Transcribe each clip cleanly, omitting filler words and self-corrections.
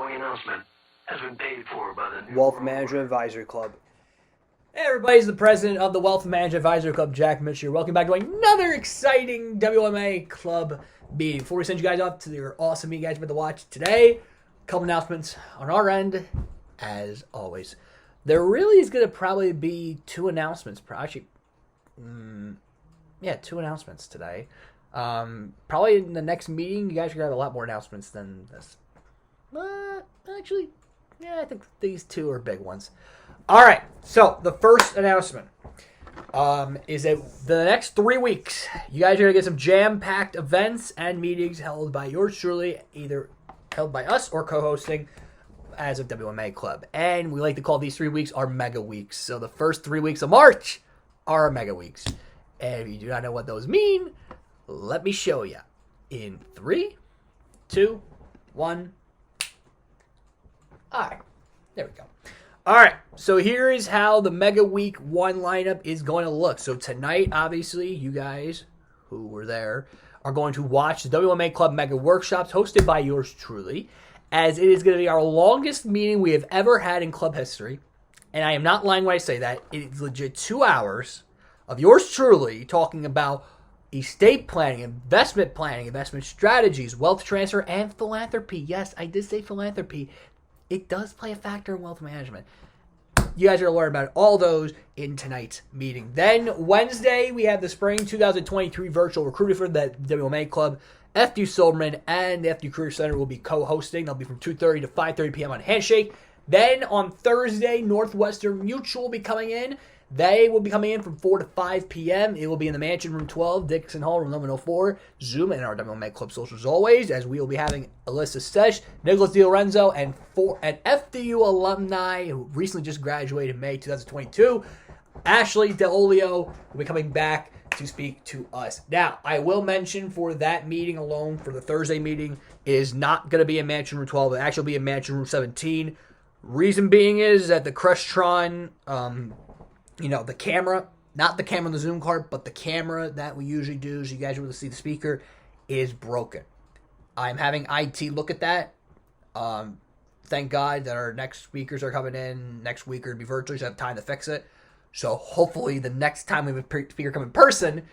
following announcement has been paid for by the Wealth Management Advisory Club. Hey everybody, it's the president of the Wealth Management Advisory Club, Jack Mitchell here. Welcome back to another exciting WMA Club meeting. Before we send you guys off to your awesome meeting you guys about to watch today, a couple announcements on our end, as always. There really is going to probably be two announcements. Two announcements today. Probably in the next meeting, you guys are going to have a lot more announcements than this. I think these two are big ones. All right, so the first announcement is that the next 3 weeks, you guys are going to get some jam-packed events and meetings held by yours truly, either held by us or co-hosting as of WMA Club. And we like to call these 3 weeks our mega weeks. So the first 3 weeks of March are our mega weeks. And if you do not know what those mean, let me show you. In 3, 2, 1. All right, there we go. All right, so here is how the Mega Week 1 lineup is going to look. So tonight, obviously, you guys who were there are going to watch the WMA Club Mega Workshops hosted by yours truly, as it is going to be our longest meeting we have ever had in club history. And I am not lying when I say that. It is legit 2 hours of yours truly talking about estate planning, investment strategies, wealth transfer, and philanthropy. Yes, I did say philanthropy. It does play a factor in wealth management. You guys are going to learn about all those in tonight's meeting. Then Wednesday, we have the Spring 2023 Virtual Recruiting for the WMA Club. FDU Silberman and the FDU Career Center will be co-hosting. They'll be from 2:30 to 5:30 p.m. on Handshake. Then on Thursday, Northwestern Mutual will be coming in. They will be coming in from 4 to 5 p.m. It will be in the Mansion, Room 12, Dixon Hall, Room 1104. Zoom and our WMA Club socials as always, as we will be having Alyssa Sesh, Nicholas DiLorenzo, and FDU alumni who recently just graduated in May 2022. Ashley DeOlio will be coming back to speak to us. Now, I will mention for that meeting alone, for the Thursday meeting, it is not going to be in Mansion Room 12. It will actually be in Mansion Room 17. Reason being is that the Crestron... the camera, not the camera on the Zoom card, but the camera that we usually do so you guys are able to see the speaker is broken. I'm having IT look at that. Thank God that our next speakers are coming in next week or to be virtually, so I have time to fix it. So hopefully the next time we have a speaker come in person,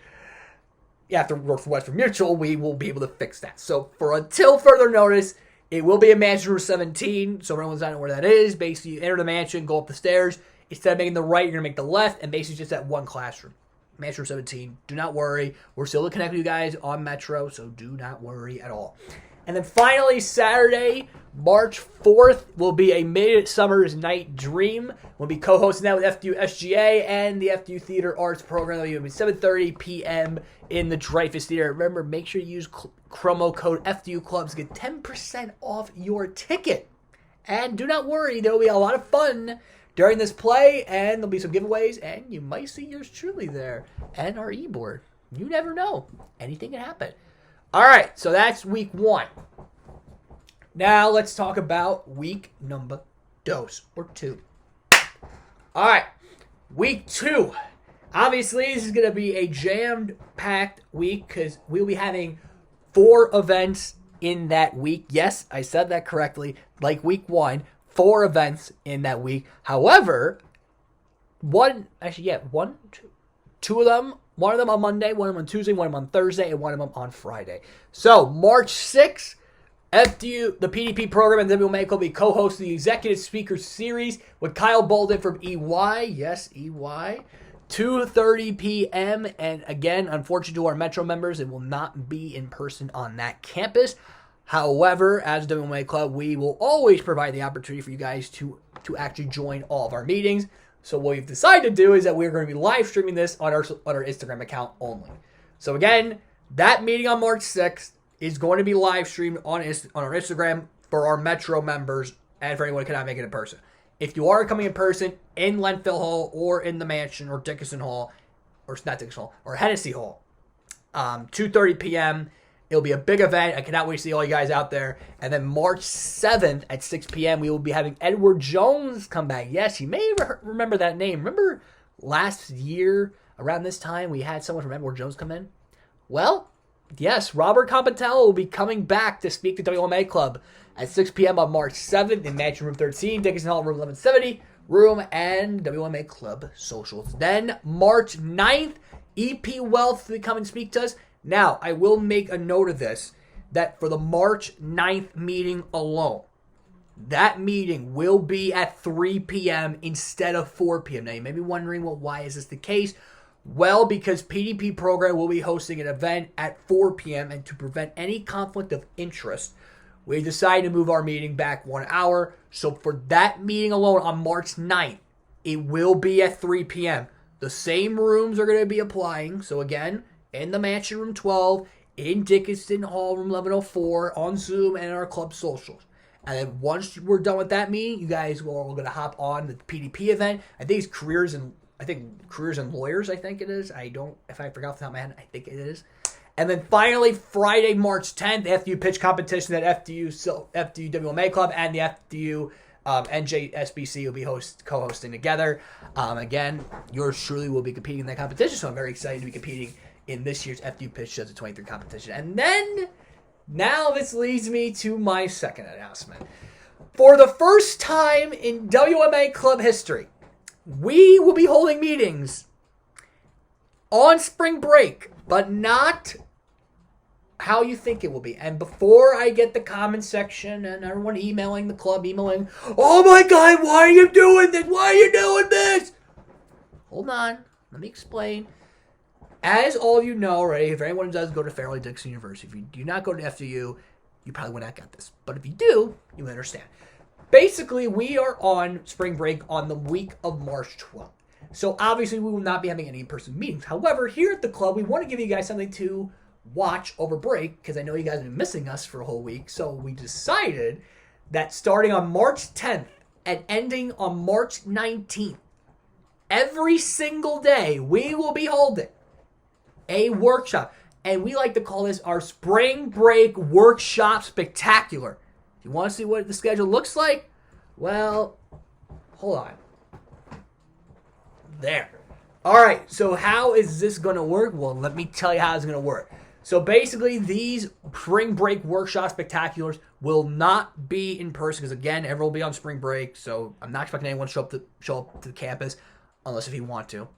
after work for Western Mutual, we will be able to fix that. So until further notice, it will be in Mansion Room 17, so everyone's not know where that is. Basically, you enter the mansion, go up the stairs. Instead of making the right, you're going to make the left, and basically just that one classroom. Mansion Room 17, do not worry. We're still connected with you guys on Metro, so do not worry at all. And then finally, Saturday, March 4th, will be a Midsummer's Night Dream. We'll be co-hosting that with FDU SGA and the FDU Theater Arts Program. That'll be 7:30 p.m. in the Dreyfus Theater. Remember, make sure you use promo code FDU Clubs to get 10% off your ticket. And do not worry, there will be a lot of fun during this play, and there'll be some giveaways, and you might see yours truly there, and our e-board. You never know. Anything can happen. All right, so that's week 1. Now let's talk about week number 2. All right, week 2. Obviously, this is going to be a jammed-packed week because we'll be having 4 events in that week. Yes, I said that correctly, like week 1. 4 events in that week. However, two of them, one of them on Monday, one of them on Tuesday, one of them on Thursday, and one of them on Friday. So, March 6th, FDU, the PDP program, and WMA will be co-hosting the Executive Speakers Series with Kyle Bolden from EY. Yes, EY. 2:30 p.m. And again, unfortunately to our Metro members, it will not be in person on that campus. However, as WMA Club, we will always provide the opportunity for you guys to actually join all of our meetings. So what we've decided to do is that we're going to be live streaming this on our Instagram account only. So again, that meeting on March 6th is going to be live streamed on our Instagram for our Metro members and for anyone who cannot make it in person. If you are coming in person in Lentville Hall or in the Mansion or Dickinson Hall, or not Dickinson Hall, or Hennessy Hall, 2:30 p.m., it'll be a big event. I cannot wait to see all you guys out there. And then March 7th at 6 p.m., we will be having Edward Jones come back. Yes, you may remember that name. Remember last year around this time we had someone from Edward Jones come in? Well, yes, Robert Compatello will be coming back to speak to WMA Club. at 6 p.m. on March 7th in Mansion Room 13, Dickinson Hall, Room 1170, Room and WMA Club Socials. Then March 9th, EP Wealth will come and speak to us. Now, I will make a note of this, that for the March 9th meeting alone, that meeting will be at 3 p.m. instead of 4 p.m. Now, you may be wondering, well, why is this the case? Well, because PDP Program will be hosting an event at 4 p.m. and to prevent any conflict of interest, we decided to move our meeting back 1 hour. So for that meeting alone on March 9th, it will be at 3 p.m. The same rooms are going to be applying. So again, in the Mansion Room 12, in Dickinson Hall, Room 1104, on Zoom, and our club socials. And then once we're done with that meeting, you guys are going to hop on the PDP event. I think it's Careers and Lawyers, I think it is. If I forgot off the top of my head, I think it is. And then finally, Friday, March 10th, FDU pitch competition at FDU WMA Club and the FDU NJSBC will be co-hosting together. Again, yours truly will be competing in that competition, so I'm very excited to be competing in this year's FDU pitch 23 competition. And then, now this leads me to my second announcement. For the first time in WMA Club history, we will be holding meetings on spring break, but not how you think it will be. And before I get the comment section and everyone emailing the club, oh my God, why are you doing this? Why are you doing this? Hold on, let me explain. As all of you know already, if anyone does go to Fairleigh Dickinson University, if you do not go to FDU, you probably would not get this. But if you do, you understand. Basically, we are on spring break on the week of March 12th. So obviously, we will not be having any in-person meetings. However, here at the club, we want to give you guys something to watch over break, because I know you guys have been missing us for a whole week. So we decided that starting on March 10th and ending on March 19th, every single day, we will be holding a workshop. And we like to call this our Spring Break Workshop Spectacular. If you want to see what the schedule looks like, well, hold on. There. All right, so how is this going to work? Well, let me tell you how it's going to work. So basically, these Spring Break Workshop Spectaculars will not be in person because, again, everyone will be on spring break. So I'm not expecting anyone to show up to the campus unless if you want to.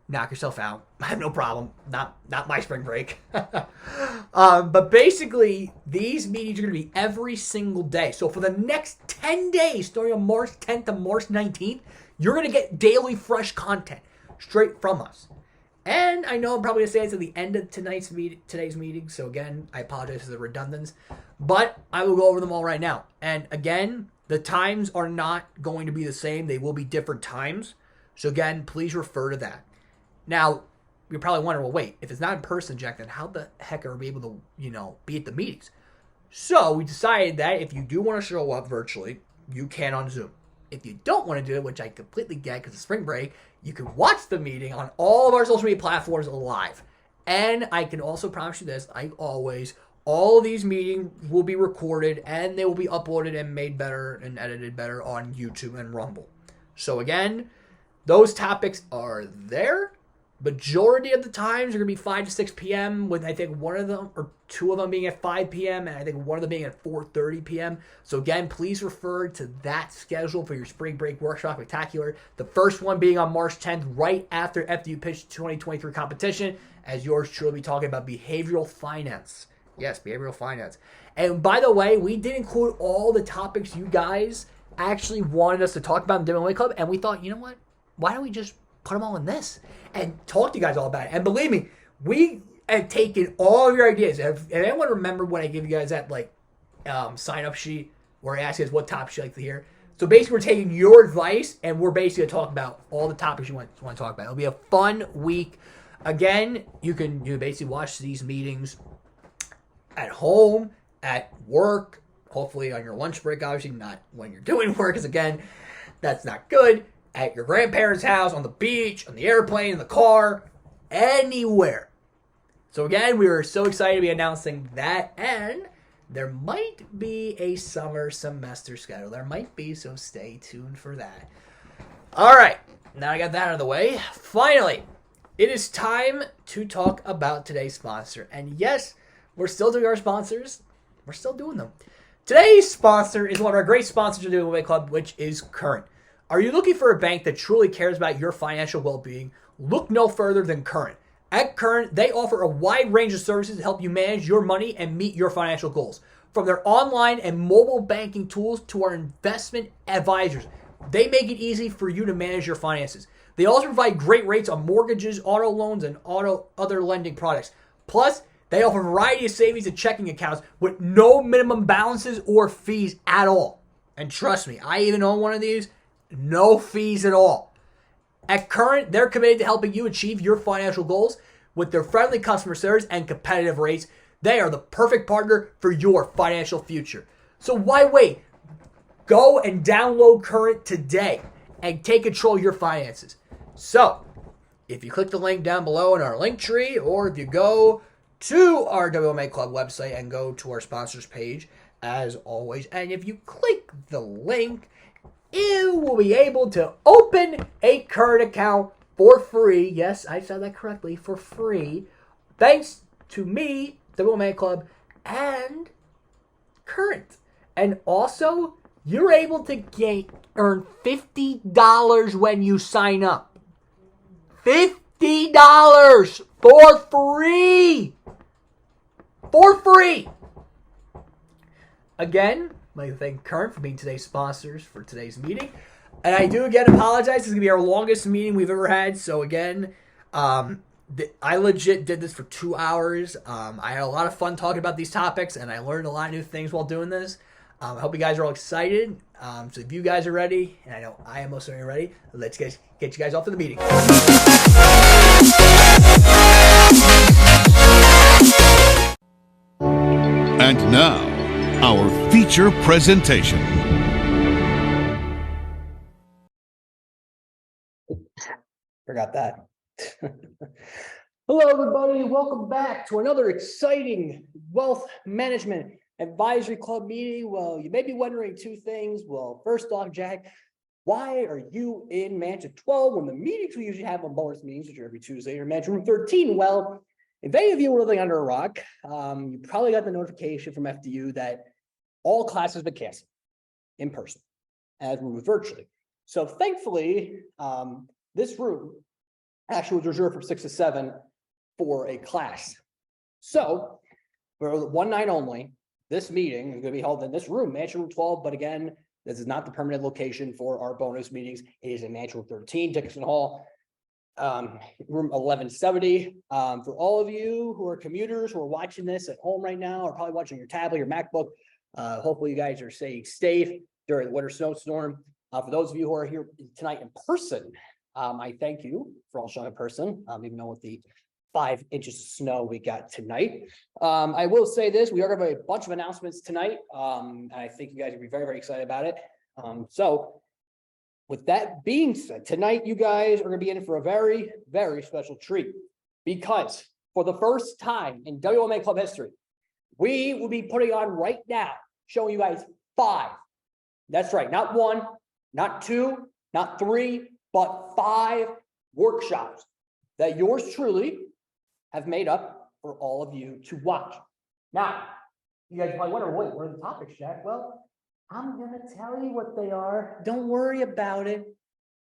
Knock yourself out. I have no problem. Not my spring break. But basically, these meetings are going to be every single day. So for the next 10 days, starting on March 10th to March 19th, you're going to get daily fresh content straight from us. And I know I'm probably going to say it's at the end of today's meeting. So again, I apologize for the redundance. But I will go over them all right now. And again, the times are not going to be the same. They will be different times. So again, please refer to that. Now, you're probably wondering, well, wait, if it's not in person, Jack, then how the heck are we able to, be at the meetings? So we decided that if you do want to show up virtually, you can on Zoom. If you don't want to do it, which I completely get because it's spring break, you can watch the meeting on all of our social media platforms live. And I can also promise you this, all of these meetings will be recorded and they will be uploaded and made better and edited better on YouTube and Rumble. So again, those topics are there. Majority of the times are going to be 5 to 6 p.m. with I think one of them or two of them being at 5 p.m. and I think one of them being at 4:30 p.m. So again, please refer to that schedule for your Spring Break Workshop Spectacular. The first one being on March 10th, right after FDU Pitch 2023 competition, as yours truly will be talking about behavioral finance. Yes, behavioral finance. And by the way, we did include all the topics you guys actually wanted us to talk about in the WMA Club, and we thought, you know what? Why don't we just put them all in this and talk to you guys all about it? And believe me, we have taken all of your ideas. If anyone remember when I give you guys that sign-up sheet where I ask you guys what topics you like to hear? So basically, we're taking your advice and we're basically going to talk about all the topics you want to talk about. It'll be a fun week. Again, you can basically watch these meetings at home, at work, hopefully on your lunch break, obviously not when you're doing work, because again, that's not good. At your grandparents' house, on the beach, on the airplane, in the car, anywhere. So again, we were so excited to be announcing that, and there might be a summer semester schedule. There might be, so stay tuned for that. All right, now I got that out of the way. Finally, it is time to talk about today's sponsor. And yes, we're still doing our sponsors. We're still doing them. Today's sponsor is one of our great sponsors of the WMA Club, which is Current. Are you looking for a bank that truly cares about your financial well-being? Look no further than Current. At Current, they offer a wide range of services to help you manage your money and meet your financial goals. From their online and mobile banking tools to our investment advisors, they make it easy for you to manage your finances. They also provide great rates on mortgages, auto loans, and other lending products. Plus, they offer a variety of savings and checking accounts with no minimum balances or fees at all. And trust me, I even own one of these. No fees at all. At Current, they're committed to helping you achieve your financial goals with their friendly customer service and competitive rates. They are the perfect partner for your financial future. So why wait? Go and download Current today and take control of your finances. So, if you click the link down below in our link tree, or if you go to our WMA Club website and go to our sponsors page, as always, and if you click the link, you will be able to open a Current account for free. Yes, I said that correctly, for free. Thanks to me, WMA Club, and Current. And also, you're able to earn $50 when you sign up. $50 for free. For free. Again, I'd like to thank Current for being today's sponsors for today's meeting. And I do again apologize. This is going to be our longest meeting we've ever had. So again, I legit did this for 2 hours. I had a lot of fun talking about these topics, and I learned a lot of new things while doing this. I hope you guys are all excited. So if you guys are ready, and I know I am most certainly ready, let's get you guys off to the meeting. And now, our feature presentation. Forgot that. Hello, everybody. Welcome back to another exciting wealth management advisory club meeting. Well, you may be wondering two things. Well, first off, Jack, why are you in Mansion 12 when the meetings we usually have on bonus meetings, which are every Tuesday, are in Mansion Room 13? Well, if any of you were living under a rock, you probably got the notification from FDU that all classes have been canceled in person, as we were virtually. So thankfully, this room actually was reserved from 6 to 7 for a class. So for one night only, this meeting is going to be held in this room, Mansion Room 12. But again, this is not the permanent location for our bonus meetings. It is in Mansion Room 13, Dickinson Hall, room 1170. For all of you who are commuters who are watching this at home right now, or probably watching your tablet, your MacBook, hopefully you guys are staying safe during the winter snowstorm. For those of you who are here tonight in person, I thank you for all showing in person, even though with the 5 inches of snow we got tonight. I will say this, we are going to have a bunch of announcements tonight, and I think you guys will be very, very excited about it. So with that being said, tonight you guys are going to be in for a very, very special treat, because for the first time in WMA Club history, we will be putting on right now, showing you guys 5. That's right, not 1, not 2, not 3, but 5 workshops that yours truly have made up for all of you to watch. Now, you guys might wonder, wait, what are the topics, Jack? Well, I'm going to tell you what they are. Don't worry about it.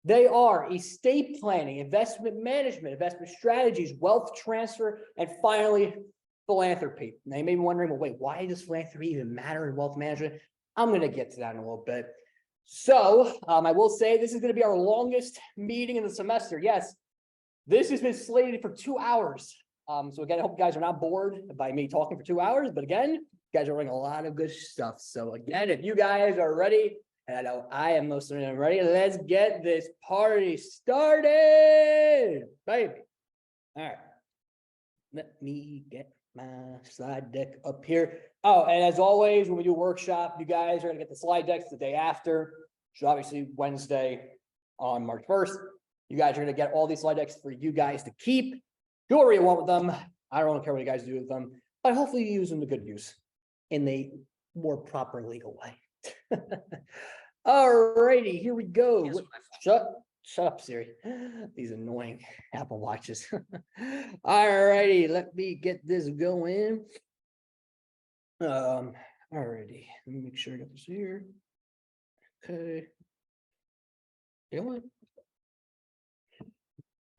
They are estate planning, investment management, investment strategies, wealth transfer, and finally, philanthropy. Now, you may be wondering, well, wait, why does philanthropy even matter in wealth management? I'm going to get to that in a little bit. So, I will say this is going to be our longest meeting in the semester. Yes, this has been slated for 2 hours. So again, I hope you guys are not bored by me talking for 2 hours, but again, you guys are learning a lot of good stuff. So again, if you guys are ready, and I know I am most certainly ready, let's get this party started, baby. All right, let me get my slide deck up here. Oh, and as always, when we do a workshop, you guys are gonna get the slide decks the day after, which is obviously Wednesday on March 1st. You guys are gonna get all these slide decks for you guys to keep. Do whatever you want with them. I don't care what you guys do with them, but hopefully you use them to good use in the more proper legal way. All righty, here we go. Shut up, Siri. These annoying Apple Watches. All righty, let me get this going. Alrighty, let me make sure I got this here. Okay. You know what?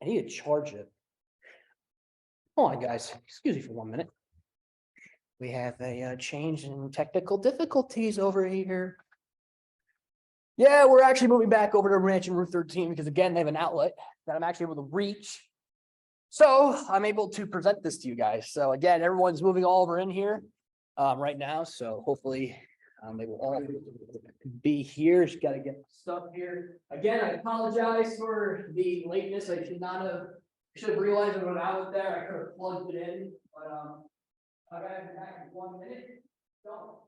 I need to charge it. Hold on, guys. Excuse me for 1 minute. We have a change in technical difficulties over here. Yeah, we're actually moving back over to Ranch and Route 13 because, again, they have an outlet that I'm actually able to reach. So I'm able to present this to you guys. So, again, everyone's moving all over in here right now. So hopefully they will all be here. Just got to get stuff here. Again, I apologize for the lateness. I should have realized I went out there. I could have plugged it in, but I got it back in 1 minute. So.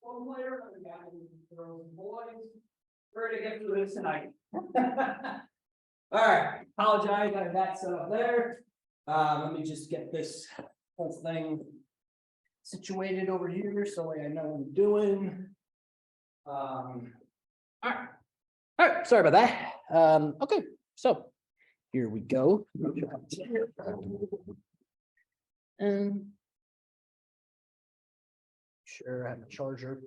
One player, boys, we're gonna get through this tonight. All right, apologize, I have that set up there. Let me just get this whole thing situated over here so I know what I'm doing. All right, sorry about that. Okay, so here we go. And sure, I have a charger.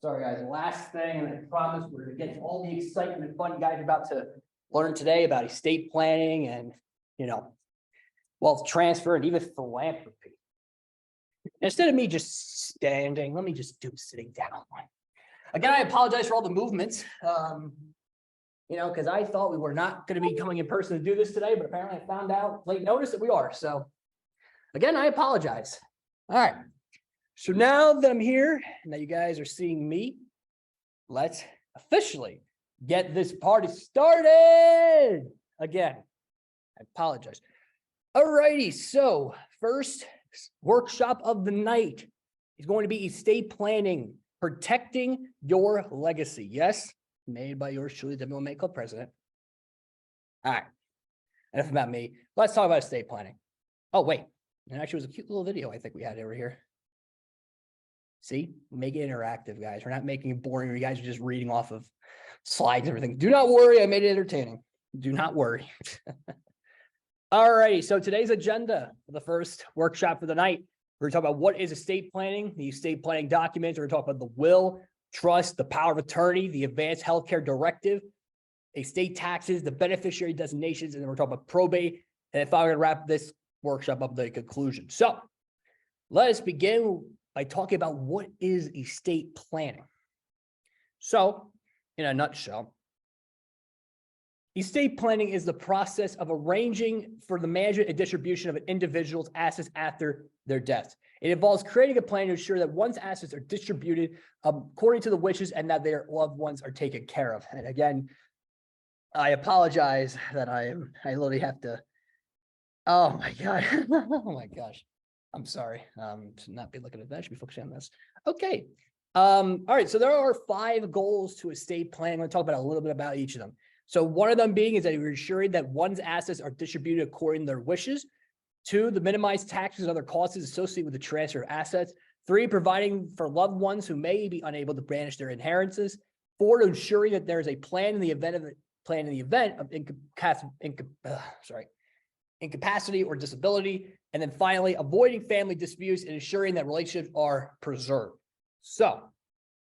Sorry, guys. Last thing, and I promise we're gonna get to all the excitement and fun you guys are about to learn today about estate planning and, wealth transfer and even philanthropy. Instead of me just standing, let me just do sitting down one. Again, I apologize for all the movements. Because I thought we were not going to be coming in person to do this today, but apparently I found out late notice that we are. So, again, I apologize. All right. So now that I'm here, and that you guys are seeing me, let's officially get this party started. Again, I apologize. All righty, so first workshop of the night is going to be estate planning, protecting your legacy. Yes, made by yours truly, WMA Club President. All right, enough about me. Let's talk about estate planning. Oh, wait, and actually it was a cute little video I think we had over here. See, make it interactive, guys. We're not making it boring. You guys are just reading off of slides and everything. Do not worry, I made it entertaining. Do not worry. All righty, so today's agenda for the first workshop for the night, we're going to talk about what is estate planning, the estate planning documents. We're going to talk about the will, trust, the power of attorney, the advanced healthcare directive, estate taxes, the beneficiary designations, and then we're talking about probate. And if I'm going to wrap this workshop up to the conclusion. So let us begin by talking about what is estate planning. So, in a nutshell, estate planning is the process of arranging for the management and distribution of an individual's assets after their death. It involves creating a plan to ensure that one's assets are distributed according to the wishes and that their loved ones are taken care of. And again, I apologize that I literally have to, oh my God, oh my gosh. I'm sorry, to not be looking at that, I should be focusing on this. Okay, all right, so there are 5 goals to estate planning. I'm gonna talk about a little bit about each of them. So one of them being is that you're ensuring that one's assets are distributed according to their wishes. 2, to minimize taxes and other costs associated with the transfer of assets. 3, providing for loved ones who may be unable to manage their inheritances. 4, to ensuring that there is a plan in the event of incapacity or disability. And then finally, avoiding family disputes and ensuring that relationships are preserved. So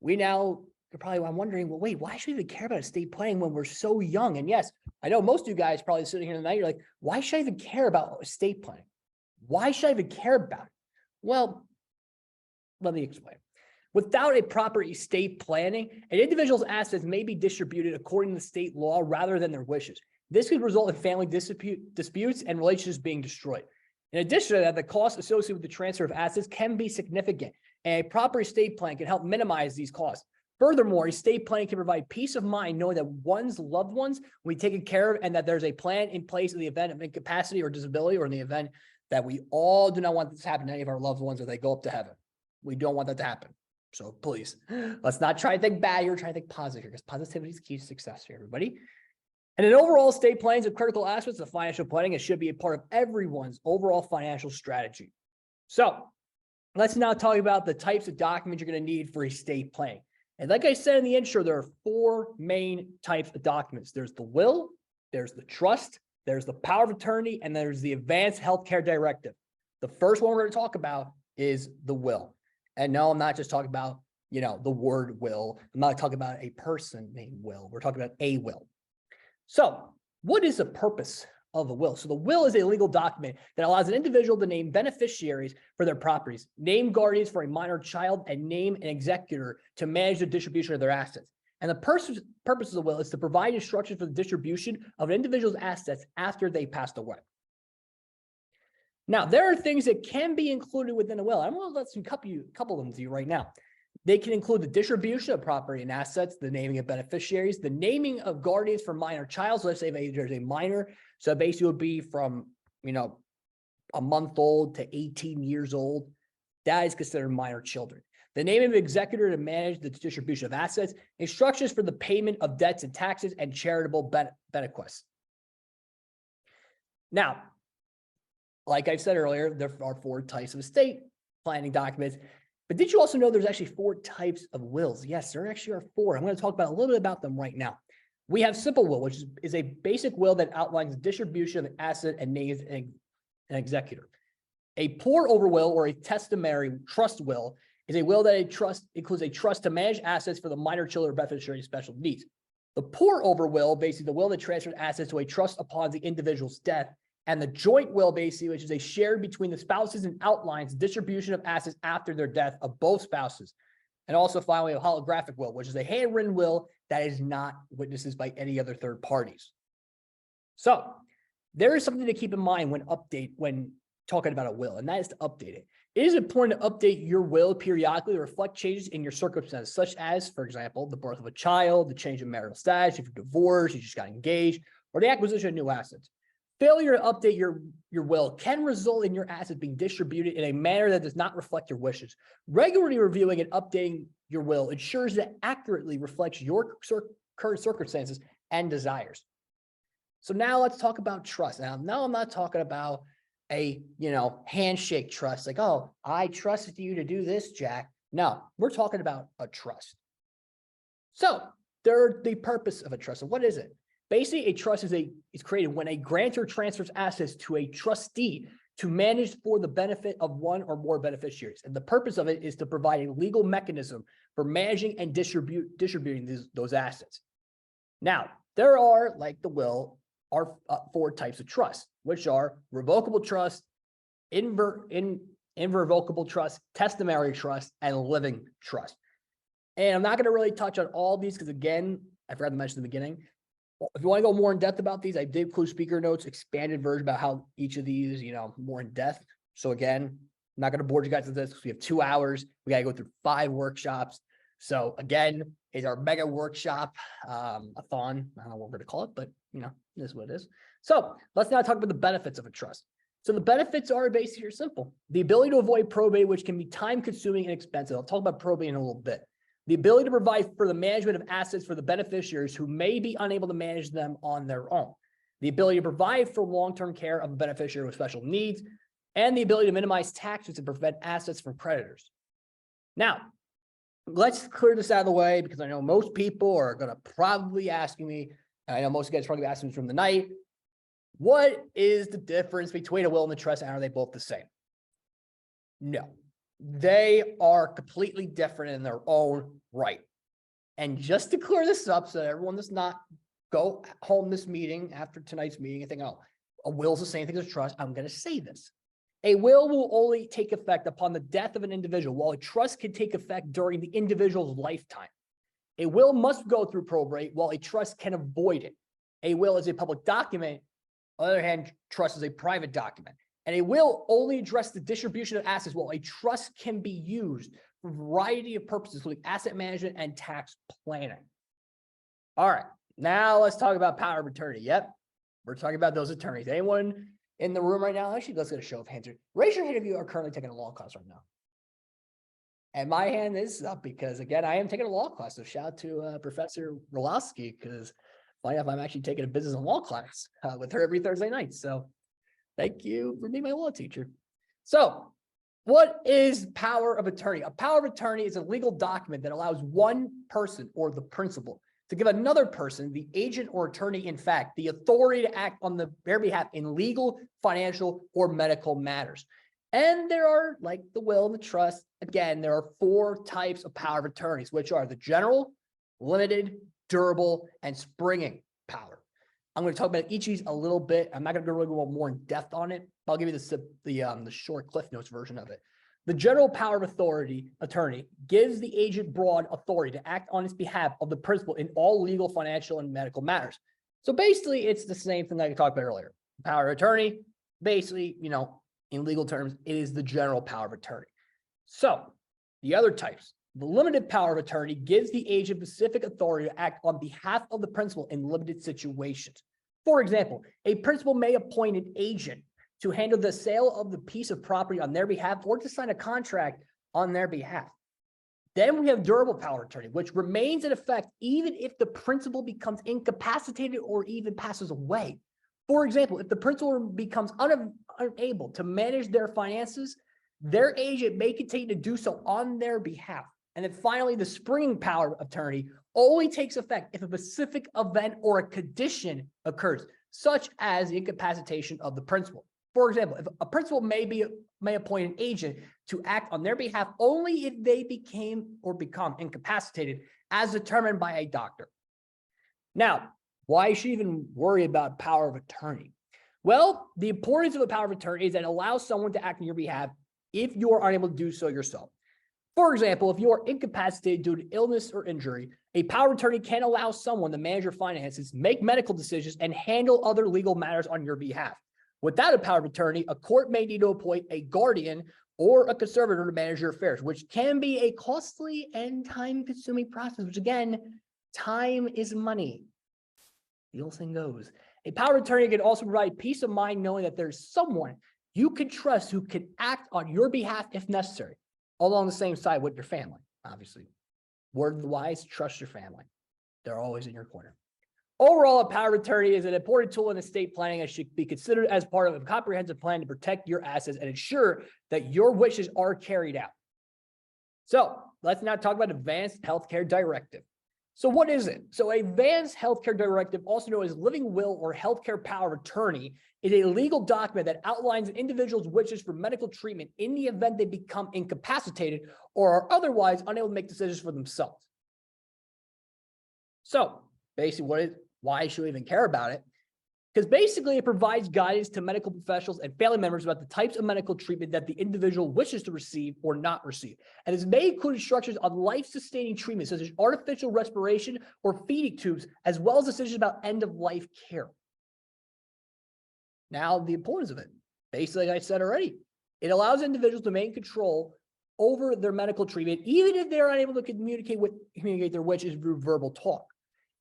I'm wondering, well, wait, why should we even care about estate planning when we're so young? And yes, I know most of you guys probably sitting here tonight, you're like, why should I even care about estate planning? Why should I even care about it? Well, let me explain. Without a proper estate planning, an individual's assets may be distributed according to state law rather than their wishes. This could result in family disputes and relationships being destroyed. In addition to that, the costs associated with the transfer of assets can be significant, and a proper estate plan can help minimize these costs. Furthermore, estate planning can provide peace of mind knowing that one's loved ones will be taken care of and that there's a plan in place in the event of incapacity or disability, or in the event that we all do not want this to happen to any of our loved ones or they go up to heaven. We don't want that to happen. So please, let's not try to think bad here, try to think positive here, because positivity is key to success here, everybody. And an overall estate planning is a critical aspect of financial planning. It should be a part of everyone's overall financial strategy. So let's now talk about the types of documents you're going to need for estate planning. And like I said in the intro, there are 4 main types of documents. There's the will, there's the trust, there's the power of attorney, and there's the advanced healthcare directive. The first one we're going to talk about is the will. And no, I'm not just talking about, the word will. I'm not talking about a person named Will. We're talking about a will. So what is the purpose of a will? So the will is a legal document that allows an individual to name beneficiaries for their properties, name guardians for a minor child, and name an executor to manage the distribution of their assets. And the purpose of the will is to provide instructions for the distribution of an individual's assets after they passed away. Now, there are things that can be included within a will. I'm going to let couple of them to you right now. They can include the distribution of property and assets, the naming of beneficiaries, the naming of guardians for minor child. So let's say there's a minor. So basically it would be from, a month old to 18 years old. That is considered minor children. The naming of an executor to manage the distribution of assets, instructions for the payment of debts and taxes, and charitable bequests. Now, like I said earlier, there are 4 types of estate planning documents. But did you also know there's actually 4 types of wills? Yes, there actually are 4. I'm going to talk about a little bit about them right now. We have simple will, which is a basic will that outlines the distribution of an asset and names an executor. A pour-over will or a testamentary trust will is a will that includes a trust to manage assets for the minor children or beneficiary of special needs. The pour-over will, basically the will that transfers assets to a trust upon the individual's death. And the joint will, basically, which is a shared between the spouses and outlines distribution of assets after their death of both spouses. And also finally, a holographic will, which is a handwritten will that is not witnesses by any other third parties. So there is something to keep in mind when talking about a will, and that is to update it. It is important to update your will periodically to reflect changes in your circumstances, such as, for example, the birth of a child, the change of marital status, if you're divorced, you just got engaged, or the acquisition of new assets. Failure to update your will can result in your assets being distributed in a manner that does not reflect your wishes. Regularly reviewing and updating your will ensures that it accurately reflects your current circumstances and desires. So now let's talk about trust. Now I'm not talking about a, handshake trust, like, oh, I trusted you to do this, Jack. No, we're talking about a trust. So the purpose of a trust. So what is it? Basically, a trust is created when a grantor transfers assets to a trustee to manage for the benefit of one or more beneficiaries. And the purpose of it is to provide a legal mechanism for managing and distributing those assets. Now, there are, like the will, 4 types of trust, which are revocable trust, irrevocable trust, testamentary trust, and living trust. And I'm not going to really touch on all these because, again, I forgot to mention in the beginning. If you want to go more in depth about these, I did include speaker notes, expanded version about how each of these, more in depth. So again, I'm not going to bore you guys with this because we have 2 hours. We got to go through 5 workshops. So again, it's our mega workshop, a thon. I don't know what we're going to call it, but this is what it is. So let's now talk about the benefits of a trust. So the benefits are basically simple. The ability to avoid probate, which can be time consuming and expensive. I'll talk about probate in a little bit. The ability to provide for the management of assets for the beneficiaries who may be unable to manage them on their own. The ability to provide for long-term care of a beneficiary with special needs, and the ability to minimize taxes and prevent assets from creditors. Now, let's clear this out of the way because I know most people are going to probably asking me, and I know most of you guys probably asking me from the night, what is the difference between a will and a trust, and are they both the same? No. They are completely different in their own right. And just to clear this up so that everyone does not go home this meeting after tonight's meeting and think, oh, a will is the same thing as a trust, I'm going to say this. A will only take effect upon the death of an individual, while a trust can take effect during the individual's lifetime. A will must go through probate, while a trust can avoid it. A will is a public document. On the other hand, trust is a private document. And a will only address the distribution of assets, while a trust can be used for a variety of purposes, including asset management and tax planning. All right, now let's talk about power of attorney. Yep, we're talking about those attorneys. Anyone in the room right now? Actually, let's get a show of hands here. Raise your hand if you are currently taking a law class right now. And my hand is up because, again, I am taking a law class. So shout out to Professor Rolowski because Find out if I'm actually taking a business and law class with her every Thursday night. So thank you for being my law teacher. So what is power of attorney? A power of attorney is a legal document that allows one person or the principal to give another person, the agent or attorney, in fact, the authority to act on their behalf in legal, financial, or medical matters. And there are, like the will and the trust, again, there are 4 types of power of attorneys, which are the general, limited, durable, and springing power. I'm going to talk about each of these a little bit. I'm not going to really go more in depth on it, but I'll give you the short Cliff Notes version of it. The general power of attorney gives the agent broad authority to act on his behalf of the principal in all legal, financial, and medical matters. So basically, it's the same thing that I talked about earlier. Power of attorney, basically, in legal terms, it is the general power of attorney. So the other types, the limited power of attorney gives the agent specific authority to act on behalf of the principal in limited situations. For example, a principal may appoint an agent to handle the sale of the piece of property on their behalf or to sign a contract on their behalf. Then we have durable power of attorney, which remains in effect even if the principal becomes incapacitated or even passes away. For example, if the principal becomes unable to manage their finances, their agent may continue to do so on their behalf. And then finally, the springing power of attorney only takes effect if a specific event or a condition occurs, such as the incapacitation of the principal. For example, if a principal may appoint an agent to act on their behalf only if they become incapacitated as determined by a doctor. Now, why should you even worry about power of attorney? Well, the importance of a power of attorney is that it allows someone to act on your behalf if you are unable to do so yourself. For example, if you are incapacitated due to illness or injury, a power of attorney can allow someone to manage your finances, make medical decisions, and handle other legal matters on your behalf. Without a power of attorney, a court may need to appoint a guardian or a conservator to manage your affairs, which can be a costly and time-consuming process, which again, time is money. The old saying goes. A power of attorney can also provide peace of mind knowing that there's someone you can trust who can act on your behalf if necessary, along the same side with your family, obviously. Word of the wise, trust your family. They're always in your corner. Overall, a power of attorney is an important tool in estate planning and should be considered as part of a comprehensive plan to protect your assets and ensure that your wishes are carried out. So let's now talk about Advanced Healthcare Directive. So what is it? So Advanced Healthcare Directive, also known as Living Will or Healthcare Power of Attorney, is a legal document that outlines an individual's wishes for medical treatment in the event they become incapacitated or are otherwise unable to make decisions for themselves. So basically, why should we even care about it? Because basically it provides guidance to medical professionals and family members about the types of medical treatment that the individual wishes to receive or not receive. And it may include instructions on life-sustaining treatment, such as artificial respiration or feeding tubes, as well as decisions about end-of-life care. Now, the importance of it, basically, like I said already, it allows individuals to maintain control over their medical treatment, even if they're unable to communicate their wishes through verbal talk.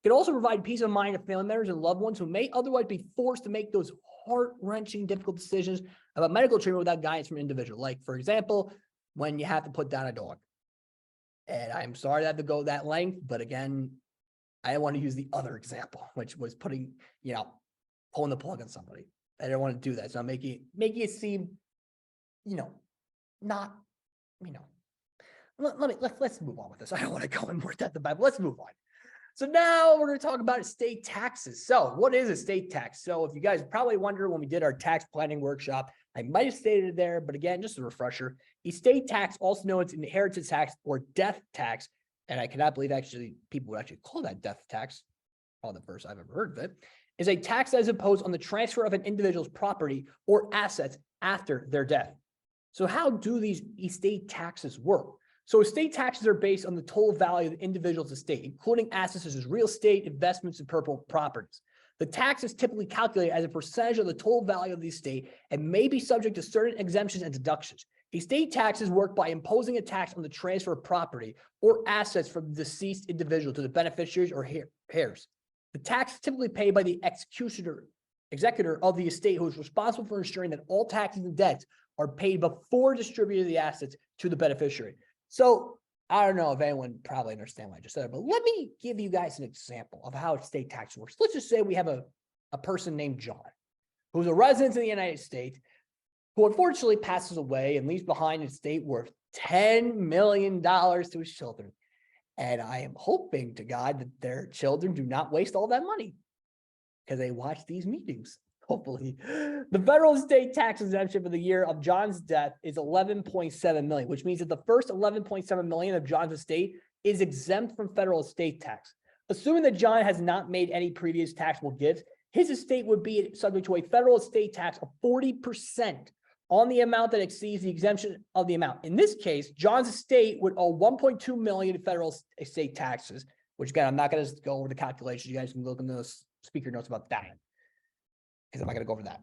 It can also provide peace of mind to family members and loved ones who may otherwise be forced to make those heart-wrenching, difficult decisions about medical treatment without guidance from an individual. Like, for example, when you have to put down a dog. And I'm sorry to have to go that length, but again, I want to use the other example, which was pulling the plug on somebody. I didn't want to do that. So I'm making it seem, not, let's move on with this. I don't want to go in more depth about it, but let's move on. So now we're going to talk about estate taxes. So what is estate tax? So if you guys probably wonder when we did our tax planning workshop, I might have stated it there, but again, just a refresher, estate tax, also known as inheritance tax or death tax, and I cannot believe actually people would actually call that death tax, probably the first I've ever heard of it, is a tax that is imposed on the transfer of an individual's property or assets after their death. So how do these estate taxes work? So estate taxes are based on the total value of the individual's estate, including assets such as real estate, investments, and personal properties. The tax is typically calculated as a percentage of the total value of the estate and may be subject to certain exemptions and deductions. Estate taxes work by imposing a tax on the transfer of property or assets from the deceased individual to the beneficiaries or heirs. The tax is typically paid by the executor of the estate, who is responsible for ensuring that all taxes and debts are paid before distributing the assets to the beneficiary. So I don't know if anyone probably understand what I just said, but let me give you guys an example of how estate tax works. Let's just say we have a person named John, who's a resident of the United States, who unfortunately passes away and leaves behind an estate worth $10 million to his children. And I am hoping to God that their children do not waste all that money because they watch these meetings. Hopefully, the federal estate tax exemption for the year of John's death is $11.7 million, which means that the first $11.7 million of John's estate is exempt from federal estate tax. Assuming that John has not made any previous taxable gifts, his estate would be subject to a federal estate tax of 40% on the amount that exceeds the exemption of the amount. In this case, John's estate would owe $1.2 million in federal estate taxes, which again, I'm not going to go over the calculations. You guys can look in those speaker notes about that, because I'm not going to go over that.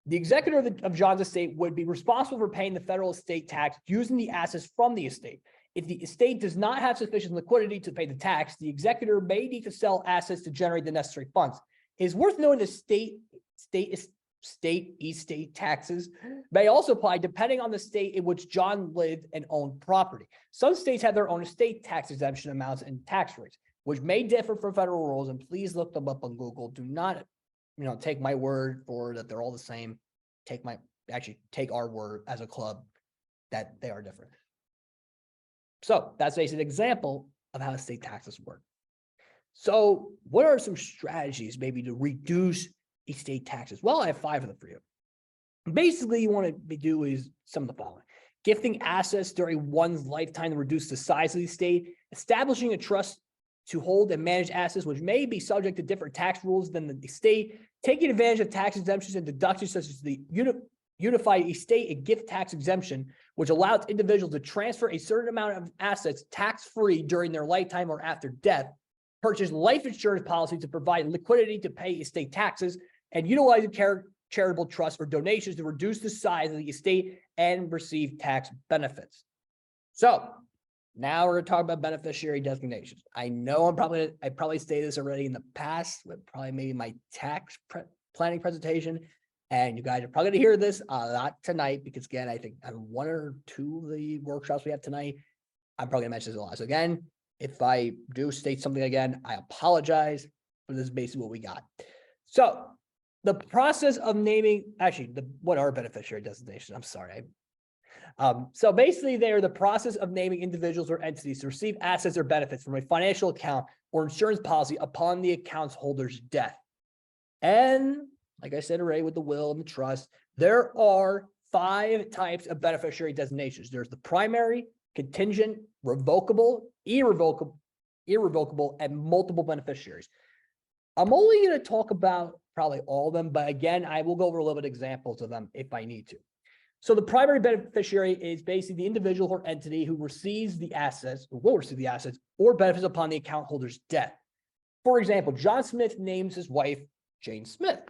The executor of John's estate would be responsible for paying the federal estate tax using the assets from the estate. If the estate does not have sufficient liquidity to pay the tax, the executor may need to sell assets to generate the necessary funds. It is worth noting that estate taxes may also apply depending on the state in which John lived and owned property. Some states have their own estate tax exemption amounts and tax rates, which may differ from federal rules, and please look them up on Google. Do not, take my word for that they're all the same. Take our word as a club that they are different. So that's basically an example of how estate taxes work. So what are some strategies maybe to reduce estate taxes? Well, I have 5 of them for you. Basically, you want to do is some of the following: gifting assets during one's lifetime to reduce the size of the estate, establishing a trust to hold and manage assets which may be subject to different tax rules than the estate, taking advantage of tax exemptions and deductions such as the unified estate and gift tax exemption, which allows individuals to transfer a certain amount of assets tax-free during their lifetime or after death, purchase life insurance policies to provide liquidity to pay estate taxes, and utilizing charitable trusts or donations to reduce the size of the estate and receive tax benefits. So now we're going to talk about beneficiary designations. I know I probably stated this already in the past, with probably maybe my tax planning presentation, and you guys are probably going to hear this a lot tonight because, again, I think on 1 or 2 of the workshops we have tonight, I'm probably going to mention this a lot. So again, if I do state something again, I apologize, but this is basically what we got. So the process of naming, what are beneficiary designations? I'm sorry. So basically they are the process of naming individuals or entities to receive assets or benefits from a financial account or insurance policy upon the account holder's death. And like I said already, with the will and the trust, there are 5 types of beneficiary designations. There's the primary, contingent, revocable, irrevocable, and multiple beneficiaries. I'm only going to talk about probably all of them, but again, I will go over a little bit of examples of them if I need to. So the primary beneficiary is basically the individual or entity who receives the assets, or will receive the assets, or benefits upon the account holder's death. For example, John Smith names his wife, Jane Smith,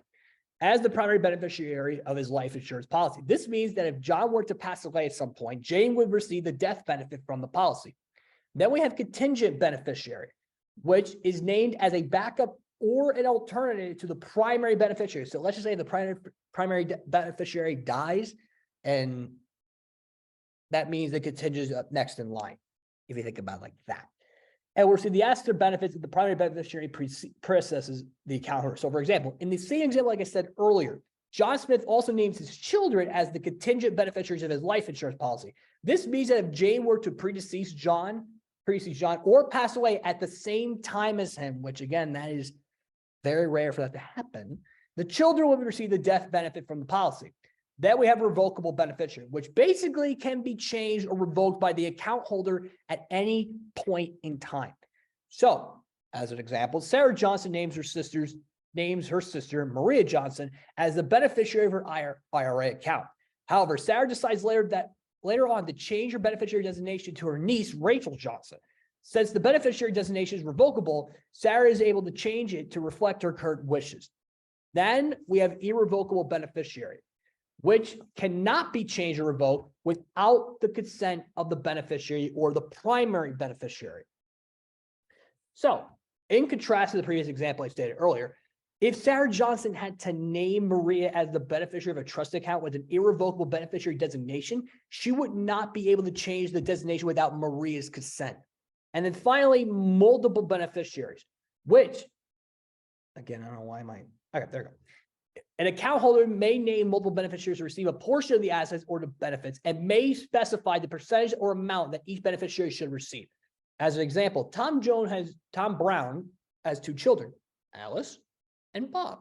as the primary beneficiary of his life insurance policy. This means that if John were to pass away at some point, Jane would receive the death benefit from the policy. Then we have contingent beneficiary, which is named as a backup or an alternative to the primary beneficiary. So let's just say the primary beneficiary dies, and that means the contingent is up next in line, if you think about it like that. And we're seeing the assets or benefits of the primary beneficiary predecesses the account holder. So for example, in the same example, like I said earlier, John Smith also names his children as the contingent beneficiaries of his life insurance policy. This means that if Jane were to predecease John, or pass away at the same time as him, which again, that is very rare for that to happen, the children would receive the death benefit from the policy. Then we have revocable beneficiary, which basically can be changed or revoked by the account holder at any point in time. So, as an example, Sarah Johnson names her sister Maria Johnson as the beneficiary of her IRA account. However, Sarah decides later on to change her beneficiary designation to her niece, Rachel Johnson. Since the beneficiary designation is revocable, Sarah is able to change it to reflect her current wishes. Then we have irrevocable beneficiary, which cannot be changed or revoked without the consent of the beneficiary or the primary beneficiary. So, in contrast to the previous example I stated earlier, If Sarah Johnson had to name Maria as the beneficiary of a trust account with an irrevocable beneficiary designation, she would not be able to change the designation without Maria's consent. And then finally, multiple beneficiaries, which, again, I don't know why okay, there we go. An account holder may name multiple beneficiaries to receive a portion of the assets or the benefits and may specify the percentage or amount that each beneficiary should receive. As an example, Tom Brown has 2 children, Alice and Bob.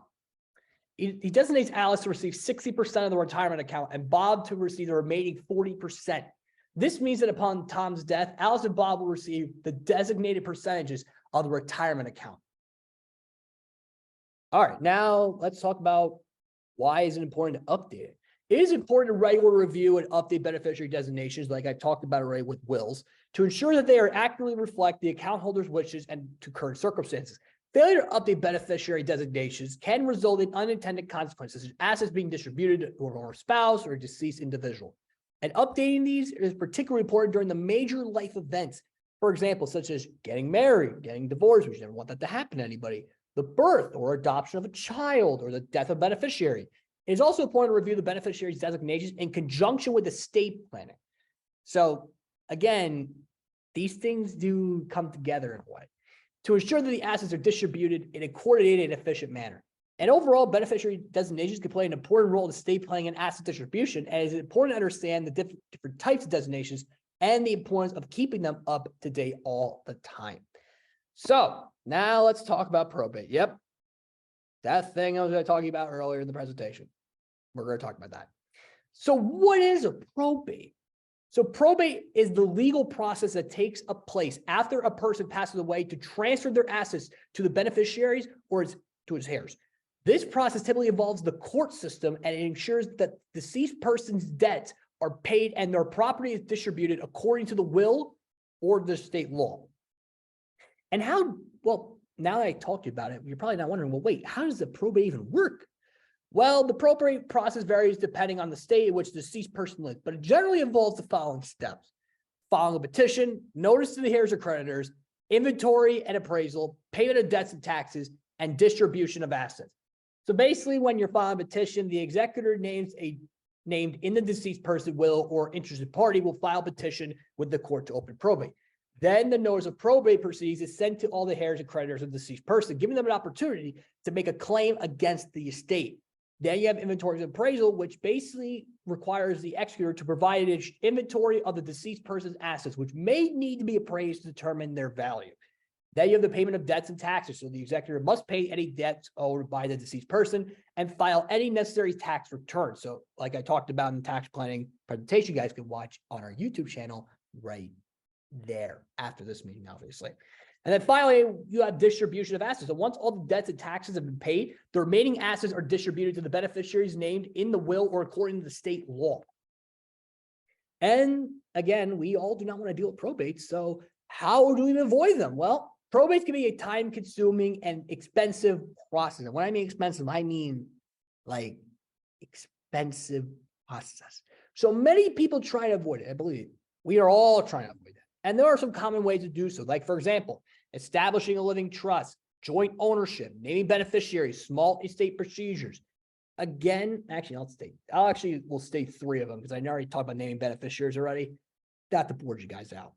He designates Alice to receive 60% of the retirement account and Bob to receive the remaining 40%. This means that upon Tom's death, Alice and Bob will receive the designated percentages of the retirement account. All right, now let's talk about why is it important to update it. It is important to regularly review and update beneficiary designations, like I talked about already with wills, to ensure that they are accurately reflect the account holder's wishes and to current circumstances. Failure to update beneficiary designations can result in unintended consequences, such as assets being distributed to a spouse or a deceased individual. And updating these is particularly important during the major life events, for example, such as getting married, getting divorced, which you never want that to happen to anybody, the birth or adoption of a child, or the death of a beneficiary. It is also important to review the beneficiary's designations in conjunction with estate planning. So again, these things do come together in a way to ensure that the assets are distributed in a coordinated and efficient manner. And overall, beneficiary designations can play an important role in estate planning and asset distribution, and it is important to understand the different types of designations and the importance of keeping them up to date all the time. So now let's talk about probate. Yep, that thing I was talking about earlier in the presentation. We're going to talk about that. So what is a probate? So probate is the legal process that takes place after a person passes away to transfer their assets to the beneficiaries or to his heirs. This process typically involves the court system, and it ensures that the deceased person's debts are paid and their property is distributed according to the will or the state law. And well, now that I talked to you about it, you're probably not wondering, well, wait, how does the probate even work? Well, the probate process varies depending on the state in which the deceased person lives, but it generally involves the following steps: filing a petition, notice to the heirs or creditors, inventory and appraisal, payment of debts and taxes, and distribution of assets. So basically, when you're filing a petition, the executor named in the deceased person will or interested party will file a petition with the court to open probate. Then the notice of probate proceedings is sent to all the heirs and creditors of the deceased person, giving them an opportunity to make a claim against the estate. Then you have inventory and appraisal, which basically requires the executor to provide an inventory of the deceased person's assets, which may need to be appraised to determine their value. Then you have the payment of debts and taxes. So the executor must pay any debts owed by the deceased person and file any necessary tax returns. So like I talked about in the tax planning presentation, you guys can watch on our YouTube channel right there after this meeting, obviously. And then finally, you have distribution of assets. So once all the debts and taxes have been paid, the remaining assets are distributed to the beneficiaries named in the will or according to the state law. And again, we all do not want to deal with probates. So how do we avoid them? Well, probates can be a time-consuming and expensive process. And when I mean expensive, I mean like expensive process. So many people try to avoid it. I believe we are all trying to avoid it. And there are some common ways to do so. Like, for example, establishing a living trust, joint ownership, naming beneficiaries, small estate procedures. Again, we'll state 3 of them because I already talked about naming beneficiaries already. Not to board you guys out.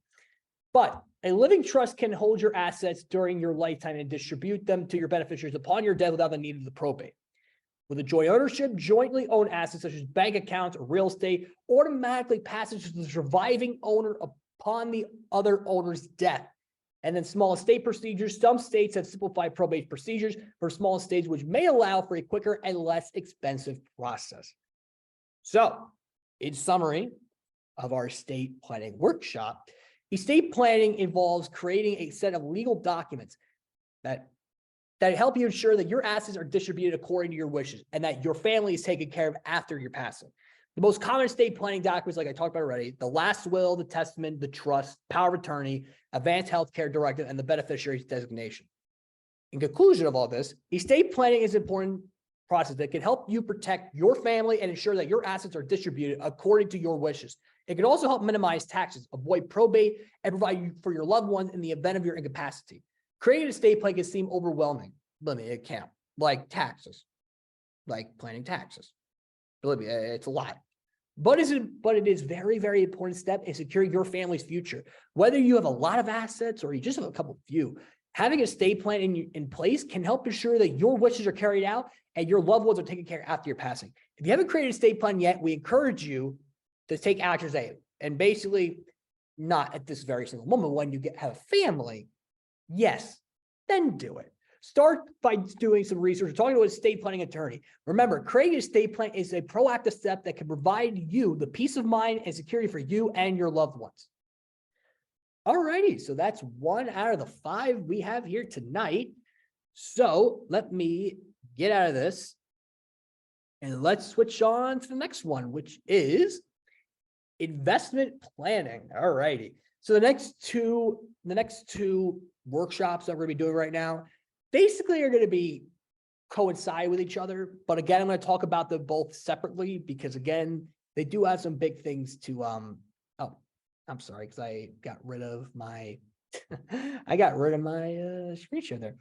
But a living trust can hold your assets during your lifetime and distribute them to your beneficiaries upon your death without the need of the probate. With a joint ownership, jointly owned assets such as bank accounts or real estate automatically passes to the surviving owner upon the other owner's death. And then small estate procedures. Some states have simplified probate procedures for small estates, which may allow for a quicker and less expensive process. So, in summary of our estate planning workshop, estate planning involves creating a set of legal documents that help you ensure that your assets are distributed according to your wishes and that your family is taken care of after your passing. The most common estate planning documents, like I talked about already, the last will, the testament, the trust, power of attorney, advanced healthcare directive, and the beneficiary's designation. In conclusion of all this, estate planning is an important process that can help you protect your family and ensure that your assets are distributed according to your wishes. It can also help minimize taxes, avoid probate, and provide for your loved ones in the event of your incapacity. Creating an estate plan can seem overwhelming, but it can. like taxes, like planning taxes. Believe me, it's a lot. But it is very, very important step in securing your family's future. Whether you have a lot of assets or you just have a couple few, having a estate plan in place can help ensure that your wishes are carried out and your loved ones are taken care of after your passing. If you haven't created an estate plan yet, we encourage you to take action today. And basically, not at this very single moment when you have a family, yes, then do it. Start by doing some research, talking to an estate planning attorney. Remember, creating an estate plan is a proactive step that can provide you the peace of mind and security for you and your loved ones. All righty, so that's 1 out of the 5 we have here tonight. So let me get out of this and let's switch on to the next one, which is investment planning. All righty. So the next two workshops that we're going to be doing right now basically are going to be coincide with each other. But again, I'm going to talk about them both separately because again, they do have some big things to, oh, I'm sorry, because I got rid of my, screen share there.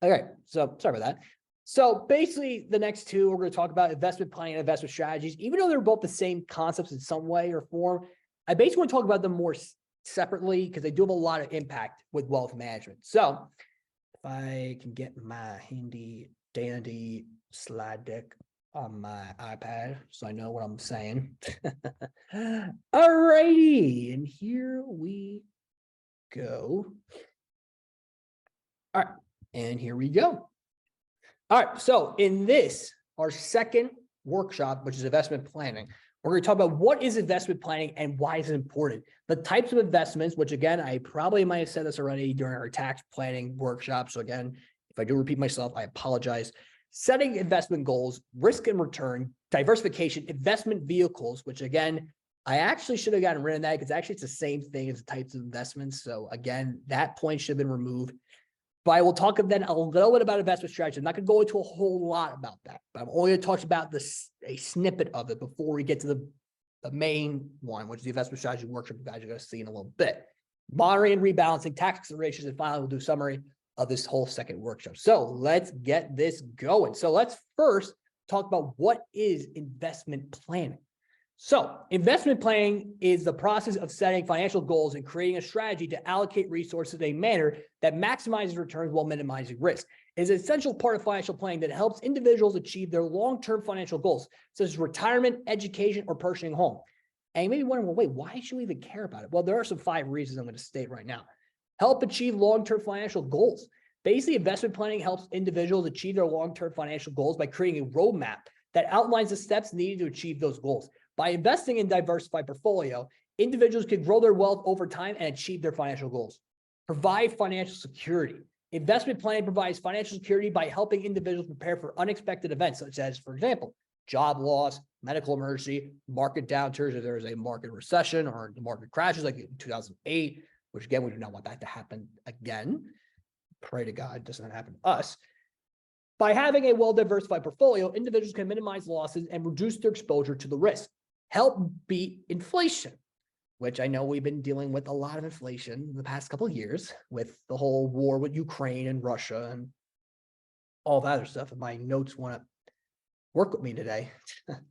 Okay, so sorry about that. So basically the next two, we're going to talk about investment planning and investment strategies. Even though they're both the same concepts in some way or form, I basically want to talk about them more separately because they do have a lot of impact with wealth management. So if I can get my handy dandy slide deck on my iPad so I know what I'm saying. All righty, and here we go. All right, and here we go. All right, so in this, our second workshop, which is investment planning, we're going to talk about what is investment planning and why is it important. The types of investments, which again, I probably might have said this already during our tax planning workshop. So again, if I do repeat myself, I apologize. Setting investment goals, risk and return, diversification, investment vehicles, which again, I actually should have gotten rid of that because actually it's the same thing as the types of investments. So again, that point should have been removed. But I will talk then a little bit about investment strategy. I'm not going to go into a whole lot about that, but I'm only going to talk about a snippet of it before we get to the main one, which is the investment strategy workshop you guys are going to see in a little bit. Monitoring and rebalancing, tax considerations, and finally we'll do a summary of this whole second workshop. So let's get this going. So let's first talk about what is investment planning. So investment planning is the process of setting financial goals and creating a strategy to allocate resources in a manner that maximizes returns while minimizing risk. It is an essential part of financial planning that helps individuals achieve their long-term financial goals, such as retirement, education, or purchasing a home. And you may be wondering, well, wait, why should we even care about it? Well, there are some 5 reasons I'm going to state right now. Help achieve long-term financial goals. Basically, investment planning helps individuals achieve their long-term financial goals by creating a roadmap that outlines the steps needed to achieve those goals. By investing in diversified portfolio, individuals can grow their wealth over time and achieve their financial goals. Provide financial security. Investment planning provides financial security by helping individuals prepare for unexpected events, such as, for example, job loss, medical emergency, market downturns, if there is a market recession or the market crashes like in 2008, which again, we do not want that to happen again. Pray to God it doesn't happen to us. By having a well-diversified portfolio, individuals can minimize losses and reduce their exposure to the risk. Help beat inflation, which I know we've been dealing with a lot of inflation in the past couple of years with the whole war with Ukraine and Russia and all that other stuff. And my notes want to work with me today.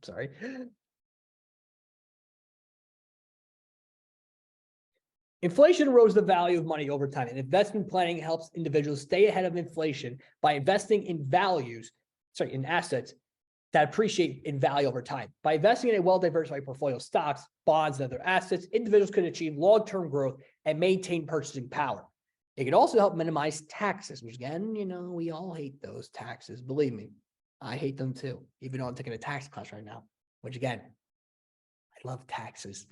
Sorry. Inflation erodes the value of money over time, and investment planning helps individuals stay ahead of inflation by investing in in assets that appreciate in value over time. By investing in a well-diversified portfolio of stocks, bonds, and other assets, individuals can achieve long-term growth and maintain purchasing power. It can also help minimize taxes, which again, we all hate those taxes. Believe me, I hate them too, even though I'm taking a tax class right now, which again, I love taxes.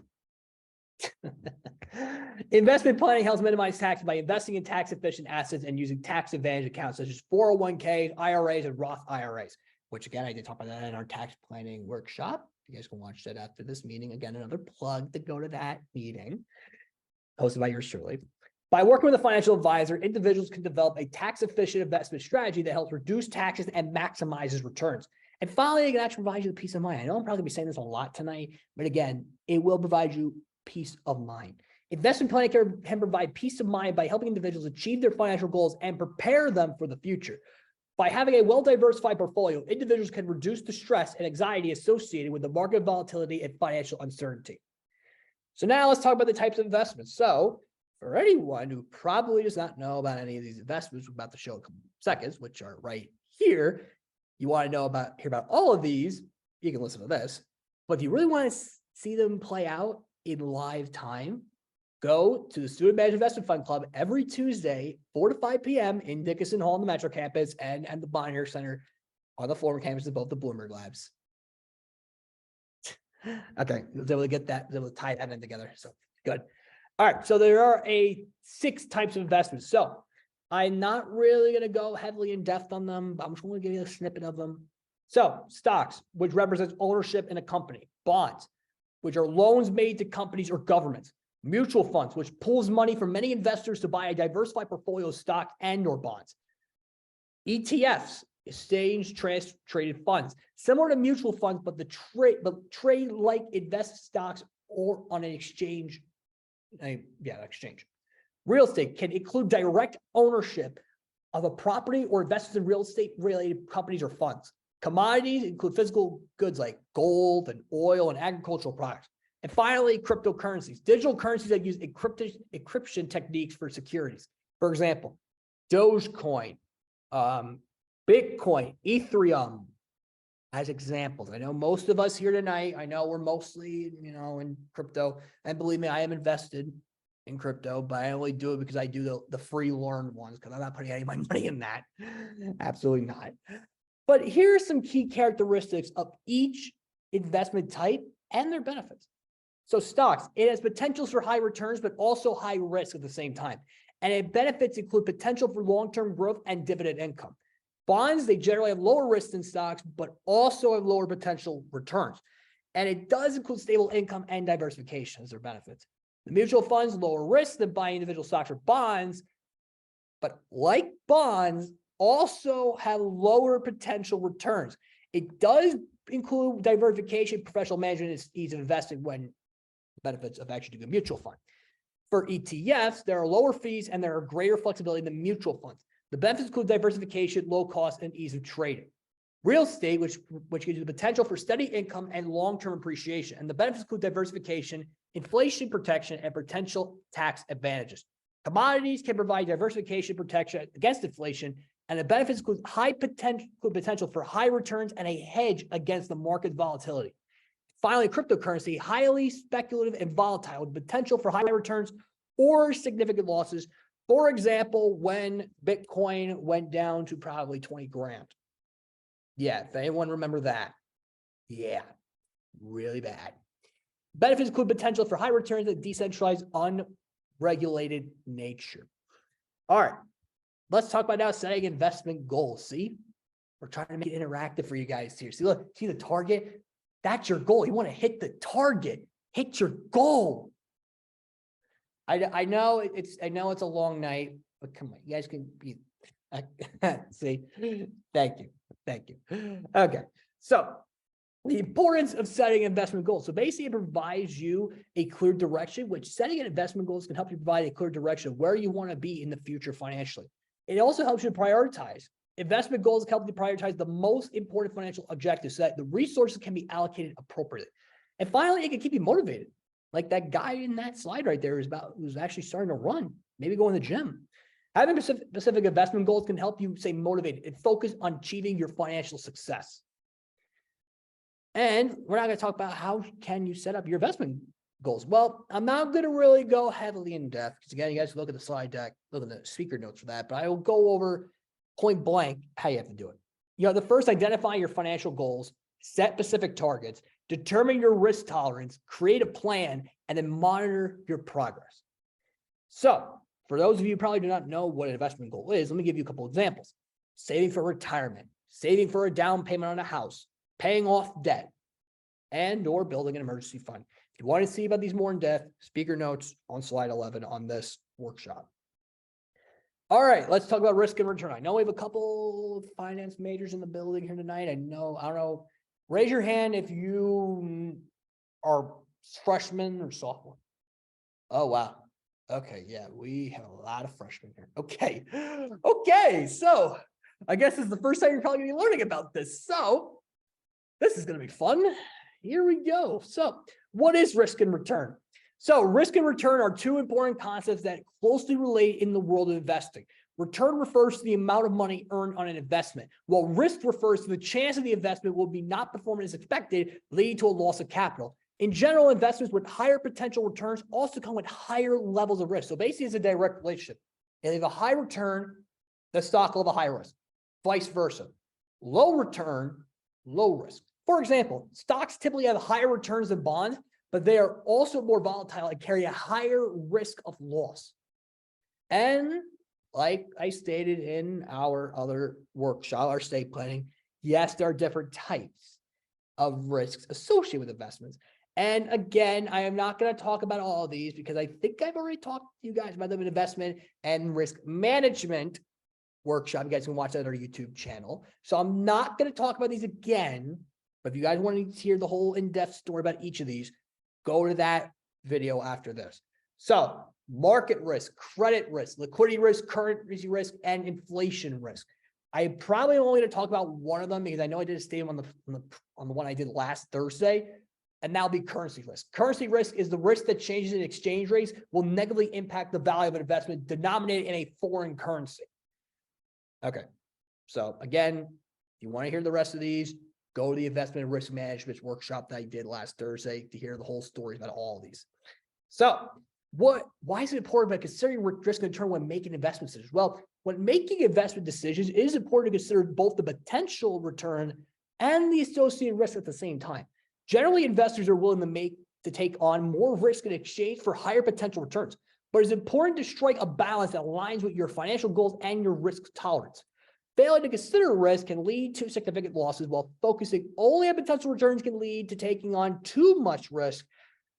Investment planning helps minimize taxes by investing in tax-efficient assets and using tax-advantage accounts such as 401ks, IRAs, and Roth IRAs, which again, I did talk about that in our tax planning workshop. You guys can watch that after this meeting. Again, another plug to go to that meeting, hosted by yours truly. By working with a financial advisor, individuals can develop a tax-efficient investment strategy that helps reduce taxes and maximizes returns. And finally, it can actually provide you the peace of mind. I know I'm probably going to be saying this a lot tonight, but again, it will provide you peace of mind. Investment planning can provide peace of mind by helping individuals achieve their financial goals and prepare them for the future. By having a well-diversified portfolio, individuals can reduce the stress and anxiety associated with the market volatility and financial uncertainty. So now let's talk about the types of investments. So for anyone who probably does not know about any of these investments, we're about to show a couple seconds, which are right here. You want to hear about all of these, you can listen to this. But if you really want to see them play out in live time, go to the Student Managed Investment Fund Club every Tuesday, 4 to 5 p.m. in Dickinson Hall in the Metro Campus and the Bonnier Center on the former campus of both the Bloomberg Labs. Okay, I was able to get that, able to tie that in together. So good. All right, so there are 6 types of investments. So I'm not really going to go heavily in depth on them, but I'm just going to give you a snippet of them. So stocks, which represents ownership in a company. Bonds, which are loans made to companies or governments. Mutual funds, which pulls money from many investors to buy a diversified portfolio of stock and or bonds. ETFs, exchange traded funds, similar to mutual funds, but trade like invest stocks or on an exchange. Exchange. Real estate can include direct ownership of a property or investments in real estate related companies or funds. Commodities include physical goods like gold and oil and agricultural products. And finally, cryptocurrencies, digital currencies that use encryption techniques for securities. For example, Dogecoin, Bitcoin, Ethereum, as examples. I know most of us here tonight, I know we're mostly, in crypto. And believe me, I am invested in crypto, but I only do it because I do the free learn ones because I'm not putting any of my money in that. Absolutely not. But here are some key characteristics of each investment type and their benefits. So stocks, it has potentials for high returns, but also high risk at the same time. And its benefits include potential for long-term growth and dividend income. Bonds, they generally have lower risk than stocks, but also have lower potential returns. And it does include stable income and diversification as their benefits. The mutual funds, lower risk than buying individual stocks or bonds, but like bonds, also have lower potential returns. It does include diversification, professional management, and ease of investing when benefits of actually doing a mutual fund. For ETFs, there are lower fees and there are greater flexibility than mutual funds. The benefits include diversification, low cost, and ease of trading. Real estate, which gives you the potential for steady income and long-term appreciation. And the benefits include diversification, inflation protection, and potential tax advantages. Commodities can provide diversification protection against inflation, and the benefits include high potential for high returns and a hedge against the market volatility. Finally, cryptocurrency, highly speculative and volatile with potential for high returns or significant losses. For example, when Bitcoin went down to probably 20 grand. Yeah, if anyone remember that. Yeah, really bad. Benefits include potential for high returns and decentralized, unregulated nature. All right, let's talk about now setting investment goals. See, we're trying to make it interactive for you guys here. See, look, see the target? That's your goal. You want to hit the target, hit your goal. I know it's a long night, but come on, you guys can be. See, thank you. Okay, so the importance of setting investment goals. So basically, it provides you a clear direction, which setting an investment goals can help you provide a clear direction of where you want to be in the future financially. It also helps you prioritize. Investment goals help you prioritize the most important financial objectives so that the resources can be allocated appropriately. And finally, it can keep you motivated. Like that guy in that slide right there who's actually starting to run, maybe go in the gym. Having specific investment goals can help you stay motivated and focus on achieving your financial success. And we're not going to talk about how can you set up your investment goals. Well, I'm not going to really go heavily in depth because again, you guys look at the slide deck, look at the speaker notes for that, but I will go over point blank how you have to do it. The first, identify your financial goals, set specific targets, determine your risk tolerance, create a plan, and then monitor your progress. So for those of you who probably do not know what an investment goal is, let me give you a couple examples. Saving for retirement, saving for a down payment on a house, paying off debt, and or building an emergency fund. If you want to see about these more in depth, speaker notes on slide 11 on this workshop. All right, let's talk about risk and return. I know we have a couple of finance majors in the building here tonight. I don't know. Raise your hand if you are freshman or sophomore. Oh, wow. Okay, yeah, we have a lot of freshmen here. Okay, so I guess this is the first time you're probably going to be learning about this. So this is going to be fun. Here we go. So what is risk and return? So risk and return are two important concepts that closely relate in the world of investing. Return refers to the amount of money earned on an investment, while risk refers to the chance of the investment will be not performing as expected, leading to a loss of capital. In general, investments with higher potential returns also come with higher levels of risk. So basically, it's a direct relationship. If you have a high return, the stock will have a high risk. Vice versa. Low return, low risk. For example, stocks typically have higher returns than bonds, but they are also more volatile and carry a higher risk of loss. And like I stated in our other workshop, our estate planning, yes, there are different types of risks associated with investments. And again, I am not going to talk about all of these because I think I've already talked to you guys about them in investment and risk management workshop. You guys can watch that on our YouTube channel. So I'm not going to talk about these again, but if you guys want to hear the whole in-depth story about each of these, go to that video after this. So market risk, credit risk, liquidity risk, currency risk, and inflation risk. I probably only going to talk about one of them because I know I did a statement on the one I did last Thursday, and that'll be currency risk. Currency risk is the risk that changes in exchange rates will negatively impact the value of an investment denominated in a foreign currency. Okay, so again, if you want to hear the rest of these, go to the investment and risk management workshop that I did last Thursday to hear the whole story about all of these. So why is it important about considering risk and return when making investment decisions? Well, when making investment decisions, it is important to consider both the potential return and the associated risk at the same time. Generally, investors are willing to take on more risk in exchange for higher potential returns, but it's important to strike a balance that aligns with your financial goals and your risk tolerance. Failing to consider risk can lead to significant losses, while focusing only on potential returns can lead to taking on too much risk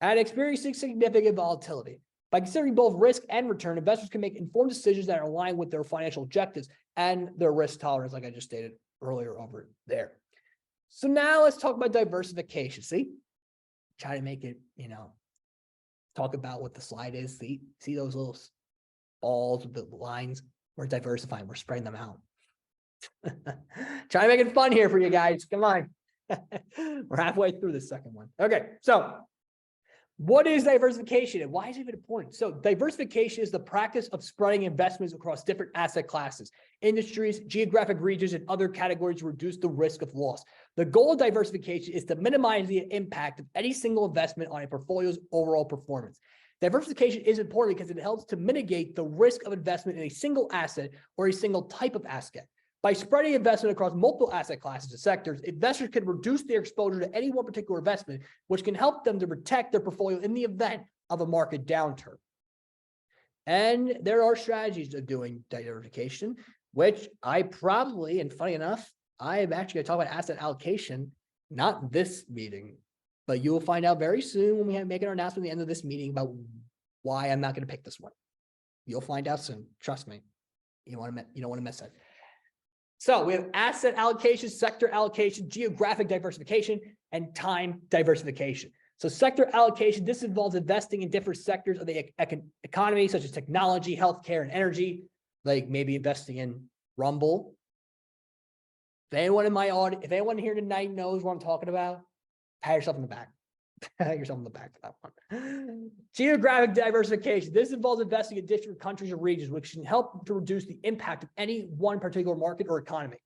and experiencing significant volatility. By considering both risk and return, investors can make informed decisions that are aligned with their financial objectives and their risk tolerance, like I just stated earlier over there. So now let's talk about diversification. See, try to make it, talk about what the slide is. See those little balls with the lines? We're diversifying. We're spreading them out. Try to make it fun here for you guys. Come on. We're halfway through the second one. Okay, so what is diversification and why is it even important? So diversification is the practice of spreading investments across different asset classes, industries, geographic regions, and other categories to reduce the risk of loss. The goal of diversification is to minimize the impact of any single investment on a portfolio's overall performance. Diversification is important because it helps to mitigate the risk of investment in a single asset or a single type of asset. By spreading investment across multiple asset classes and sectors, investors can reduce their exposure to any one particular investment, which can help them to protect their portfolio in the event of a market downturn. And there are strategies of doing diversification, which I probably, and funny enough, I am actually going to talk about asset allocation, not this meeting, but you will find out very soon when we make an announcement at the end of this meeting about why I'm not going to pick this one. You'll find out soon. Trust me. You don't want to miss it. So we have asset allocation, sector allocation, geographic diversification, and time diversification. So sector allocation, this involves investing in different sectors of the economy, such as technology, healthcare, and energy, like maybe investing in Rumble. If anyone in my audience, if anyone here tonight knows what I'm talking about, pat yourself in the back. Pat yourself in the back for that one. Geographic diversification. This involves investing in different countries or regions, which can help to reduce the impact of any one particular market or economy.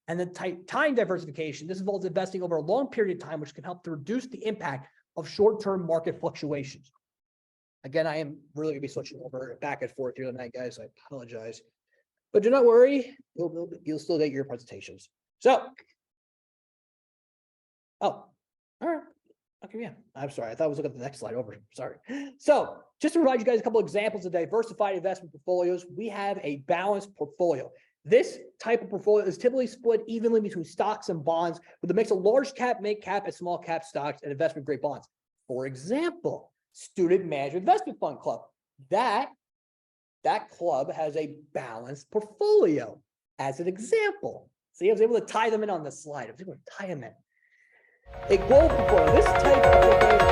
And then time diversification. This involves investing over a long period of time, which can help to reduce the impact of short-term market fluctuations. Again, I am really going to be switching over back and forth here tonight, guys. I apologize. But do not worry. You'll still get your presentations. So, all right. Okay, yeah. I'm sorry. I thought I was looking at the next slide over. Sorry. So just to provide you guys a couple of examples of diversified investment portfolios, we have a balanced portfolio. This type of portfolio is typically split evenly between stocks and bonds with a mix of large cap, mid cap, and small cap stocks and investment grade bonds. For example, Student Management Investment Fund Club. That club has a balanced portfolio as an example. See, I was able to tie them in on this slide. I was able to tie them in. A global portfolio. This type of portfolio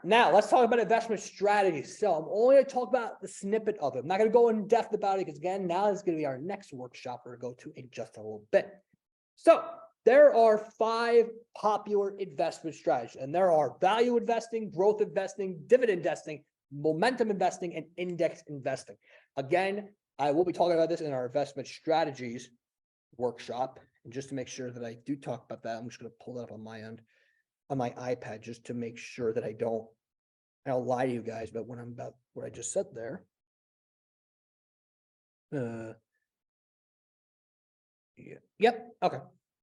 now let's talk about investment strategies. So I'm only going to talk about the snippet of it. I'm not going to go in depth about it because again, now is going to be our next workshop we're going to go to in just a little bit. So there are 5 popular investment strategies, and there are value investing, growth investing, dividend investing, momentum investing, and index investing. Again, I will be talking about this in our investment strategies workshop. And just to make sure that I do talk about that, I'm just going to pull that up on my end, on my iPad, just to make sure that I don't lie to you guys about what I just said there. Yeah. Yep. Okay.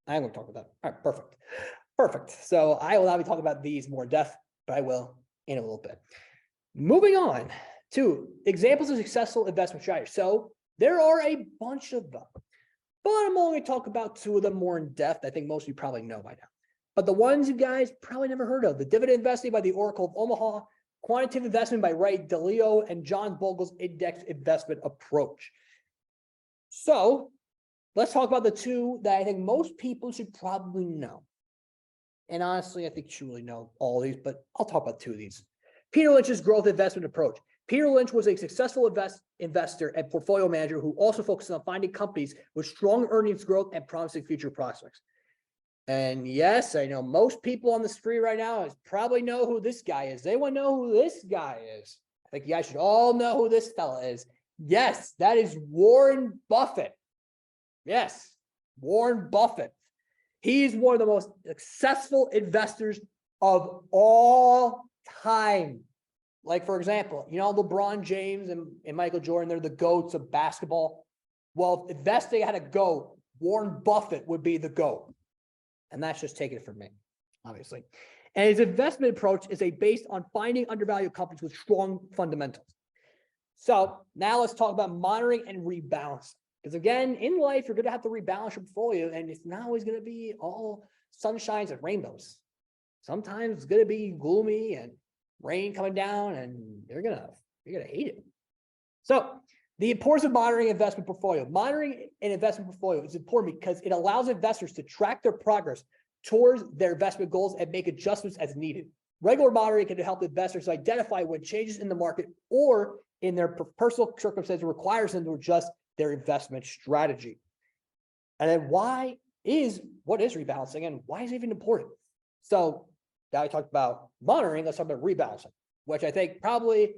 I'm going to talk about that. All right. Perfect. Perfect. So I will not be talking about these more in depth, but I will in a little bit. Moving on to examples of successful investment strategies. So there are a bunch of them, but I'm only going to talk about 2 of them more in depth. I think most of you probably know by now. But the ones you guys probably never heard of: the dividend investing by the Oracle of Omaha, quantitative investment by Ray Dalio, and John Bogle's index investment approach. So let's talk about the 2 that I think most people should probably know. And honestly, I think you should really know all these, but I'll talk about 2 of these. Peter Lynch's growth investment approach. Peter Lynch was a successful investor and portfolio manager who also focused on finding companies with strong earnings growth and promising future prospects. And yes, I know most people on the street right now probably know who this guy is. They want to know who this guy is. I think you guys should all know who this fella is. Yes, that is Warren Buffett. Yes, Warren Buffett. He's one of the most successful investors of all time. Like, for example, you know, LeBron James and Michael Jordan, they're the GOATs of basketball. Well, if investing had a GOAT, Warren Buffett would be the GOAT. And that's just taking it from me, obviously. And his investment approach is based on finding undervalued companies with strong fundamentals. So now let's talk about monitoring and rebalancing. Because again, in life, you're going to have to rebalance your portfolio, and it's not always going to be all sunshines and rainbows. Sometimes it's going to be gloomy and rain coming down, and you're gonna hate it. So the importance of monitoring investment portfolio. Monitoring an investment portfolio is important because it allows investors to track their progress towards their investment goals and make adjustments as needed. Regular monitoring can help investors identify when changes in the market or in their personal circumstances requires them to adjust their investment strategy. And then what is rebalancing, and why is it even important? So now I talked about monitoring, let's talk about rebalancing, which I think probably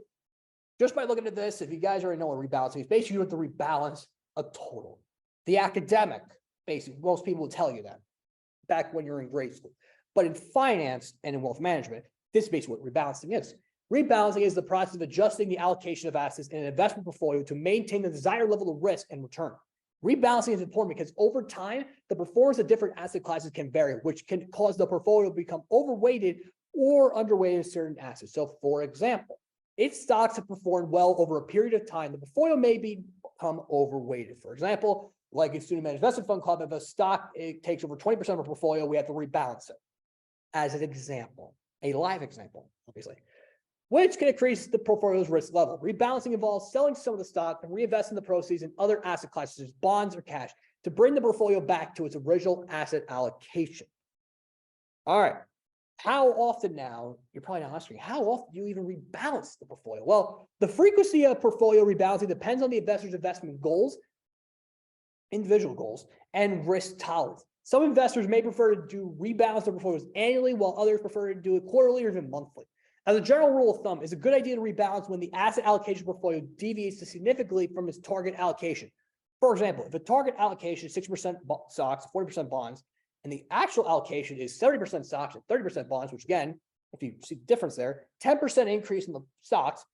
just by looking at this, if you guys already know what rebalancing is, basically you have to rebalance a total. The academic, basically, most people will tell you that back when you're in grade school. But in finance and in wealth management, this is basically what rebalancing is. Rebalancing is the process of adjusting the allocation of assets in an investment portfolio to maintain the desired level of risk and return. Rebalancing is important because over time, the performance of different asset classes can vary, which can cause the portfolio to become overweighted or underweighted in certain assets. So for example, if stocks have performed well over a period of time, the portfolio may become overweighted. For example, like a student managed investment fund club, if a stock takes over 20% of a portfolio, we have to rebalance it. As an example, a live example, obviously, which can increase the portfolio's risk level. Rebalancing involves selling some of the stock and reinvesting the proceeds in other asset classes, such as bonds or cash, to bring the portfolio back to its original asset allocation. All right. How often now, you're probably not asking, how often do you even rebalance the portfolio? Well, the frequency of portfolio rebalancing depends on the investor's investment goals, individual goals, and risk tolerance. Some investors may prefer to rebalance their portfolios annually, while others prefer to do it quarterly or even monthly. As a general rule of thumb, it's a good idea to rebalance when the asset allocation portfolio deviates significantly from its target allocation. For example, if a target allocation is 6% stocks, 40% bonds, and the actual allocation is 70% stocks and 30% bonds, which again, if you see the difference there, 10% increase in the stocks,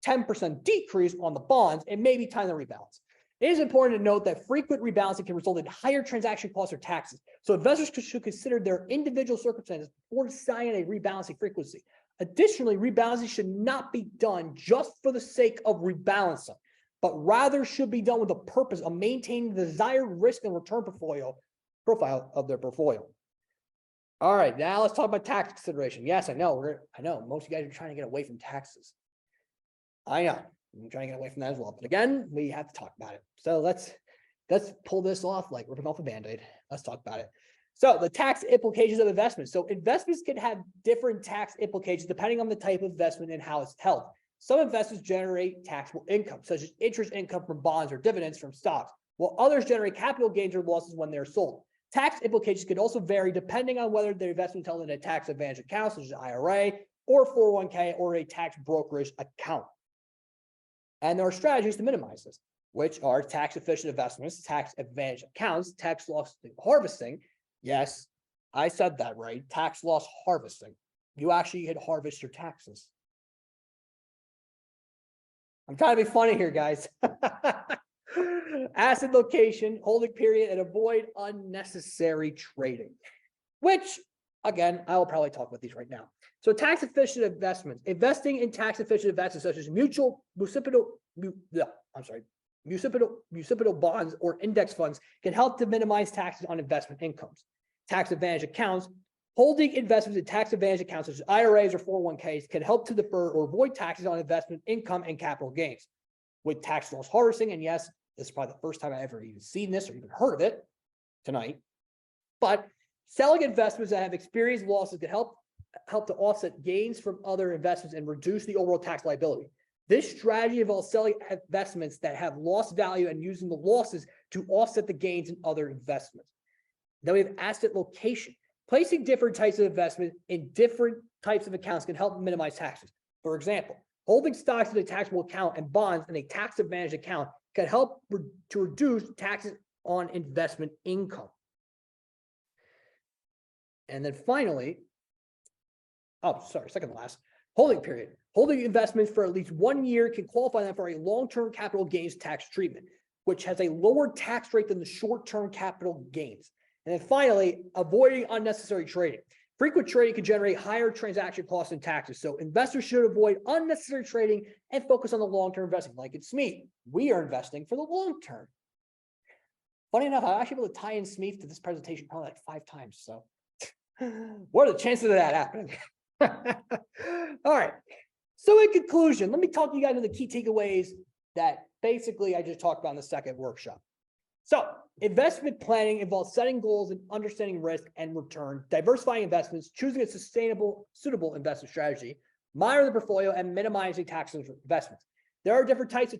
10% decrease on the bonds, it may be time to rebalance. It is important to note that frequent rebalancing can result in higher transaction costs or taxes. So investors should consider their individual circumstances before deciding a rebalancing frequency. Additionally, rebalancing should not be done just for the sake of rebalancing, but rather should be done with the purpose of maintaining the desired risk and return profile of their portfolio. All right, now let's talk about tax consideration. Yes, I know most of you guys are trying to get away from taxes. I know, I'm trying to get away from that as well. But again, we have to talk about it. So let's pull this off like ripping off a Band-Aid. Let's talk about it. So the tax implications of investments. So investments can have different tax implications depending on the type of investment and how it's held. Some investments generate taxable income, such as interest income from bonds or dividends from stocks, while others generate capital gains or losses when they're sold. Tax implications can also vary depending on whether the investment is held in a tax advantage account, such as IRA, or 401k, or a tax brokerage account. And there are strategies to minimize this, which are tax efficient investments, tax advantage accounts, tax loss harvesting. Yes, I said that right. Tax loss harvesting. You actually can harvest your taxes. I'm trying to be funny here, guys. Asset location, holding period, and avoid unnecessary trading, which, again, I will probably talk about these right now. So tax efficient investments, investing in tax efficient investments such as municipal bonds or index funds can help to minimize taxes on investment incomes. Tax advantage accounts, holding investments in tax advantage accounts such as IRAs or 401ks can help to defer or avoid taxes on investment income and capital gains. With tax loss harvesting, and yes, this is probably the first time I ever even seen this or even heard of it tonight, but selling investments that have experienced losses can help to offset gains from other investments and reduce the overall tax liability. This strategy involves selling investments that have lost value and using the losses to offset the gains in other investments. Then we have asset location. Placing different types of investment in different types of accounts can help minimize taxes. For example, holding stocks in a taxable account and bonds in a tax advantage account can help to reduce taxes on investment income. And then finally, second to last, holding period. Holding investments for at least 1 year can qualify them for a long-term capital gains tax treatment, which has a lower tax rate than the short-term capital gains. And then finally, avoiding unnecessary trading. Frequent trading can generate higher transaction costs and taxes. So investors should avoid unnecessary trading and focus on the long-term investing. Like at SMEET, we are investing for the long term. Funny enough, I actually able to tie in SMEET to this presentation probably like 5 times. So what are the chances of that happening? All right. So in conclusion, let me talk to you guys about the key takeaways that basically I just talked about in the second workshop. So investment planning involves setting goals and understanding risk and return, diversifying investments, choosing a suitable investment strategy, monitoring the portfolio, and minimizing taxes for investments. There are different types of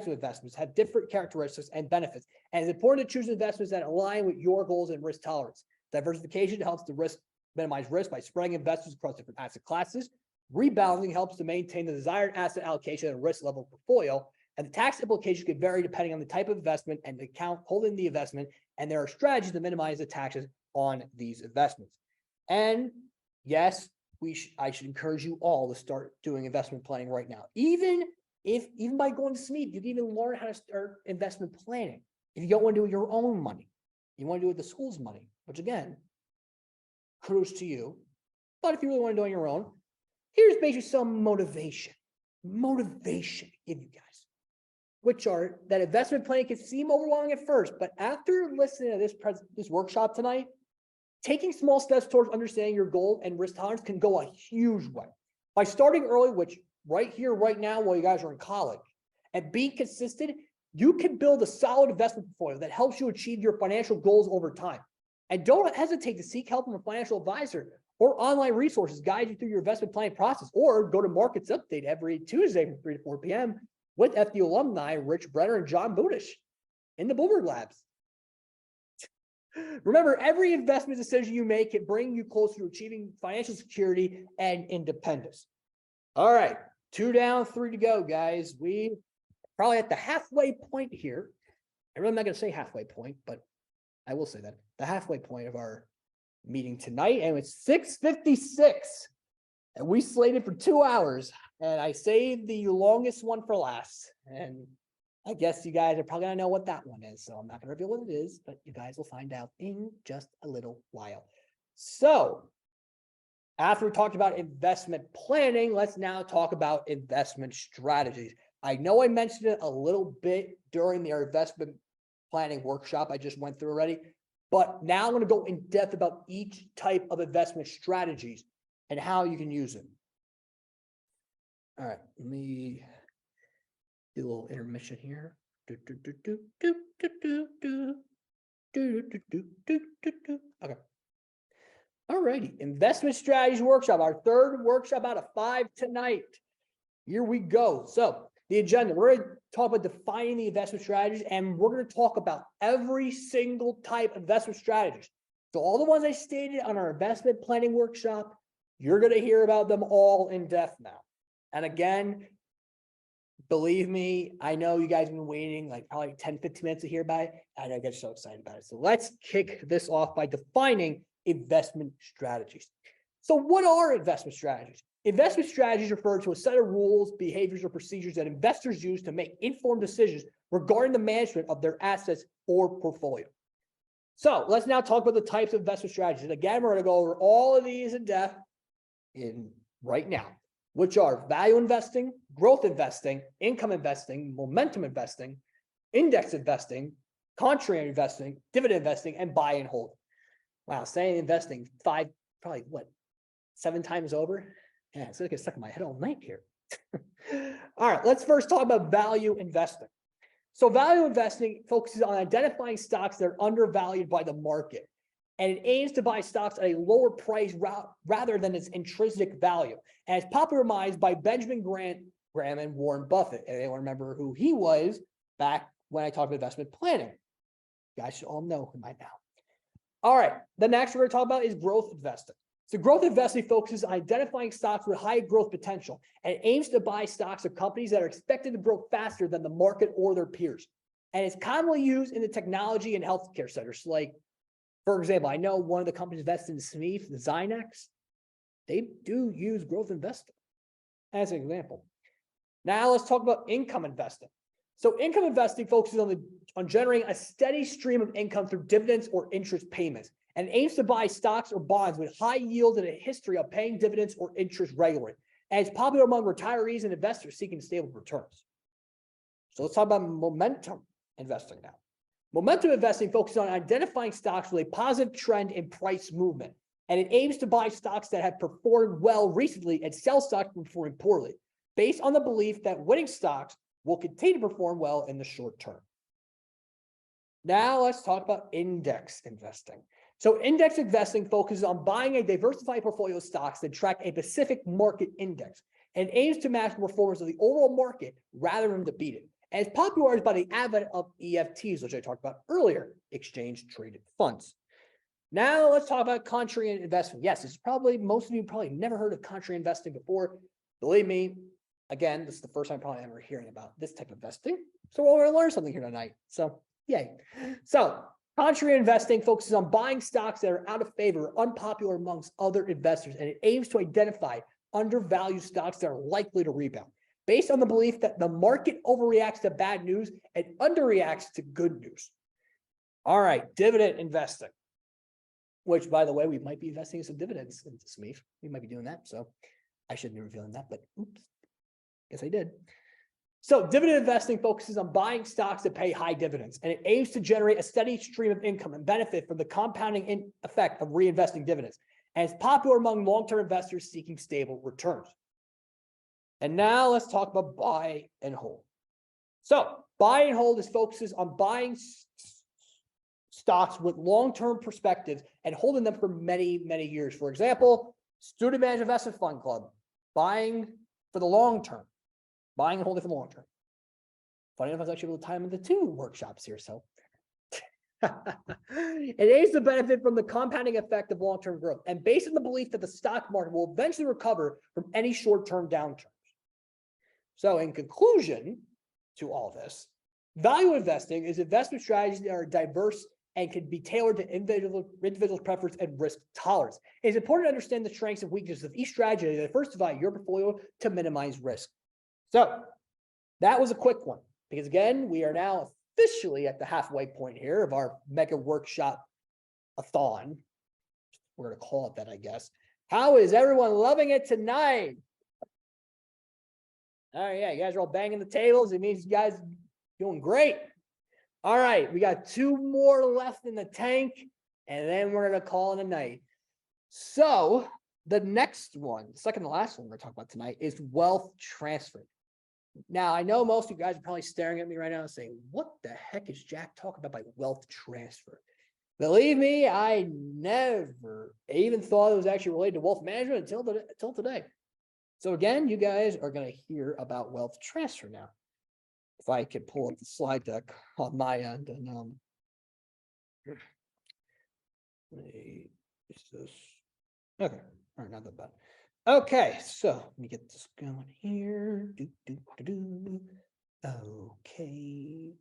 investments, have different characteristics and benefits, and it's important to choose investments that align with your goals and risk tolerance. Diversification helps to minimize risk by spreading investments across different asset classes. Rebalancing helps to maintain the desired asset allocation and risk level portfolio. And the tax implications could vary depending on the type of investment and the account holding the investment. And there are strategies to minimize the taxes on these investments. And yes, I should encourage you all to start doing investment planning right now. Even by going to SMEET, you can even learn how to start investment planning. If you don't want to do it with your own money, you want to do it with the school's money, which again, kudos to you. But if you really want to do it on your own, here's basically some motivation give you guys. Which are that investment planning can seem overwhelming at first, but after listening to this workshop tonight, taking small steps towards understanding your goal and risk tolerance can go a huge way. By starting early, which right here, right now, while you guys are in college, and being consistent, you can build a solid investment portfolio that helps you achieve your financial goals over time. And don't hesitate to seek help from a financial advisor or online resources guide you through your investment planning process, or go to Markets Update every Tuesday from 3 to 4 p.m. with FDU alumni Rich Brenner and John Budish in the Bloomberg Labs. Remember, every investment decision you make can bring you closer to achieving financial security and independence. All right, 2 down, 3 to go, guys. We probably at the halfway point here. I'm not going to say halfway point, but I will say that the halfway point of our meeting tonight, and it's 6:56, and we slated for 2 hours. And I saved the longest one for last. And I guess you guys are probably going to know what that one is. So I'm not going to reveal what it is, but you guys will find out in just a little while. So after we talked about investment planning, let's now talk about investment strategies. I know I mentioned it a little bit during the investment planning workshop I just went through already, but now I'm going to go in depth about each type of investment strategies and how you can use them. All right, let me do a little intermission here. Okay. All righty. Investment strategies workshop, our third workshop out of 5 tonight. Here we go. So the agenda, we're going to talk about defining the investment strategies, and we're going to talk about every single type of investment strategies. So all the ones I stated on our investment planning workshop, you're going to hear about them all in depth now. And again, believe me, I know you guys have been waiting like probably 10, 15 minutes to hear about it. And I get so excited about it. So let's kick this off by defining investment strategies. So what are investment strategies? Investment strategies refer to a set of rules, behaviors, or procedures that investors use to make informed decisions regarding the management of their assets or portfolio. So let's now talk about the types of investment strategies. And again, we're going to go over all of these in depth right now, which are value investing, growth investing, income investing, momentum investing, index investing, contrarian investing, dividend investing, and buy and hold. Wow, saying investing 7 times over? Yeah, it's going to get stuck in my head all night here. All right, let's first talk about value investing. So value investing focuses on identifying stocks that are undervalued by the market, and it aims to buy stocks at a lower price rather than its intrinsic value. And it's popularized by Benjamin Graham and Warren Buffett. And anyone remember who he was back when I talked about investment planning? You guys should all know him by now. All right, the next we're going to talk about is growth investing. So growth investing focuses on identifying stocks with high growth potential, and it aims to buy stocks of companies that are expected to grow faster than the market or their peers. And it's commonly used in the technology and healthcare sectors. Like, for example, I know one of the companies invested in SMEF, the Zynex, they do use growth investing as an example. Now let's talk about income investing. So income investing focuses on generating a steady stream of income through dividends or interest payments, and aims to buy stocks or bonds with high yield and a history of paying dividends or interest regularly. And it's popular among retirees and investors seeking stable returns. So let's talk about momentum investing now. Momentum investing focuses on identifying stocks with a positive trend in price movement, and it aims to buy stocks that have performed well recently and sell stocks performing poorly, based on the belief that winning stocks will continue to perform well in the short term. Now let's talk about index investing. So index investing focuses on buying a diversified portfolio of stocks that track a specific market index, and aims to match the performance of the overall market rather than to beat it. And it's popularized by the advent of EFTs, which I talked about earlier, exchange traded funds. Now let's talk about contrarian investing. Yes, it's probably, most of you probably never heard of contrarian investing before. Believe me, again, this is the first time probably ever hearing about this type of investing. So we're going to learn something here tonight. So yay. So contrarian investing focuses on buying stocks that are out of favor or unpopular amongst other investors, and it aims to identify undervalued stocks that are likely to rebound, based on the belief that the market overreacts to bad news and underreacts to good news. All right, dividend investing, which, by the way, we might be investing in some dividends into SMEF. We might be doing that, so I shouldn't be revealing that, but oops, guess I did. So dividend investing focuses on buying stocks that pay high dividends, and it aims to generate a steady stream of income and benefit from the compounding effect of reinvesting dividends. And it's popular among long-term investors seeking stable returns. And now let's talk about buy and hold. So buy and hold focuses on buying stocks with long-term perspectives and holding them for many, many years. For example, Student Managed Investment Fund Club, buying for the long term. Buying and holding for the long term. Funny enough, I was actually able to time into 2 workshops here, so. It aims to benefit from the compounding effect of long-term growth, and based on the belief that the stock market will eventually recover from any short-term downturns. So in conclusion to all this, value investing is investment strategies that are diverse and can be tailored to individual preference and risk tolerance. It's important to understand the strengths and weaknesses of each strategy to diversify your portfolio to minimize risk. So that was a quick one, because again, we are now officially at the halfway point here of our mega workshop-a-thon. We're going to call it that, I guess. How is everyone loving it tonight? All right, yeah, you guys are all banging the tables. It means you guys are doing great. All right, we got 2 more left in the tank, and then we're going to call it a night. So the next one, the second to last one we're going to talk about tonight is wealth transfer. Now, I know most of you guys are probably staring at me right now and saying, what the heck is Jack talking about by wealth transfer? Believe me, I never even thought it was actually related to wealth management until today. So again, you guys are going to hear about wealth transfer now. If I could pull up the slide deck on my end, and is this okay? All right, not that bad. Okay, so let me get this going here. Okay.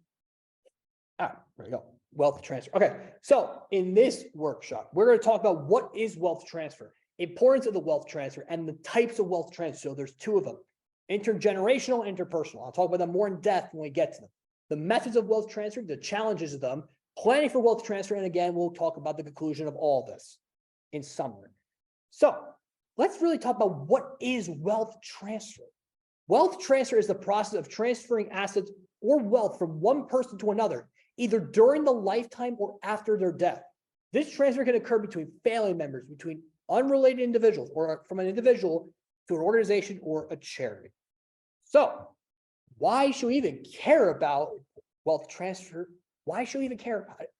Ah, there we go. Wealth transfer. Okay, so in this workshop, we're going to talk about what is wealth transfer, importance of the wealth transfer, and the types of wealth transfer. So there's two of them: intergenerational, interpersonal. I'll talk about them more in depth when we get to them. The methods of wealth transfer, the challenges of them, planning for wealth transfer, and again, we'll talk about the conclusion of all this in summary. So let's really talk about what is wealth transfer. Wealth transfer is the process of transferring assets or wealth from one person to another, either during the lifetime or after their death. This transfer can occur between family members, between unrelated individuals, or from an individual to an organization or a charity. So why should we even care about wealth transfer? Why should we even care about it?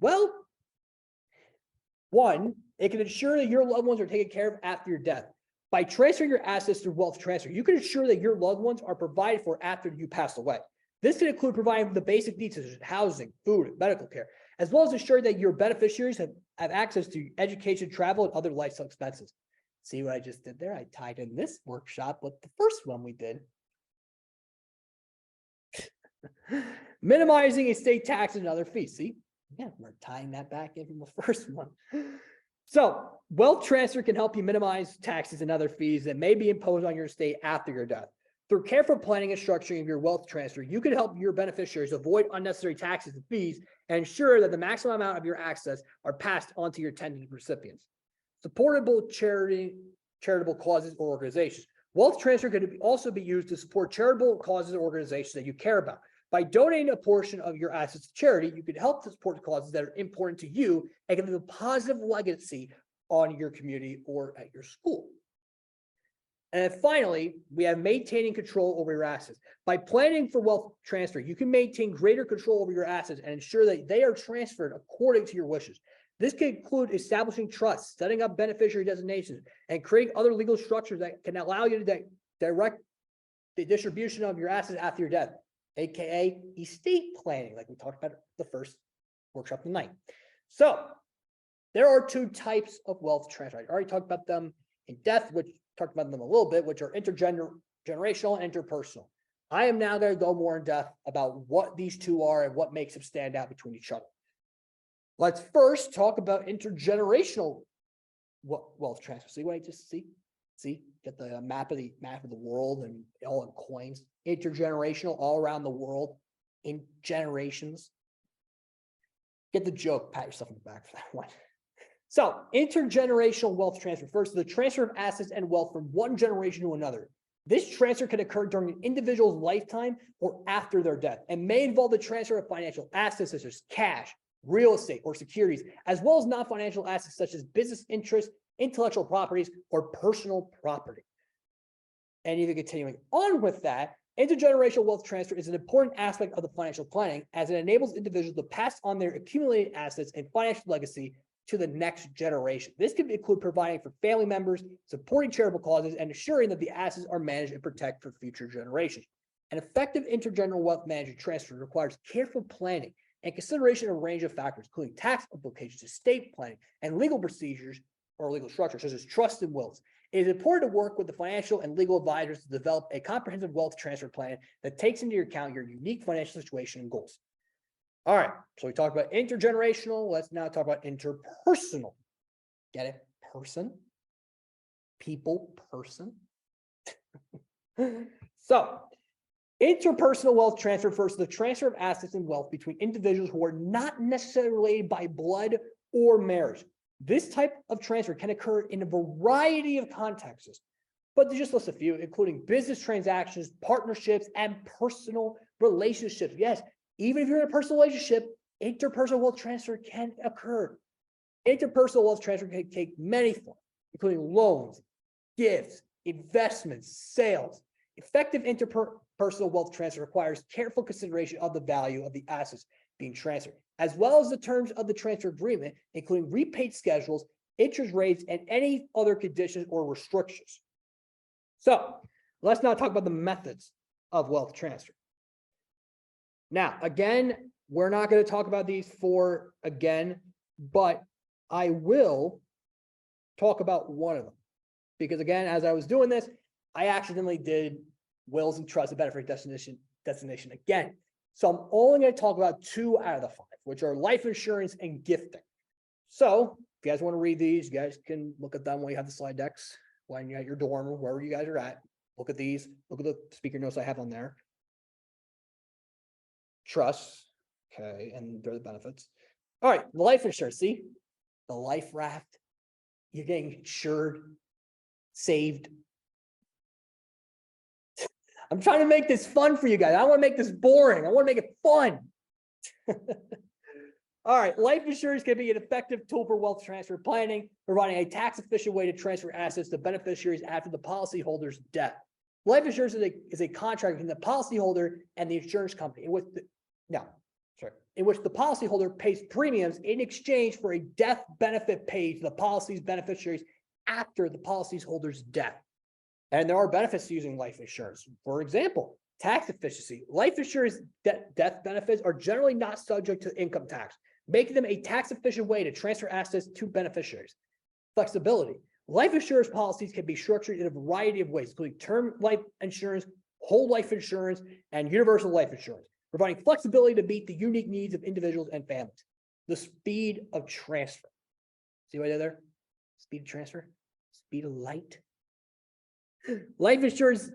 Well, one, it can ensure that your loved ones are taken care of after your death. By transferring your assets through wealth transfer, you can ensure that your loved ones are provided for after you pass away. This can include providing the basic needs such as housing, food, and medical care, as well as ensuring that your beneficiaries have access to education, travel, and other lifestyle expenses. See what I just did there? I tied in this workshop with the first one we did. Minimizing estate taxes and other fees. See? Yeah, we're tying that back in from the first one. So, wealth transfer can help you minimize taxes and other fees that may be imposed on your estate after your death. Through careful planning and structuring of your wealth transfer, you can help your beneficiaries avoid unnecessary taxes and fees and ensure that the maximum amount of your assets are passed on to your intended recipients. Supportable charitable causes or organizations. Wealth transfer could also be used to support charitable causes or organizations that you care about. By donating a portion of your assets to charity, you can help to support causes that are important to you and can leave a positive legacy on your community or at your school. And then finally, we have maintaining control over your assets. By planning for wealth transfer, you can maintain greater control over your assets and ensure that they are transferred according to your wishes. This can include establishing trusts, setting up beneficiary designations, and creating other legal structures that can allow you to direct the distribution of your assets after your death, aka estate planning, like we talked about the first workshop tonight. So there are two types of wealth transfer. I already talked about them in depth, which talked about them a little bit, which are intergenerational and interpersonal. I am now going to go more in depth about what these two are and what makes them stand out between each other. Let's first talk about intergenerational wealth transfer. See what I just see? See, get the map of the world and all in coins. Intergenerational, all around the world in generations. Get the joke, pat yourself on the back for that one. So, intergenerational wealth transfer refers to the transfer of assets and wealth from one generation to another. This transfer can occur during an individual's lifetime or after their death, and may involve the transfer of financial assets such as cash, real estate, or securities, as well as non-financial assets such as business interests, intellectual properties, or personal property. And even continuing on with that, intergenerational wealth transfer is an important aspect of the financial planning as it enables individuals to pass on their accumulated assets and financial legacy to the next generation. This can include providing for family members, supporting charitable causes, and ensuring that the assets are managed and protected for future generations. An effective intergenerational wealth management transfer requires careful planning and consideration of a range of factors, including tax implications, estate planning, and legal procedures or legal structures, such as trusts and wills. It is important to work with the financial and legal advisors to develop a comprehensive wealth transfer plan that takes into account your unique financial situation and goals. All right, so we talked about intergenerational. Let's now talk about interpersonal. Get it? Person, people, person. So, interpersonal wealth transfer refers to the transfer of assets and wealth between individuals who are not necessarily related by blood or marriage. This type of transfer can occur in a variety of contexts, but to just list a few, including business transactions, partnerships, and personal relationships. Yes, even if you're in a personal relationship, interpersonal wealth transfer can occur. Interpersonal wealth transfer can take many forms, including loans, gifts, investments, sales. Effective interpersonal wealth transfer requires careful consideration of the value of the assets being transferred. as well as the terms of the transfer agreement, including repaid schedules, interest rates, and any other conditions or restrictions. So let's now talk about the methods of wealth transfer. Now, again, we're not going to talk about these four again, but I will talk about one of them. Because again, as I was doing this, I accidentally did wills and trusts and benefit destination again. So I'm only going to talk about 2 out of the 5, which are life insurance and gifting. So if you guys want to read these, you guys can look at them while you have the slide decks, when you're at your dorm or wherever you guys are at. Look at these, look at the speaker notes I have on there. Trusts, okay, and they're the benefits. All right, life insurance, see? The life raft, you're getting insured, saved. I'm trying to make this fun for you guys. I don't want to make this boring. I want to make it fun. All right, life insurance can be an effective tool for wealth transfer planning, providing a tax-efficient way to transfer assets to beneficiaries after the policyholder's death. Life insurance is a contract between the policyholder and the insurance company, in which the policyholder pays premiums in exchange for a death benefit paid to the policy's beneficiaries after the policyholder's death. And there are benefits to using life insurance. For example, tax efficiency. Life insurance death benefits are generally not subject to income tax, making them a tax-efficient way to transfer assets to beneficiaries. Flexibility. Life insurance policies can be structured in a variety of ways, including term life insurance, whole life insurance, and universal life insurance, providing flexibility to meet the unique needs of individuals and families. The speed of transfer. See what I did there? Speed of transfer, speed of light. Life insurance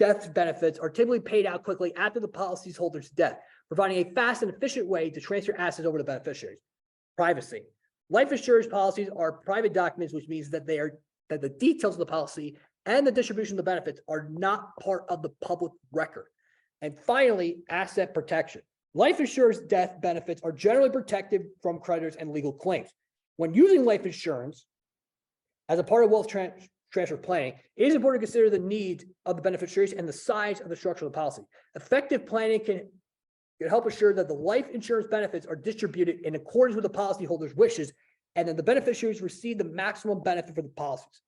death benefits are typically paid out quickly after the policyholder's death, providing a fast and efficient way to transfer assets over to beneficiaries. Privacy. Life insurance policies are private documents, which means that that the details of the policy and the distribution of the benefits are not part of the public record. And finally, asset protection. Life insurance death benefits are generally protected from creditors and legal claims. When using life insurance as a part of wealth transfer planning, it is important to consider the needs of the beneficiaries and the size of the structure of the policy. Effective planning can help ensure that the life insurance benefits are distributed in accordance with the policyholder's wishes, and then the beneficiaries receive the maximum benefit for the policies.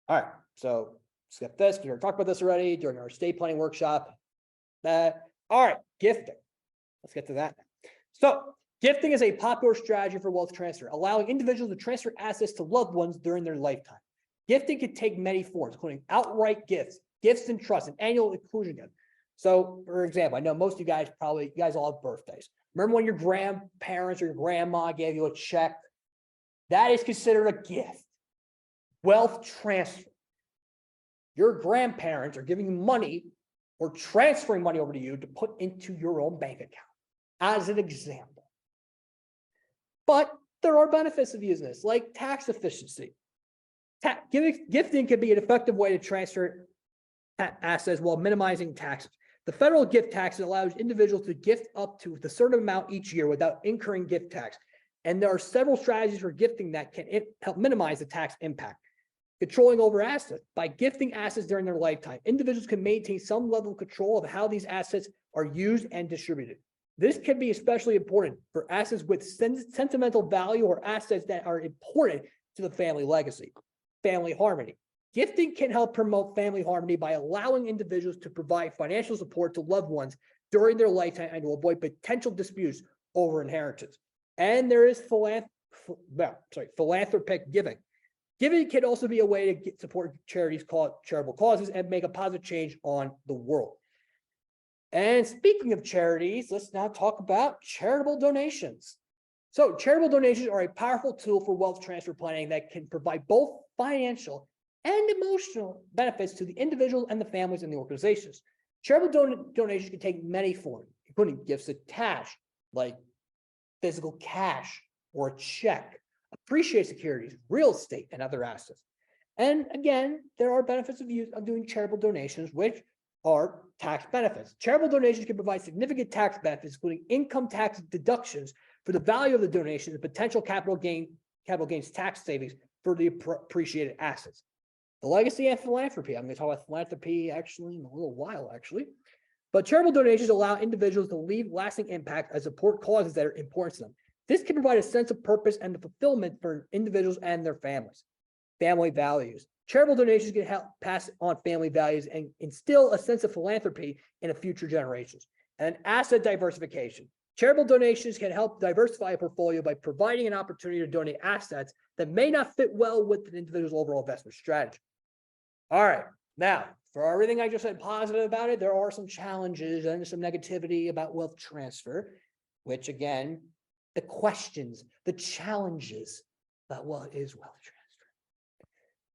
All right, so skip this. We talked about this already during our estate planning workshop. All right, gifting. Let's get to that now. So gifting is a popular strategy for wealth transfer, allowing individuals to transfer assets to loved ones during their lifetime. Gifting can take many forms, including outright gifts, gifts and trusts, and annual inclusion gifts. So, for example, I know most of you guys all have birthdays. Remember when your grandparents or your grandma gave you a check? That is considered a gift. Wealth transfer. Your grandparents are giving you money or transferring money over to you to put into your own bank account, as an example. But there are benefits of using this, like tax efficiency. Gifting can be an effective way to transfer assets while minimizing taxes. The federal gift tax allows individuals to gift up to a certain amount each year without incurring gift tax. And there are several strategies for gifting that can help minimize the tax impact. Controlling over assets. By gifting assets during their lifetime, individuals can maintain some level of control of how these assets are used and distributed. This can be especially important for assets with sentimental value or assets that are important to the family legacy. Family harmony. Gifting can help promote family harmony by allowing individuals to provide financial support to loved ones during their lifetime and to avoid potential disputes over inheritance. And there is philanthropic giving. Giving can also be a way to support charities called charitable causes and make a positive change on the world. And speaking of charities, let's now talk about charitable donations. So charitable donations are a powerful tool for wealth transfer planning that can provide both financial and emotional benefits to the individuals and the families in the organizations. Charitable donations can take many forms, including gifts of cash, like physical cash or a check, appreciated securities, real estate, and other assets. And again, there are benefits of doing charitable donations, which are tax benefits. Charitable donations can provide significant tax benefits, including income tax deductions for the value of the donation and potential capital gains tax savings for the appreciated assets. The legacy and philanthropy. I'm going to talk about philanthropy actually in a little while, actually. But charitable donations allow individuals to leave lasting impact and support causes that are important to them. This can provide a sense of purpose and fulfillment for individuals and their families. Family values. Charitable donations can help pass on family values and instill a sense of philanthropy in future generations. And asset diversification. Charitable donations can help diversify a portfolio by providing an opportunity to donate assets that may not fit well with an individual's overall investment strategy. All right, now, for everything I just said positive about it, there are some challenges and some negativity about wealth transfer, which again, the questions, the challenges about what is wealth transfer.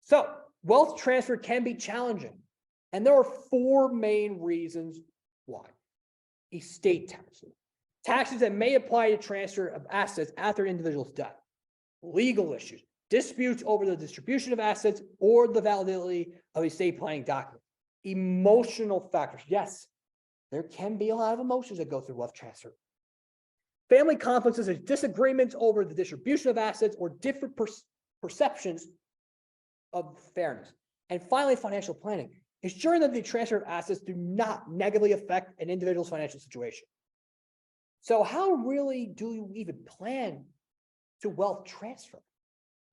So, wealth transfer can be challenging, and there are 4 main reasons why. Estate taxes. Taxes that may apply to transfer of assets after an individual's death. Legal issues. Disputes over the distribution of assets or the validity of estate planning documents. Emotional factors. Yes, there can be a lot of emotions that go through wealth transfer. Family conflicts such as disagreements over the distribution of assets or different perceptions of fairness. And finally, financial planning. Ensuring that the transfer of assets do not negatively affect an individual's financial situation. So how really do you even plan to wealth transfer?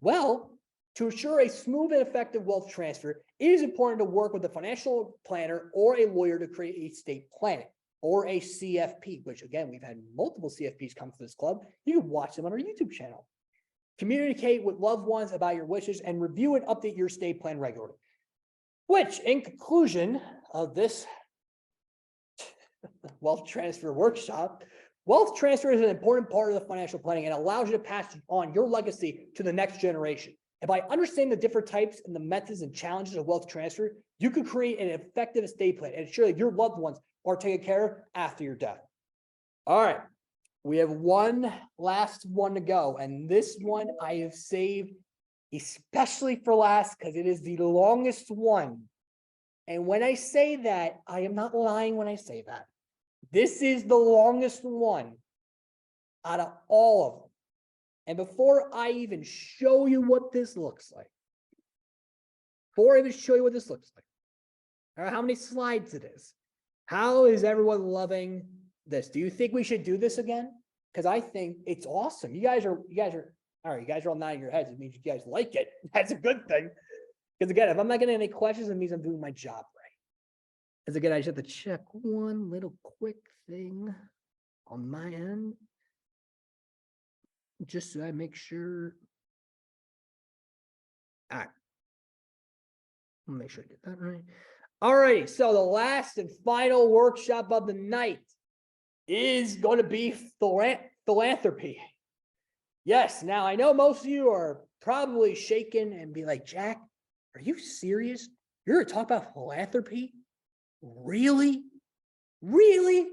Well, to ensure a smooth and effective wealth transfer, it is important to work with a financial planner or a lawyer to create a estate plan or a CFP, which again, we've had multiple CFPs come to this club. You can watch them on our YouTube channel. Communicate with loved ones about your wishes and review and update your estate plan regularly. Which, in conclusion of this wealth transfer workshop, wealth transfer is an important part of the financial planning and allows you to pass on your legacy to the next generation. And by understanding the different types and the methods and challenges of wealth transfer, you can create an effective estate plan and ensure that your loved ones are taken care of after your death. All right, we have one last one to go, and this one I have saved especially for last because it is the longest one. And when I say that, I am not lying when I say that. This is the longest one out of all of them. And before I even show you what this looks like, all right, how many slides it is? How is everyone loving this? Do you think we should do this again? Because I think it's awesome. You guys are all right. You guys are all nodding your heads. It means you guys like it. That's a good thing. Because again, if I'm not getting any questions, it means I'm doing my job right. Because again, I just have to check one little quick thing on my end, just so I make sure. All right. I'll make sure I get that right. All right. So the last and final workshop of the night is going to be philanthropy. Yes. Now I know most of you are probably shaking and be like, Jack, are you serious? You're going to talk about philanthropy? Really? Really?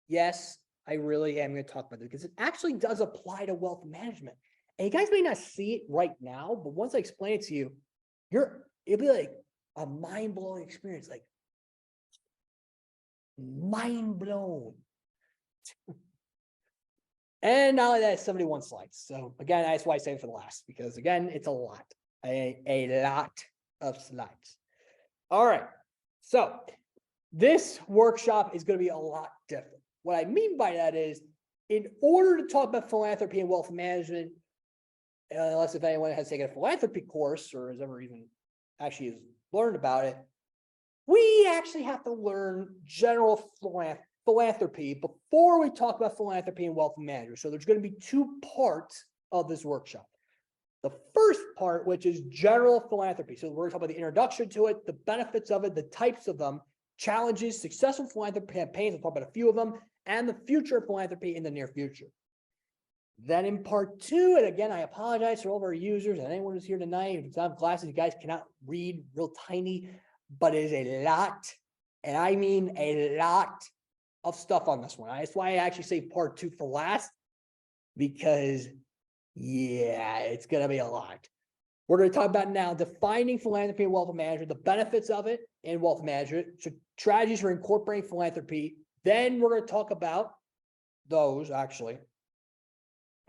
Yes, I really am going to talk about it because it actually does apply to wealth management. And you guys may not see it right now, but once I explain it to you, it'll be like a mind-blowing experience, like mind blown. And not only that, it's 71 slides. So again, that's why I say it for the last, because again, it's a lot, a lot of slides. All right. So this workshop is going to be a lot different. What I mean by that is, in order to talk about philanthropy and wealth management, unless if anyone has taken a philanthropy course or has ever even actually learned about it, we actually have to learn general philanthropy before we talk about philanthropy and wealth management. So there's going to be 2 parts of this workshop. The first part, which is general philanthropy. So we're going to talk about the introduction to it, the benefits of it, the types of them, challenges, successful philanthropy campaigns, we'll talk about a few of them, and the future of philanthropy in the near future. Then in part 2, and again, I apologize for all of our users and anyone who's here tonight. If you don't have glasses, you guys cannot read real tiny, but it is a lot, and I mean a lot of stuff on this one. That's why I actually say part 2 for last, because yeah, it's going to be a lot. We're going to talk about now defining philanthropy and wealth management, the benefits of it in wealth management, strategies for incorporating philanthropy. Then we're going to talk about those actually.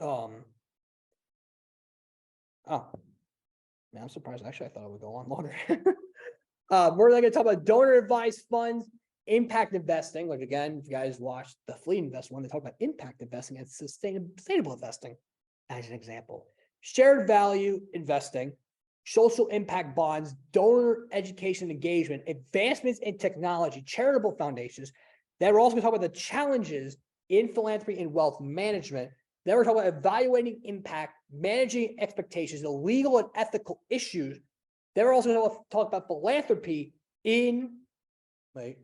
Oh, man, I'm surprised. Actually, I thought it would go on longer. We're going to talk about donor advised funds impact investing, like again, if you guys watched the Fleet Invest one, they talk about impact investing and sustainable investing as an example. Shared value investing, social impact bonds, donor education engagement, advancements in technology, charitable foundations. Then we're also going to talk about the challenges in philanthropy and wealth management. Then we're talking about evaluating impact, managing expectations, the legal and ethical issues. Then we're also going to talk about philanthropy in, then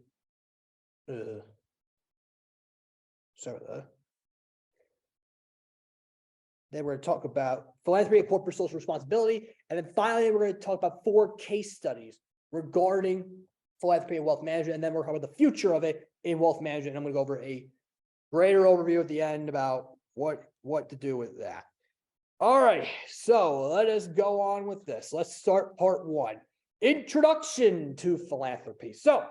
we're going to talk about philanthropy and corporate social responsibility. And then finally, we're going to talk about 4 case studies regarding philanthropy and wealth management. And then we're talking about the future of it in wealth management. And I'm going to go over a greater overview at the end about what to do with that. All right, so let us go on with this. Let's start part 1, introduction to philanthropy. So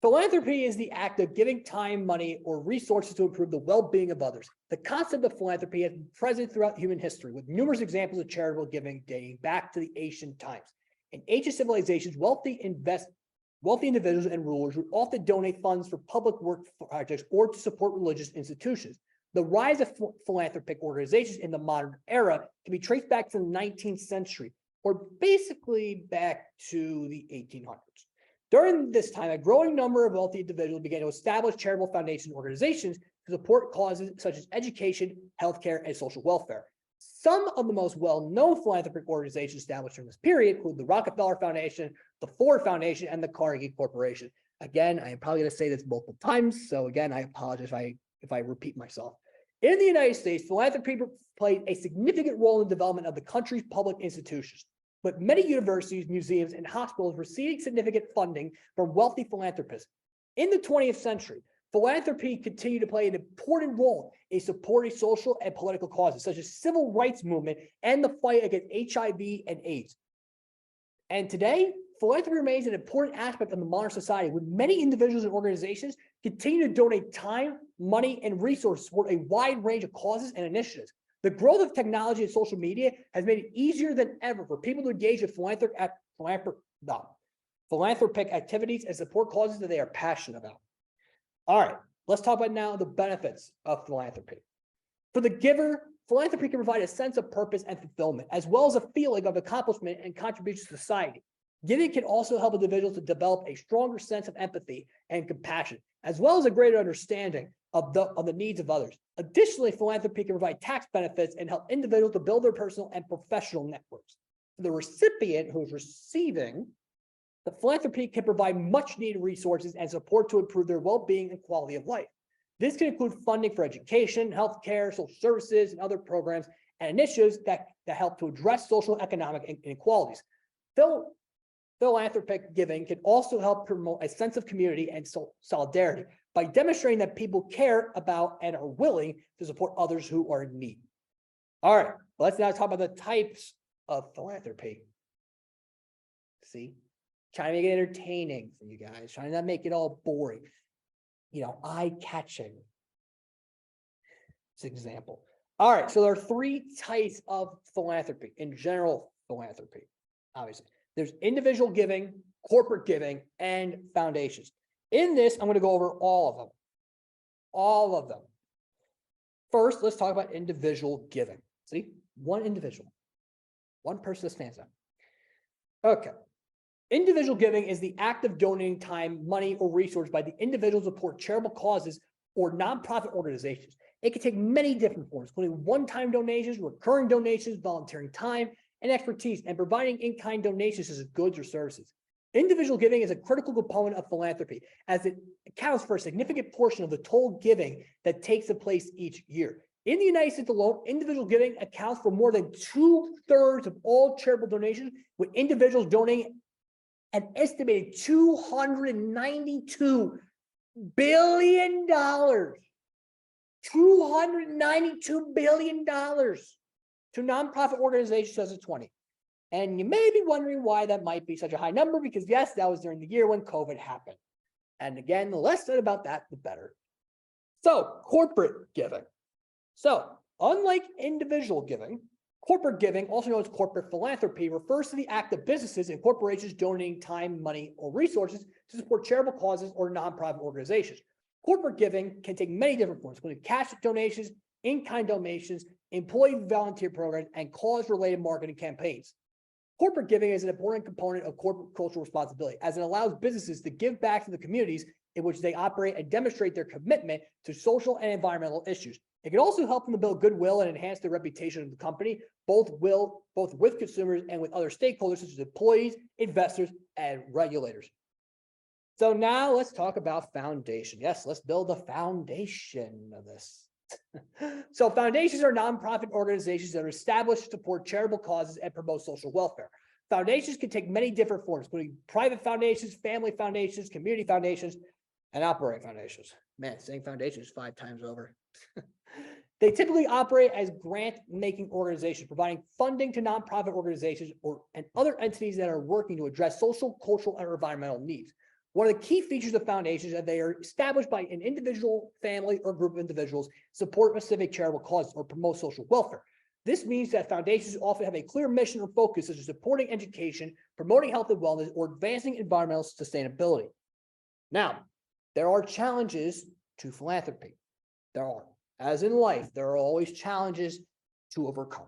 philanthropy is the act of giving time, money, or resources to improve the well-being of others. The concept of philanthropy has been present throughout human history, with numerous examples of charitable giving dating back to the ancient times. In ancient civilizations, wealthy individuals and rulers would often donate funds for public work projects or to support religious institutions. The rise of philanthropic organizations in the modern era can be traced back to the 19th century, or basically back to the 1800s. During this time, a growing number of wealthy individuals began to establish charitable foundations and organizations to support causes such as education, healthcare, and social welfare. Some of the most well-known philanthropic organizations established during this period include the Rockefeller Foundation, the Ford Foundation, and the Carnegie Corporation. Again, I am probably going to say this multiple times, so again, I apologize if I repeat myself. In the United States, philanthropy played a significant role in the development of the country's public institutions, but many universities, museums, and hospitals received significant funding from wealthy philanthropists. In the 20th century, philanthropy continued to play an important role in supporting social and political causes, such as civil rights movement and the fight against HIV and AIDS. And today, philanthropy remains an important aspect of the modern society, with many individuals and organizations continue to donate time, money, and resources to support a wide range of causes and initiatives. The growth of technology and social media has made it easier than ever for people to engage in philanthropic activities and support causes that they are passionate about. All right, let's talk about now the benefits of philanthropy. For the giver, philanthropy can provide a sense of purpose and fulfillment, as well as a feeling of accomplishment and contribution to society. Giving can also help individuals to develop a stronger sense of empathy and compassion, as well as a greater understanding of the needs of others. Additionally, philanthropy can provide tax benefits and help individuals to build their personal and professional networks. For the recipient who is receiving, the philanthropy can provide much needed resources and support to improve their well-being and quality of life. This can include funding for education, healthcare, social services, and other programs and initiatives that help to address social and economic inequalities. Philanthropic giving can also help promote a sense of community and solidarity by demonstrating that people care about and are willing to support others who are in need. All right, let's now talk about the types of philanthropy. See, trying to make it entertaining for you guys, trying to not make it all boring, eye-catching. It's an example. All right, so there are 3 types of philanthropy, in general philanthropy, obviously. There's individual giving, corporate giving, and foundations. In this, I'm going to go over all of them. All of them. First, let's talk about individual giving. See, one individual, one person that stands out. Okay. Individual giving is the act of donating time, money, or resources by the individual to support charitable causes or nonprofit organizations. It can take many different forms, including one-time donations, recurring donations, volunteering time and expertise, and providing in-kind donations such as goods or services. Individual giving is a critical component of philanthropy, as it accounts for a significant portion of the total giving that takes place each year. In the United States alone, individual giving accounts for more than 2/3 of all charitable donations, with individuals donating an estimated $292 billion. $292 billion to nonprofit organizations in 2020. And you may be wondering why that might be such a high number, because yes, that was during the year when COVID happened. And again, the less said about that, the better. So, corporate giving. So, unlike individual giving, Corporate giving, also known as corporate philanthropy, refers to the act of businesses and corporations donating time, money, or resources to support charitable causes or nonprofit organizations. Corporate giving can take many different forms, including cash donations, in-kind donations, employee volunteer programs, and cause-related marketing campaigns. Corporate giving is an important component of corporate cultural responsibility, as it allows businesses to give back to the communities in which they operate and demonstrate their commitment to social and environmental issues. It can also help them to build goodwill and enhance the reputation of the company, both with consumers and with other stakeholders such as employees, investors, and regulators. So now let's talk about foundation. Yes, let's build the foundation of this. So foundations are nonprofit organizations that are established to support charitable causes and promote social welfare. Foundations can take many different forms, including private foundations, family foundations, community foundations, and operating foundations. Man, saying foundations 5 times over. They typically operate as grant-making organizations, providing funding to nonprofit organizations and other entities that are working to address social, cultural, and environmental needs. One of the key features of foundations is that they are established by an individual, family, or group of individuals, support specific charitable causes, or promote social welfare. This means that foundations often have a clear mission or focus, such as supporting education, promoting health and wellness, or advancing environmental sustainability. Now, there are challenges to philanthropy. There are. As in life, there are always challenges to overcome.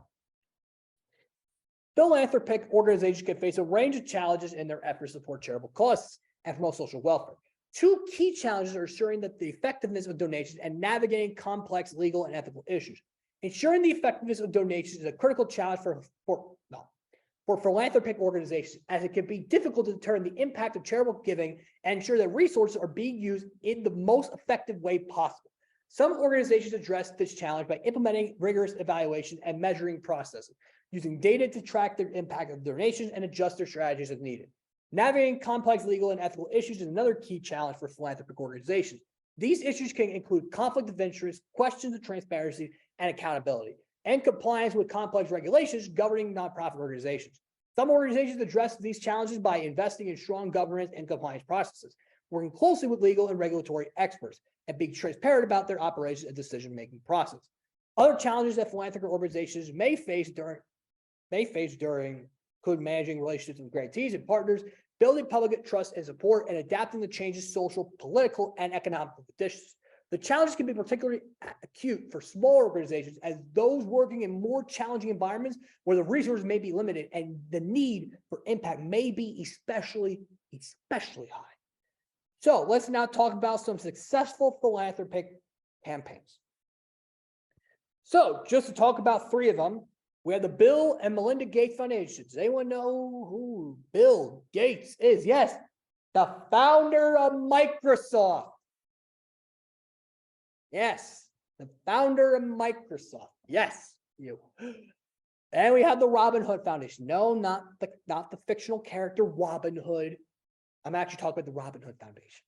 Philanthropic organizations can face a range of challenges in their efforts to support charitable causes and promote social welfare. 2 key challenges are ensuring that the effectiveness of donations and navigating complex legal and ethical issues. Ensuring the effectiveness of donations is a critical challenge for philanthropic organizations, as it can be difficult to determine the impact of charitable giving and ensure that resources are being used in the most effective way possible. Some organizations address this challenge by implementing rigorous evaluation and measuring processes, using data to track the impact of donations and adjust their strategies as needed. Navigating complex legal and ethical issues is another key challenge for philanthropic organizations. These issues can include conflict of interest, questions of transparency and accountability, and compliance with complex regulations governing nonprofit organizations. Some organizations address these challenges by investing in strong governance and compliance processes, working closely with legal and regulatory experts, and being transparent about their operations and decision-making process. Other challenges that philanthropic organizations may face during include managing relationships with grantees and partners, building public trust and support, and adapting to changes social, political, and economic conditions. The challenges can be particularly acute for smaller organizations, as those working in more challenging environments where the resources may be limited and the need for impact may be especially high. So let's now talk about some successful philanthropic campaigns. So just to talk about 3 of them, we have the Bill and Melinda Gates Foundation. Does anyone know who Bill Gates is? Yes, the founder of Microsoft. Yes, the founder of Microsoft. Yes, you. And we have the Robin Hood Foundation. No, not the fictional character Robin Hood. I'm actually talking about the Robin Hood Foundation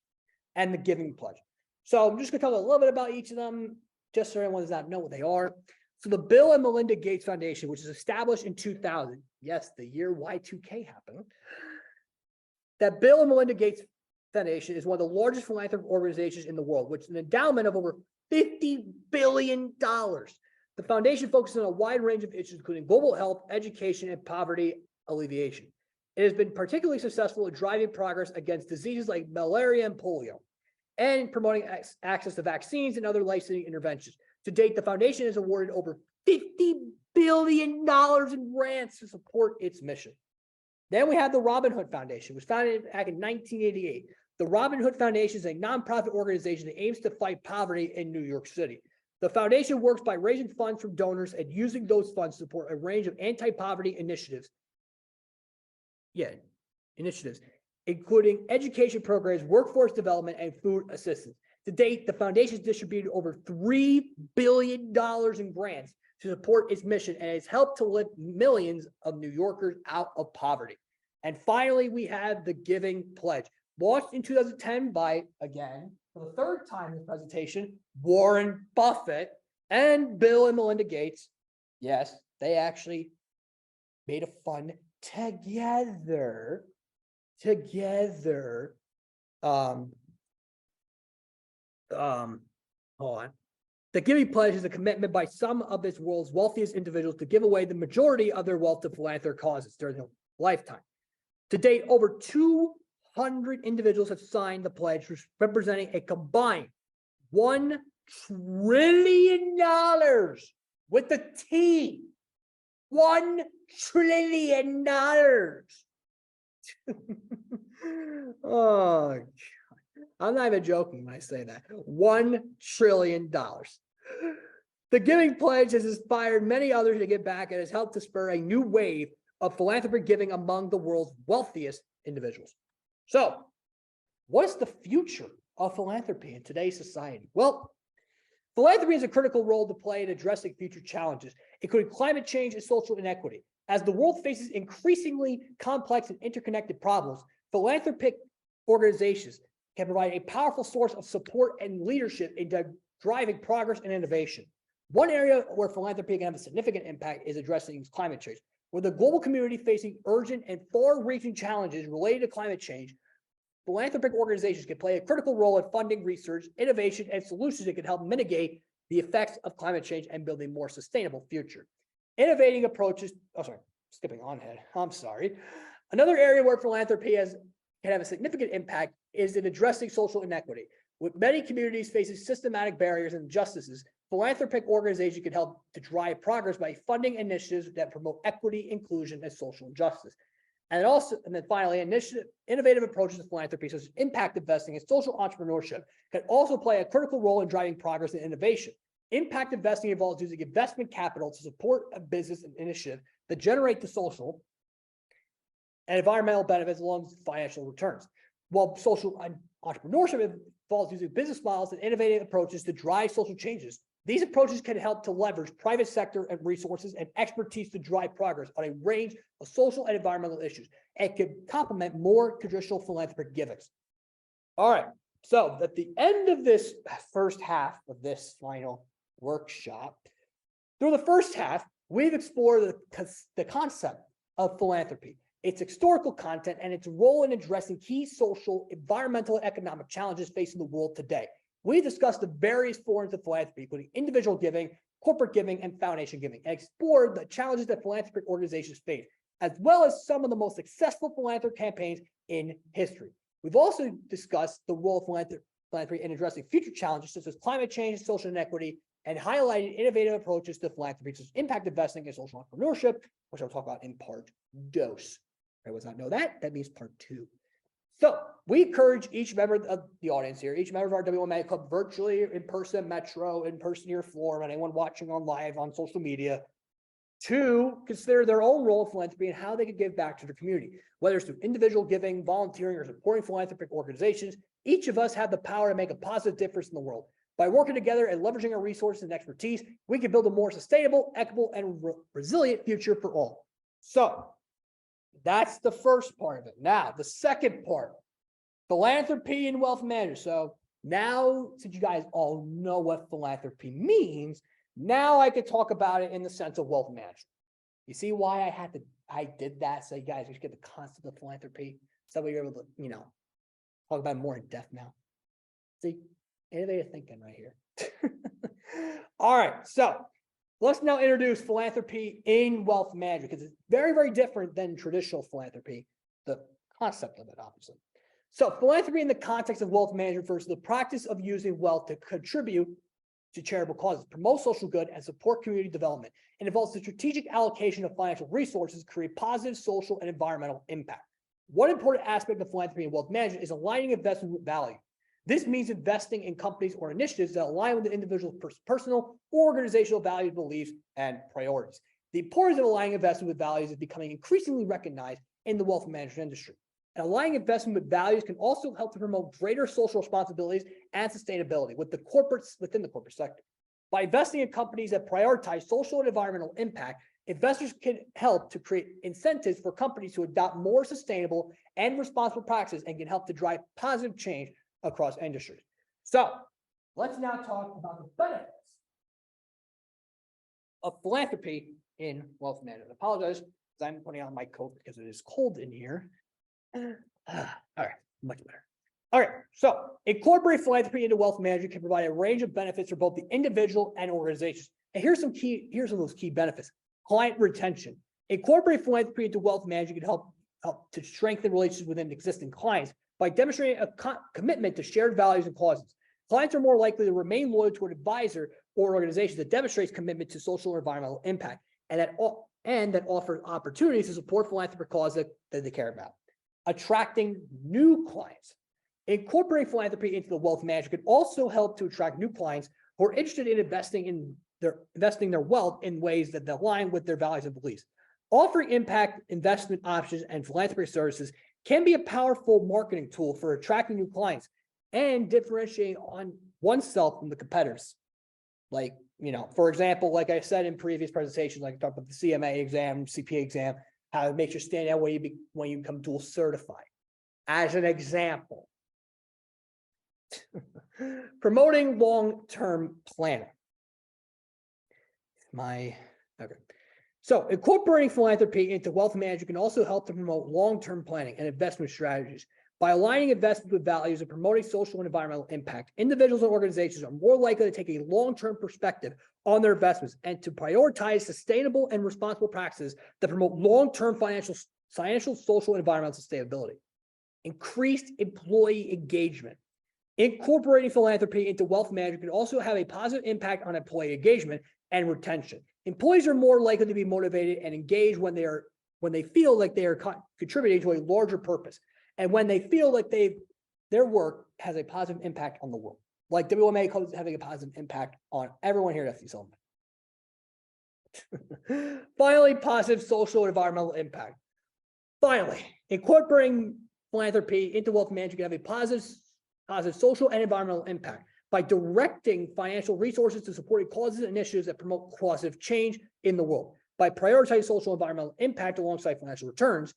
and the Giving Pledge. So I'm just going to talk a little bit about each of them, just so everyone does not know what they are. So the Bill and Melinda Gates Foundation, which is established in 2000, yes, the year Y2K happened, that Bill and Melinda Gates Foundation is one of the largest philanthropic organizations in the world, which is an endowment of over $50 billion. The foundation focuses on a wide range of issues, including global health, education, and poverty alleviation. It has been particularly successful in driving progress against diseases like malaria and polio, and promoting access to vaccines and other life-saving interventions. To date, the foundation has awarded over $50 billion in grants to support its mission. Then we have the Robin Hood Foundation, which was founded back in 1988. The Robin Hood Foundation is a nonprofit organization that aims to fight poverty in New York City. The foundation works by raising funds from donors and using those funds to support a range of anti-poverty initiatives, including education programs, workforce development, and food assistance. To date, the foundation has distributed over $3 billion in grants to support its mission and has helped to lift millions of New Yorkers out of poverty. And finally, we have the Giving Pledge, launched in 2010 by, again, for the 3rd time in this presentation, Warren Buffett and Bill and Melinda Gates. Yes, they actually made a fund together. Hold on. The Giving Pledge is a commitment by some of this world's wealthiest individuals to give away the majority of their wealth to philanthropic causes during their lifetime. To date, over 200 individuals have signed the pledge, representing a combined $1 trillion with the T. $1 trillion. Oh, God. I'm not even joking when I say that. $1 trillion. The Giving Pledge has inspired many others to give back and has helped to spur a new wave of philanthropic giving among the world's wealthiest individuals. So, what is the future of philanthropy in today's society? Well, philanthropy has a critical role to play in addressing future challenges, including climate change and social inequity. As the world faces increasingly complex and interconnected problems, philanthropic organizations can provide a powerful source of support and leadership in driving progress and innovation. One area where philanthropy can have a significant impact is addressing climate change. With the global community facing urgent and far-reaching challenges related to climate change, philanthropic organizations can play a critical role in funding research, innovation, and solutions that can help mitigate the effects of climate change and build a more sustainable future. Innovating approaches, skipping on ahead, I'm sorry. Another area where philanthropy can have a significant impact is in addressing social inequity. With many communities facing systematic barriers and injustices, philanthropic organizations can help to drive progress by funding initiatives that promote equity, inclusion, and social justice. And then finally, innovative approaches to philanthropy, such as impact investing and social entrepreneurship, can also play a critical role in driving progress and innovation. Impact investing involves using investment capital to support a business and initiative that generate the social and environmental benefits along with financial returns. While social entrepreneurship involves using business models and innovative approaches to drive social changes, these approaches can help to leverage private sector and resources and expertise to drive progress on a range of social and environmental issues and can complement more traditional philanthropic givings. All right, so at the end of this first half of this final workshop, through the first half, we've explored the concept of philanthropy, its historical content, and its role in addressing key social, environmental, and economic challenges facing the world today. We discussed the various forms of philanthropy, including individual giving, corporate giving, and foundation giving, and explored the challenges that philanthropic organizations face, as well as some of the most successful philanthropic campaigns in history. We've also discussed the role of philanthropy in addressing future challenges such as climate change and social inequity, and highlighted innovative approaches to philanthropy, such as impact investing and social entrepreneurship, which I'll talk about in part 2. I was not know that. That means part 2. So we encourage each member of the audience here, each member of our WMA Club, virtually, in person, Metro, in person, your floor, and anyone watching on live on social media, to consider their own role in philanthropy and how they can give back to their community, whether it's through individual giving, volunteering, or supporting philanthropic organizations. Each of us have the power to make a positive difference in the world. By working together and leveraging our resources and expertise, we can build a more sustainable, equitable, and resilient future for all. So that's the first part of it. Now, the second part, philanthropy and wealth management. So now, since you guys all know what philanthropy means, now I could talk about it in the sense of wealth management. You see why I did that? So you guys should get the concept of philanthropy. So we're able to, talk about it more in depth now. See, innovative thinking right here. All right, so let's now introduce philanthropy in wealth management, because it's very, very different than traditional philanthropy, the concept of it, obviously. So philanthropy in the context of wealth management refers to the practice of using wealth to contribute to charitable causes, promote social good, and support community development. It involves the strategic allocation of financial resources to create positive social and environmental impact. One important aspect of philanthropy and wealth management is aligning investment with value. This means investing in companies or initiatives that align with the individual's personal or organizational values, beliefs, and priorities. The importance of aligning investment with values is becoming increasingly recognized in the wealth management industry. And aligning investment with values can also help to promote greater social responsibilities and sustainability within the corporate sector. By investing in companies that prioritize social and environmental impact, investors can help to create incentives for companies to adopt more sustainable and responsible practices and can help to drive positive change across industries. So let's now talk about the benefits of philanthropy in wealth management. I apologize because I'm putting on my coat because it is cold in here. All right, much better. All right, so incorporate philanthropy into wealth management can provide a range of benefits for both the individual and organizations. And here's some of those key benefits. Client retention. Incorporate philanthropy into wealth management can help to strengthen relationships within existing clients by demonstrating a commitment to shared values and causes. Clients are more likely to remain loyal to an advisor or organization that demonstrates commitment to social or environmental impact and that offers opportunities to support philanthropic causes that they care about. Attracting new clients. Incorporating philanthropy into the wealth management can also help to attract new clients who are interested in investing their wealth in ways that align with their values and beliefs. Offering impact investment options and philanthropy services can be a powerful marketing tool for attracting new clients and differentiating on oneself from the competitors. Like, for example, like I said in previous presentations, like I talked about the CMA exam, CPA exam, how it makes you stand out when you become dual certified. As an example, promoting long-term planning. So incorporating philanthropy into wealth management can also help to promote long-term planning and investment strategies. By aligning investments with values and promoting social and environmental impact, individuals and organizations are more likely to take a long-term perspective on their investments and to prioritize sustainable and responsible practices that promote long-term financial, social, and environmental sustainability. Increased employee engagement. Incorporating philanthropy into wealth management can also have a positive impact on employee engagement and retention. Employees are more likely to be motivated and engaged when they feel like they are contributing to a larger purpose, and when they feel like their work has a positive impact on the world. Like WMA Club is having a positive impact on everyone here at FDU Silberman. Finally, positive social and environmental impact. Finally, incorporating philanthropy into wealth management can have a positive social and environmental impact by directing financial resources to supporting causes and initiatives that promote positive change in the world. By prioritizing social and environmental impact alongside financial returns,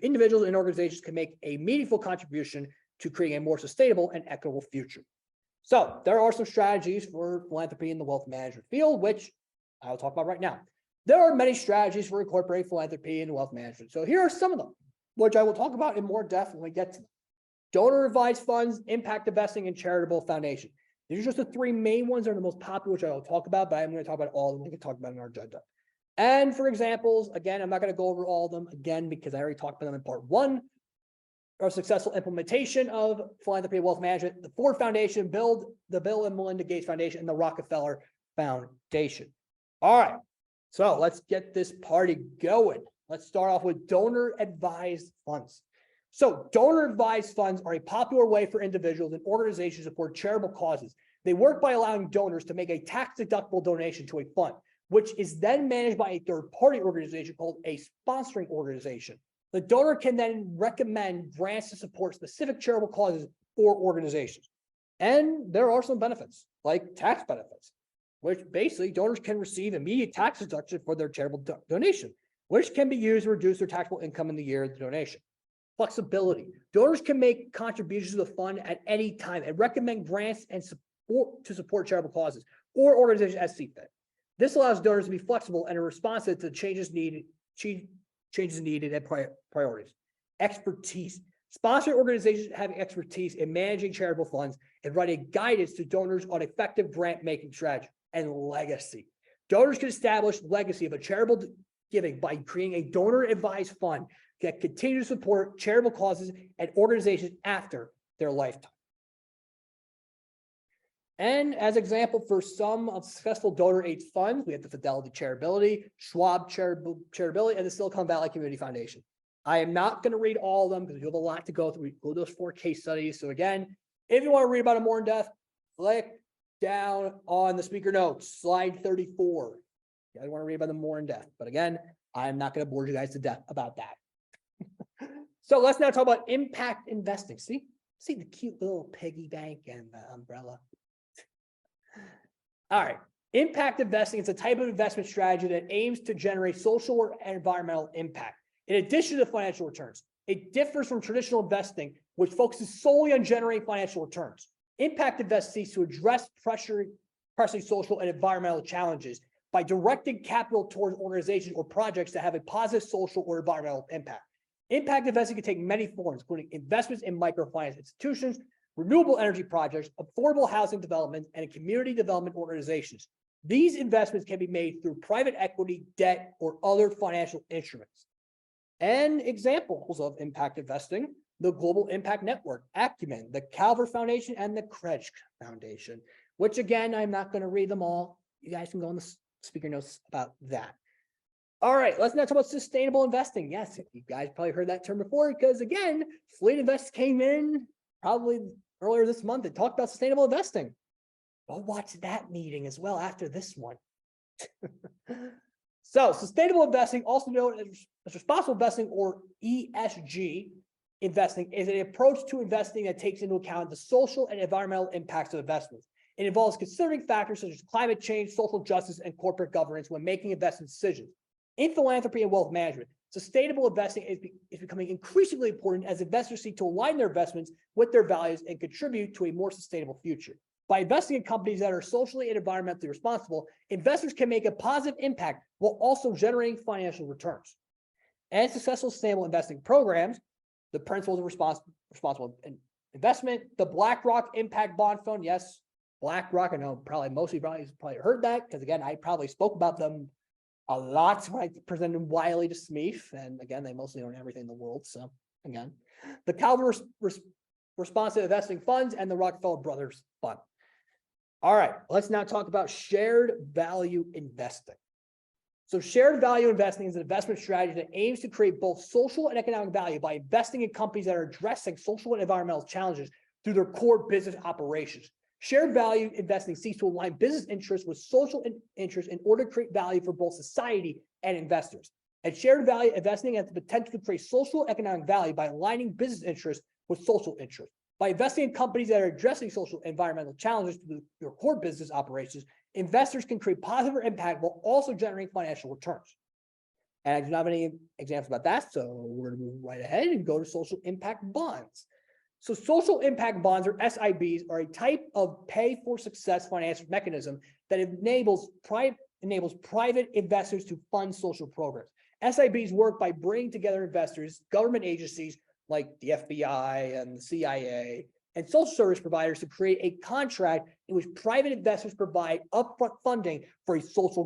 individuals and organizations can make a meaningful contribution to creating a more sustainable and equitable future. So there are some strategies for philanthropy in the wealth management field, which I'll talk about right now. There are many strategies for incorporating philanthropy in wealth management. So here are some of them, which I will talk about in more depth when we get to them. Donor advised funds, impact investing, and charitable foundation. These are just the three main ones that are the most popular, which I will talk about, but I'm going to talk about all of them. We can talk about in our agenda. And for examples, again, I'm not going to go over all of them again because I already talked about them in part one. Our successful implementation of philanthropy and wealth management, the Ford Foundation, the Bill and Melinda Gates Foundation, and the Rockefeller Foundation. All right, so let's get this party going. Let's start off with donor advised funds. So donor advised funds are a popular way for individuals and organizations to support charitable causes. They work by allowing donors to make a tax-deductible donation to a fund, which is then managed by a third-party organization called a sponsoring organization. The donor can then recommend grants to support specific charitable causes or organizations. And there are some benefits, like tax benefits, which basically donors can receive immediate tax deduction for their charitable donation, which can be used to reduce their taxable income in the year of the donation. Flexibility. Donors can make contributions to the fund at any time and recommend grants and support to support charitable causes or organizations as see fit. This allows donors to be flexible and responsive to changes needed and priorities. Expertise. Sponsored organizations have expertise in managing charitable funds and writing guidance to donors on effective grant-making strategy. And legacy. Donors can establish legacy of a charitable giving by creating a donor-advised fund that continues to support charitable causes and organizations after their lifetime. And as example for some of successful donor-aid funds, we have the Fidelity Charitability, Schwab Charitability, and the Silicon Valley Community Foundation. I am not going to read all of them because you have a lot to go through. We go those 4 case studies. So again, if you want to read about it more in depth, click down on the speaker notes, slide 34. I want to read about them more in depth. But again, I'm not going to bore you guys to death about that. So let's now talk about impact investing. See the cute little piggy bank and the umbrella. All right. Impact investing is a type of investment strategy that aims to generate social or environmental impact. In addition to financial returns, it differs from traditional investing, which focuses solely on generating financial returns. Impact investing seeks to address pressing social and environmental challenges by directing capital towards organizations or projects that have a positive social or environmental impact. Impact investing can take many forms, including investments in microfinance institutions, renewable energy projects, affordable housing development, and community development organizations. These investments can be made through private equity, debt, or other financial instruments. And examples of impact investing: the Global Impact Network, Acumen, the Calvert Foundation, and the Kretsch Foundation, which again, I'm not going to read them all. You guys can go on the speaker notes about that. All right, let's now talk about sustainable investing. Yes, you guys probably heard that term before, because again, Fleet Invest came in probably earlier this month and talked about sustainable investing. Go watch that meeting as well after this one. So sustainable investing, also known as responsible investing or ESG investing, is an approach to investing that takes into account the social and environmental impacts of investments. It involves considering factors such as climate change, social justice, and corporate governance when making investment decisions. In philanthropy and wealth management, sustainable investing is becoming increasingly important as investors seek to align their investments with their values and contribute to a more sustainable future. By investing in companies that are socially and environmentally responsible, investors can make a positive impact while also generating financial returns. And successful sustainable investing programs, the principles of responsible investment, the BlackRock Impact Bond Fund. Yes, BlackRock. I know probably most of you probably heard that, because again, I probably spoke about them a lot when I presented Wiley to Smeef, and again, they mostly own everything in the world. So again, the Calvert Responsive Investing Funds and the Rockefeller Brothers Fund. All right, let's now talk about shared value investing. So shared value investing is an investment strategy that aims to create both social and economic value by investing in companies that are addressing social and environmental challenges through their core business operations. Shared value investing seeks to align business interests with social interests in order to create value for both society and investors. And shared value investing has the potential to create social and economic value by aligning business interests with social interests. By investing in companies that are addressing social and environmental challenges to their core business operations, investors can create positive impact while also generating financial returns. And I do not have any examples about that, so we're going to move right ahead and go to social impact bonds. So social impact bonds, or SIBs, are a type of pay for success financial mechanism that enables private investors to fund social programs. SIBs work by bringing together investors, government agencies like the FBI and the CIA, and social service providers to create a contract in which private investors provide upfront funding for a social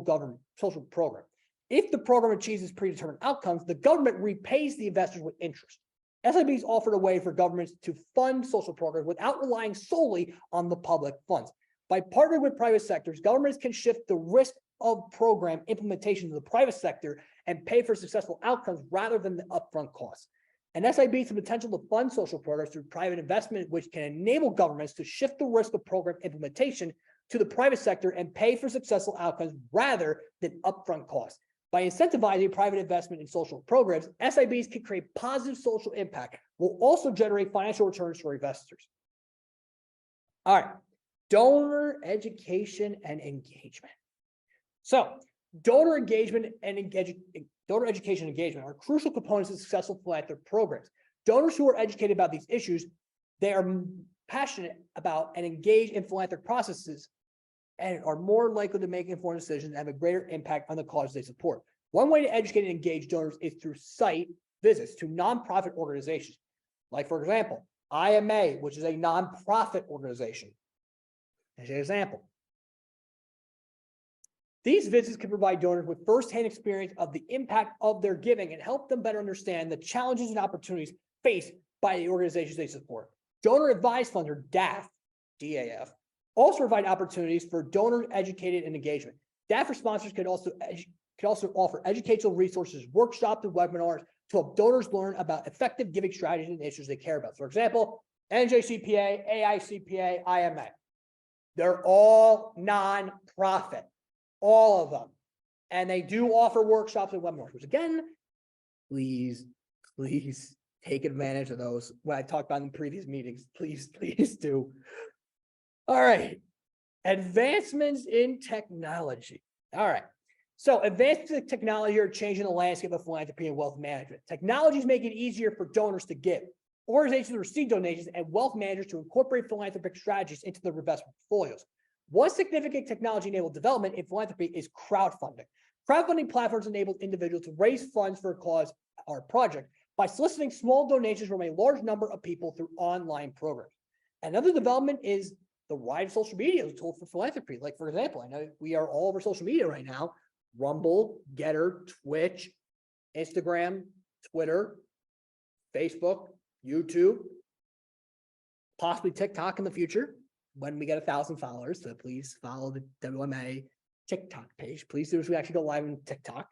program. If the program achieves its predetermined outcomes, the government repays the investors with interest. SIBs offered a way for governments to fund social programs without relying solely on the public funds. By partnering with private sectors, governments can shift the risk of program implementation to the private sector and pay for successful outcomes rather than the upfront costs. An SIB has the potential to fund social programs through private investment, which can enable governments to shift the risk of program implementation to the private sector and pay for successful outcomes rather than upfront costs. By incentivizing private investment in social programs, SIBs can create positive social impact while also generate financial returns for investors. All right, donor education and engagement. So donor engagement and donor education and engagement are crucial components of successful philanthropic programs. Donors who are educated about these issues, they are passionate about and engage in philanthropic processes and are more likely to make informed decisions and have a greater impact on the causes they support. One way to educate and engage donors is through site visits to nonprofit organizations. Like, for example, IMA, which is a nonprofit organization. As an example. These visits can provide donors with firsthand experience of the impact of their giving and help them better understand the challenges and opportunities faced by the organizations they support. Donor advised funds, or DAF, DAF, also provide opportunities for donor educated and engagement. DAF sponsors could also offer educational resources, workshops, and webinars to help donors learn about effective giving strategies and issues they care about. For example, NJCPA, AICPA, IMA. They're all non-profit, all of them. And they do offer workshops and webinars, which again, please take advantage of those. What I talked about in previous meetings, please do. All right, advancements in technology. All right, so advances in technology are changing the landscape of philanthropy and wealth management. Technologies make it easier for donors to give, organizations to receive donations, and wealth managers to incorporate philanthropic strategies into their investment portfolios. One significant technology-enabled development in philanthropy is crowdfunding. Crowdfunding platforms enable individuals to raise funds for a cause or project by soliciting small donations from a large number of people through online programs. Another development is the rise of social media as a tool for philanthropy. Like, for example, I know we are all over social media right now: Rumble, Getter, Twitch, Instagram, Twitter, Facebook, YouTube, possibly TikTok in the future when we get 1,000 followers. So please follow the WMA TikTok page. Please do, as we actually go live on TikTok.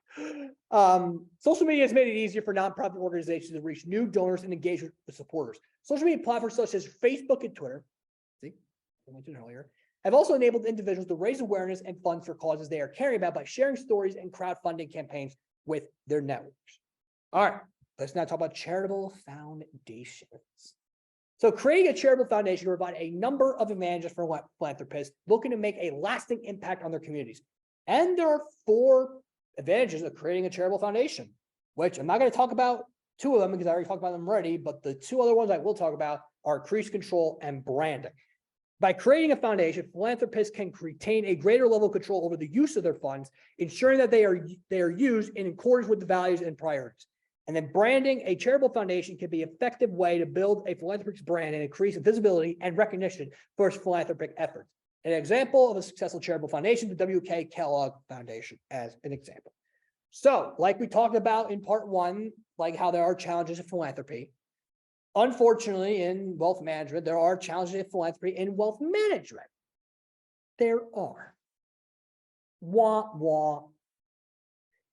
Social media has made it easier for nonprofit organizations to reach new donors and engage with supporters. Social media platforms such as Facebook and Twitter, see, I mentioned earlier, have also enabled individuals to raise awareness and funds for causes they are caring about by sharing stories and crowdfunding campaigns with their networks. All right, let's now talk about charitable foundations. So creating a charitable foundation will provide a number of advantages for philanthropists looking to make a lasting impact on their communities. And there are 4 advantages of creating a charitable foundation, which I'm not going to talk about 2 of them because I already talked about them already, but the 2 other ones I will talk about are increased control and branding. By creating a foundation, philanthropists can retain a greater level of control over the use of their funds, ensuring that they are used in accordance with the values and priorities. And then branding a charitable foundation can be an effective way to build a philanthropist's brand and increase visibility and recognition for its philanthropic efforts. An example of a successful charitable foundation, the W.K. Kellogg Foundation, as an example. So, like we talked about in part 1, like how there are challenges in philanthropy. Unfortunately, in wealth management, there are challenges in philanthropy in wealth management. There are. Wah, wah.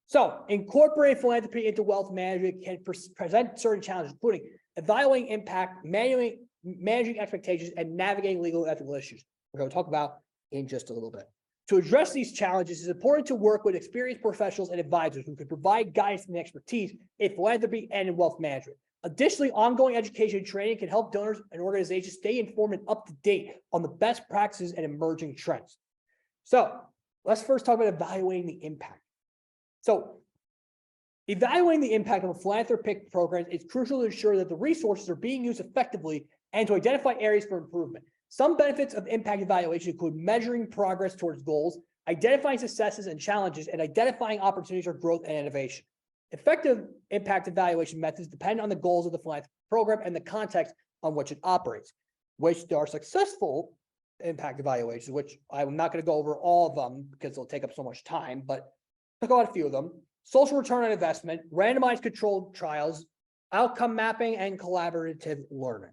So, incorporating philanthropy into wealth management can present certain challenges, including evaluating impact, managing expectations, and navigating legal and ethical issues. We're going to talk about in just a little bit. To address these challenges, it's important to work with experienced professionals and advisors who can provide guidance and expertise in philanthropy and in wealth management. Additionally, ongoing education and training can help donors and organizations stay informed and up to date on the best practices and emerging trends. So, let's first talk about evaluating the impact. So, evaluating the impact of a philanthropic program is crucial to ensure that the resources are being used effectively and to identify areas for improvement. Some benefits of impact evaluation include measuring progress towards goals, identifying successes and challenges, and identifying opportunities for growth and innovation. Effective impact evaluation methods depend on the goals of the philanthropy program and the context on which it operates. Which there are successful impact evaluations, which I'm not going to go over all of them because it'll take up so much time, but I'll go on a few of them. Social return on investment, randomized controlled trials, outcome mapping, and collaborative learning.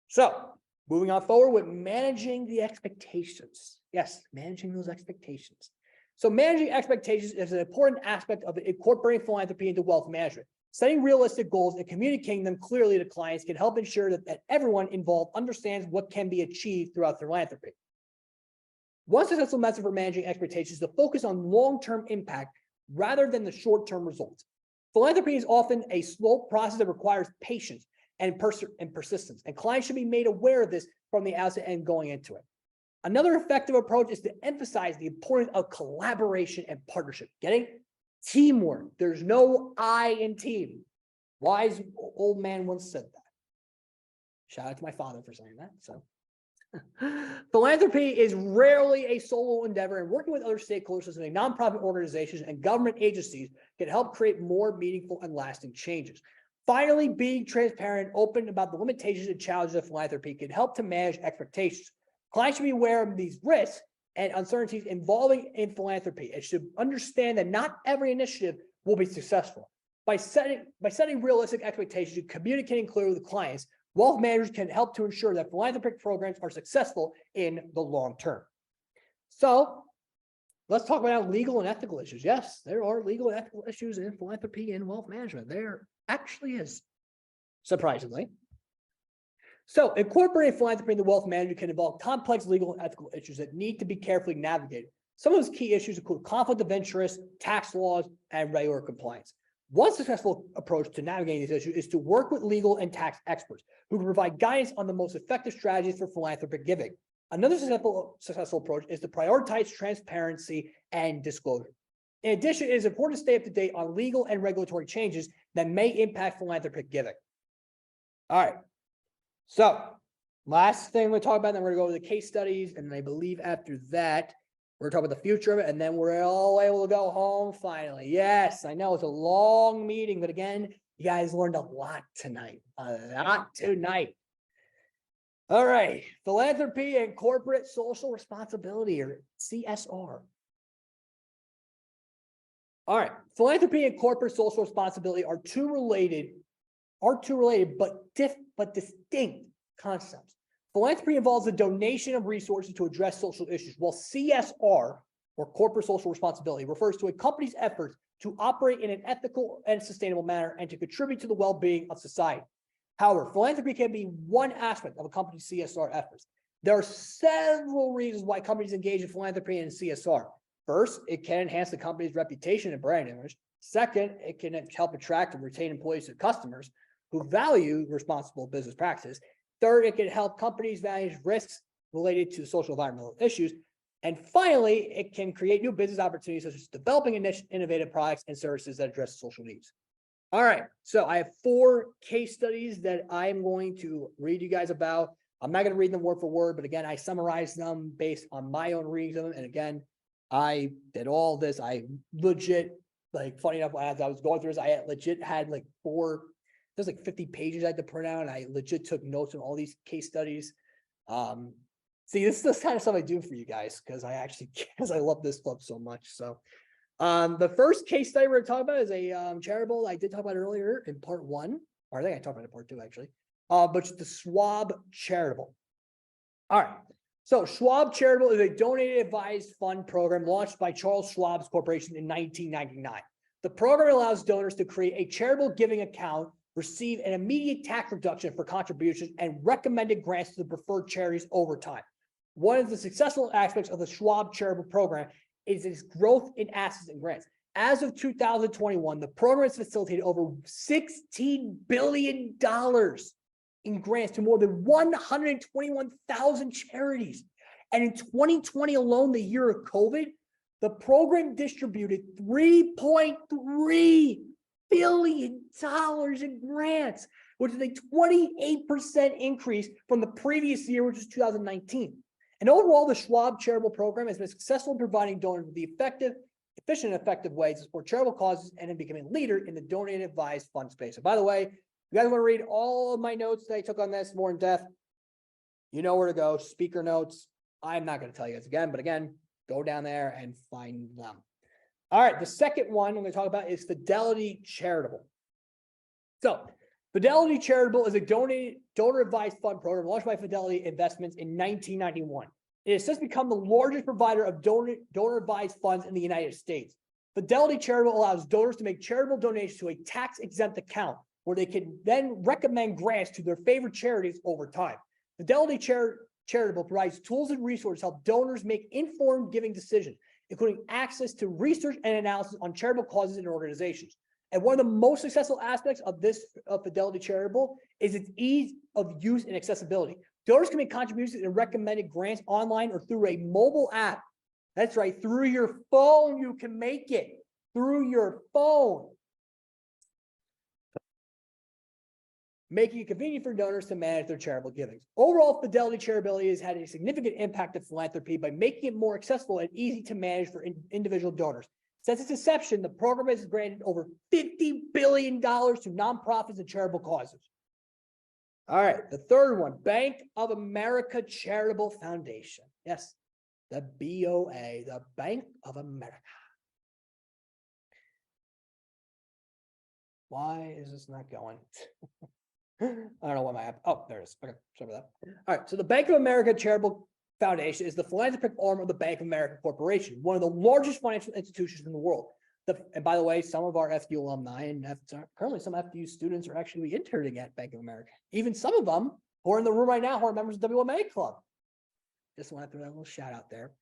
So, moving on forward with managing the expectations. Yes, managing those expectations. So managing expectations is an important aspect of incorporating philanthropy into wealth management. Setting realistic goals and communicating them clearly to clients can help ensure that everyone involved understands what can be achieved throughout philanthropy. One successful method for managing expectations is to focus on long-term impact rather than the short-term results. Philanthropy is often a slow process that requires patience and persistence, and clients should be made aware of this from the outset and going into it. Another effective approach is to emphasize the importance of collaboration and partnership. Getting teamwork. There's no I in team. Wise old man once said that. Shout out to my father for saying that. So, philanthropy is rarely a solo endeavor, and working with other stakeholders, such as nonprofit organizations and government agencies, can help create more meaningful and lasting changes. Finally, being transparent and open about the limitations and challenges of philanthropy can help to manage expectations. Clients should be aware of these risks and uncertainties involving in philanthropy and should understand that not every initiative will be successful. By setting realistic expectations and communicating clearly with clients, wealth managers can help to ensure that philanthropic programs are successful in the long term. So, let's talk about legal and ethical issues. Yes, there are legal and ethical issues in philanthropy and wealth management. There actually is, surprisingly. So, incorporating philanthropy into wealth management can involve complex legal and ethical issues that need to be carefully navigated. Some of those key issues include conflict of interest, tax laws, and regular compliance. One successful approach to navigating these issues is to work with legal and tax experts who can provide guidance on the most effective strategies for philanthropic giving. Another successful approach is to prioritize transparency and disclosure. In addition, it is important to stay up to date on legal and regulatory changes that may impact philanthropic giving. All right. So, last thing we'll talk about, then we're going to go to the case studies, and I believe after that, we're talking about the future of it, and then we're all able to go home finally. Yes, I know it's a long meeting, but again, you guys learned a lot tonight. A lot tonight. All right, philanthropy and corporate social responsibility, or CSR. All right, philanthropy and corporate social responsibility are two related, but distinct concepts. Philanthropy involves the donation of resources to address social issues, while CSR, or corporate social responsibility, refers to a company's efforts to operate in an ethical and sustainable manner and to contribute to the well-being of society. However, philanthropy can be one aspect of a company's CSR efforts. There are several reasons why companies engage in philanthropy and CSR. First, it can enhance the company's reputation and brand image. Second, it can help attract and retain employees and customers who value responsible business practices. Third, it can help companies manage risks related to social environmental issues. And finally, it can create new business opportunities, such as developing innovative products and services that address social needs. All right, so I have 4 case studies that I'm going to read you guys about. I'm not going to read them word for word, but again, I summarized them based on my own reading of them. And again, I did all this. I legit, like, funny enough, as I was going through this, I legit had like there's like 50 pages I had to print out, and I legit took notes on all these case studies. See, this is the kind of stuff I do for you guys because I love this club so much. So the first case study we're going to talk about is a charitable. I did talk about it earlier in part 1, or I think I talked about it in part 2 actually. But it's the Schwab Charitable. All right. So Schwab Charitable is a donated advised fund program launched by Charles Schwab's Corporation in 1999. The program allows donors to create a charitable giving account, receive an immediate tax reduction for contributions, and recommended grants to the preferred charities over time. One of the successful aspects of the Schwab Charitable Program is its growth in assets and grants. As of 2021, the program has facilitated over $16 billion in grants to more than 121,000 charities. And in 2020 alone, the year of COVID, the program distributed $3.3 billion in grants, which is a 28% increase from the previous year, which was 2019. And overall, the Schwab Charitable Program has been successful in providing donors with the efficient and effective ways to support charitable causes and in becoming a leader in the donated advised fund space. And by the way, if you guys want to read all of my notes that I took on this more in depth, you know where to go. Speaker notes. I'm not going to tell you guys again, but again, go down there and find them. All right, the second one I'm going to talk about is Fidelity Charitable. So Fidelity Charitable is a donor advised fund program launched by Fidelity Investments in 1991. It has since become the largest provider of donor advised funds in the United States. Fidelity Charitable allows donors to make charitable donations to a tax-exempt account where they can then recommend grants to their favorite charities over time. Fidelity Charitable provides tools and resources to help donors make informed giving decisions, including access to research and analysis on charitable causes and organizations. And one of the most successful aspects of Fidelity Charitable is its ease of use and accessibility. Donors can make contributions and recommended grants online or through a mobile app. That's right, through your phone, you can make it. Through your phone. Making it convenient for donors to manage their charitable givings. Overall, Fidelity Charitability has had a significant impact of philanthropy by making it more accessible and easy to manage for individual donors. Since its inception, the program has granted over $50 billion to nonprofits and charitable causes. All right, the third one, Bank of America Charitable Foundation. Yes, the BOA, the Bank of America. Why is this not going? I don't know what my app. Oh, there it is. Okay, sorry about that. All right, so the Bank of America Charitable Foundation is the philanthropic arm of the Bank of America Corporation, one of the largest financial institutions in the world. And by the way, some of our FDU alumni and currently some FDU students are actually interning at Bank of America. Even some of them who are in the room right now who are members of the WMA Club. Just want to throw that little shout out there.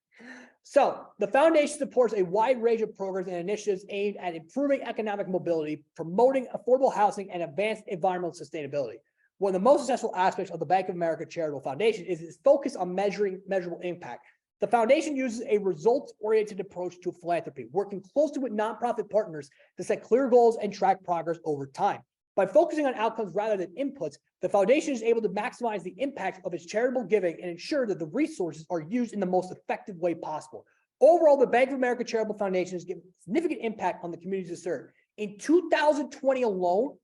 So the foundation supports a wide range of programs and initiatives aimed at improving economic mobility, promoting affordable housing, and advanced environmental sustainability. One of the most successful aspects of the Bank of America Charitable Foundation is its focus on measurable impact. The foundation uses a results-oriented approach to philanthropy, working closely with nonprofit partners to set clear goals and track progress over time. By focusing on outcomes rather than inputs, the foundation is able to maximize the impact of its charitable giving and ensure that the resources are used in the most effective way possible. Overall, the Bank of America Charitable Foundation has given significant impact on the communities it serves. In 2020 alone,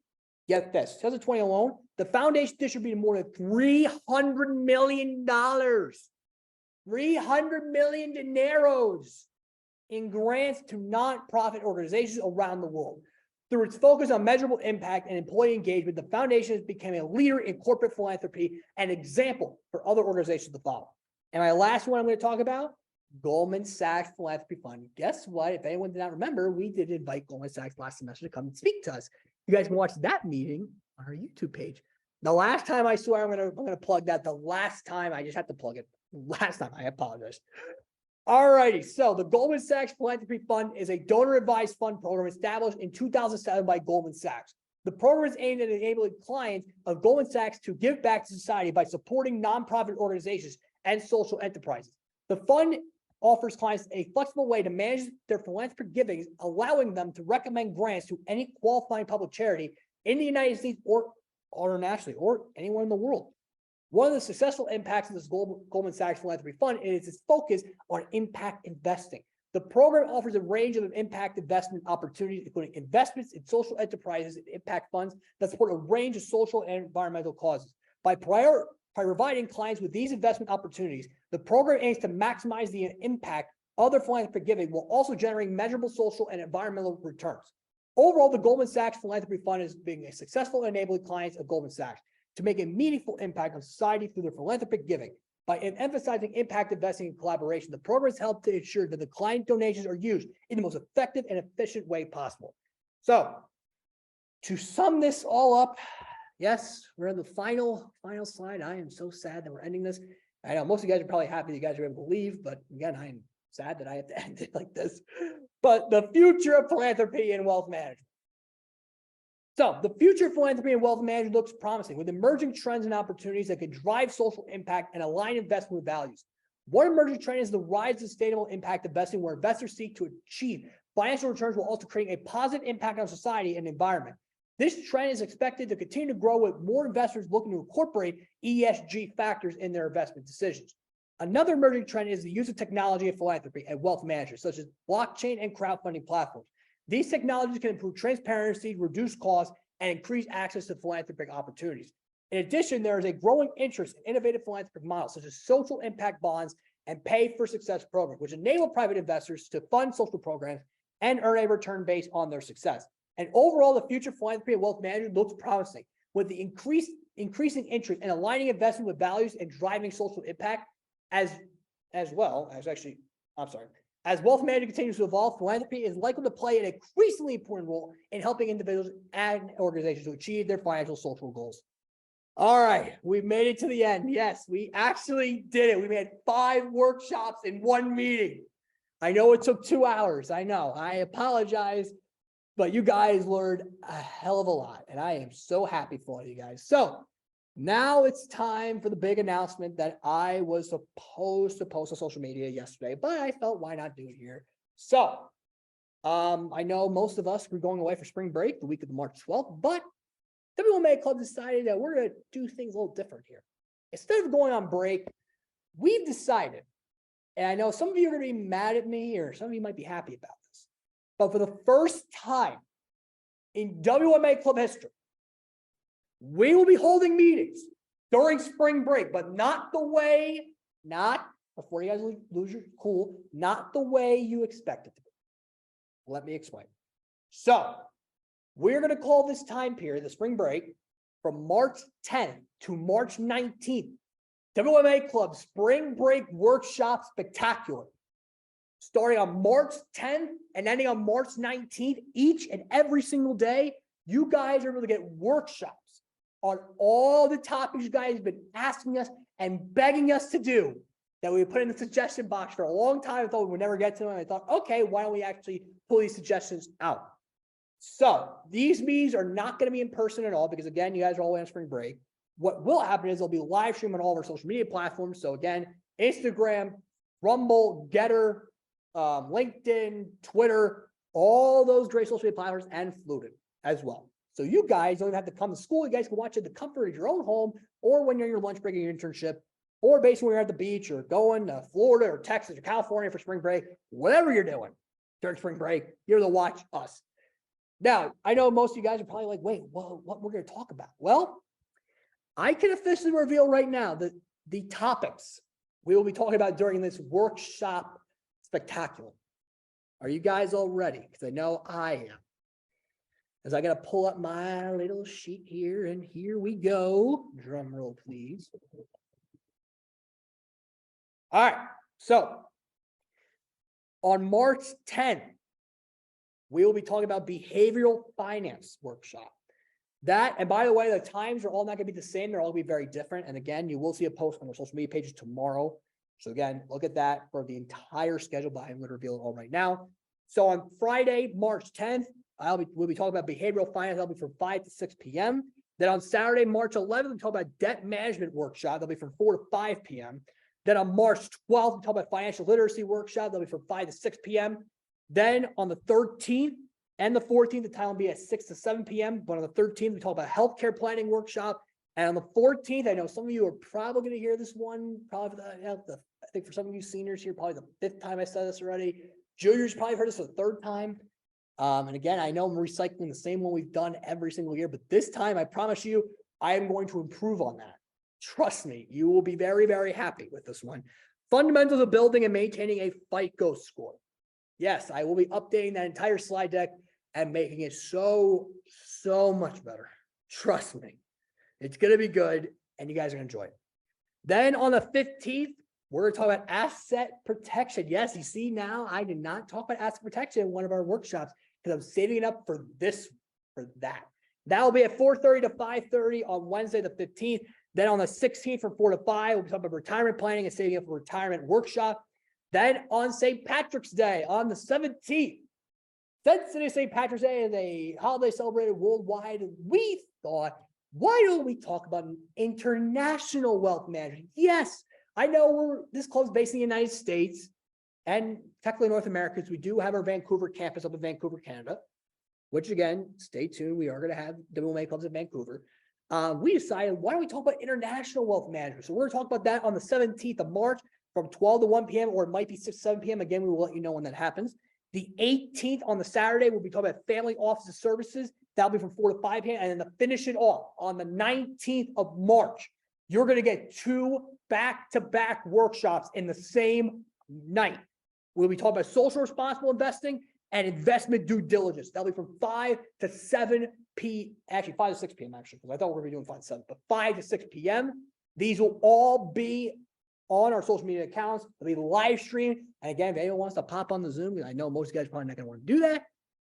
Get this, 2020 alone, the foundation distributed more than $300 million, 300 million dineros in grants to nonprofit organizations around the world. Through its focus on measurable impact and employee engagement, the foundation has become a leader in corporate philanthropy and example for other organizations to follow. And my last one I'm going to talk about, Goldman Sachs Philanthropy Fund. Guess what? If anyone did not remember, we did invite Goldman Sachs last semester to come and speak to us. You guys can watch that meeting on our YouTube page. The last time I swear I'm going to plug that. The last time I just had to plug it. Last time I apologize. All righty. So the Goldman Sachs Philanthropy Fund is a donor-advised fund program established in 2007 by Goldman Sachs. The program is aimed at enabling clients of Goldman Sachs to give back to society by supporting nonprofit organizations and social enterprises. The fund offers clients a flexible way to manage their philanthropic giving, allowing them to recommend grants to any qualifying public charity in the United States or internationally or anywhere in the world. One of the successful impacts of this Goldman Sachs Philanthropy Fund is its focus on impact investing. The program offers a range of impact investment opportunities, including investments in social enterprises and impact funds that support a range of social and environmental causes. By providing clients with these investment opportunities, the program aims to maximize the impact of their philanthropic giving while also generating measurable social and environmental returns. Overall, the Goldman Sachs Philanthropy Fund is being a successful enabling clients of Goldman Sachs to make a meaningful impact on society through their philanthropic giving. By emphasizing impact investing and collaboration, the program has helped to ensure that the client donations are used in the most effective and efficient way possible. So, to sum this all up, yes, we're on the final slide. I am so sad that we're ending this. I know most of you guys are probably happy you guys are able to leave, but again, I am sad that I have to end it like this. But the future of philanthropy and wealth management. So the future of philanthropy and wealth management looks promising with emerging trends and opportunities that can drive social impact and align investment with values. One emerging trend is the rise of sustainable impact investing, where investors seek to achieve financial returns while also creating a positive impact on society and the environment. This trend is expected to continue to grow with more investors looking to incorporate ESG factors in their investment decisions. Another emerging trend is the use of technology in philanthropy and wealth management, such as blockchain and crowdfunding platforms. These technologies can improve transparency, reduce costs, and increase access to philanthropic opportunities. In addition, there is a growing interest in innovative philanthropic models, such as social impact bonds and pay for success programs, which enable private investors to fund social programs and earn a return based on their success. And overall, the future of philanthropy and wealth management looks promising, with the increasing interest in aligning investment with values and driving social impact, as wealth management continues to evolve. Philanthropy is likely to play an increasingly important role in helping individuals and organizations to achieve their financial social goals. All right, we made it to the end. Yes, we actually did it. We had 5 workshops in one meeting. I know it took 2 hours. I know. I apologize, but you guys learned a hell of a lot, and I am so happy for you guys. So now it's time for the big announcement that I was supposed to post on social media yesterday, but I felt why not do it here. So I know most of us were going away for spring break the week of March 12th, but WMA Club decided that we're going to do things a little different here. Instead of going on break, we've decided, and I know some of you are going to be mad at me, or some of you might be happy about this, but for the first time in WMA Club history, we will be holding meetings during spring break, but not before you guys lose your cool, not the way you expect it to be. Let me explain. So we're going to call this time period, the spring break, from March 10th to March 19th, WMA Club Spring Break Workshop Spectacular. Starting on March 10th and ending on March 19th, each and every single day, you guys are able to get workshops on all the topics you guys have been asking us and begging us to do, that we put in the suggestion box for a long time. I thought we would never get to them. I thought, okay, why don't we actually pull these suggestions out? So these meetings are not going to be in person at all, because again, you guys are all on spring break. What will happen is they'll be live streamed on all of our social media platforms. So again, Instagram, Rumble, Getter, LinkedIn, Twitter, all those great social media platforms, and Fluted as well. So you guys don't even have to come to school. You guys can watch it at the comfort of your own home, or when you're in your lunch break or your internship, or basically when you're at the beach or going to Florida or Texas or California for spring break, whatever you're doing during spring break, you're able to watch us. Now, I know most of you guys are probably like, wait, what we're going to talk about? Well, I can officially reveal right now that the topics we will be talking about during this workshop spectacular. Are you guys all ready? Because I know I am. As I got to pull up my little sheet here, and here we go. Drum roll, please. All right. So on March 10th, we will be talking about behavioral finance workshop. That, and by the way, the times are all not going to be the same. They're all going to be very different. And again, you will see a post on our social media pages tomorrow. So again, look at that for the entire schedule, but I'm going to reveal it all right now. So on Friday, March 10th, we'll be talking about behavioral finance. That'll be from 5 to 6 p.m. Then on Saturday, March 11th, we'll talk about debt management workshop. That'll be from 4 to 5 p.m. Then on March 12th, we'll talk about financial literacy workshop. That'll be from 5 to 6 p.m. Then on the 13th and the 14th, the time will be at 6 to 7 p.m. But on the 13th, we talk about healthcare planning workshop. And on the 14th, I know some of you are probably going to hear this one, probably I think for some of you seniors here, probably the 5th time I said this already. Juniors probably heard this for the 3rd time. And again, I know I'm recycling the same one we've done every single year, but this time I promise you, I am going to improve on that. Trust me, you will be very, very happy with this one. Fundamentals of building and maintaining a FICO score. Yes, I will be updating that entire slide deck and making it so much better. Trust me, it's going to be good and you guys are going to enjoy it. Then on the 15th, we're going to talk about asset protection. Yes, you see now, I did not talk about asset protection in one of our workshops because I'm saving it up for that. That will be at 4:30 to 5:30 on Wednesday, the 15th. Then on the 16th from 4 to 5, we'll be talking about retirement planning and saving up for retirement workshop. Then on St. Patrick's Day, on the 17th, since St. Patrick's Day is a holiday celebrated worldwide, we thought, why don't we talk about an international wealth management? Yes, I know we're this close based in the United States and technically North America, because we do have our Vancouver campus up in Vancouver, Canada, which again, stay tuned. We are going to have WMA clubs in Vancouver. We decided, why don't we talk about international wealth management? So we're going to talk about that on the 17th of March from 12 to 1 p.m. or it might be 6 to 7 p.m. Again, we will let you know when that happens. The 18th on the Saturday, we'll be talking about family office services. That'll be from 4 to 5 p.m. And then to finish it off on the 19th of March, you're going to get 2 back-to-back workshops in the same night. We'll be talking about social responsible investing and investment due diligence. That'll be from 5 to 7 p.m. Actually, 5 to 6 p.m. actually, because I thought we were going to be doing 5 to 7, but 5 to 6 p.m. These will all be on our social media accounts. They'll be live streamed. And again, if anyone wants to pop on the Zoom, because I know most of you guys are probably not going to want to do that,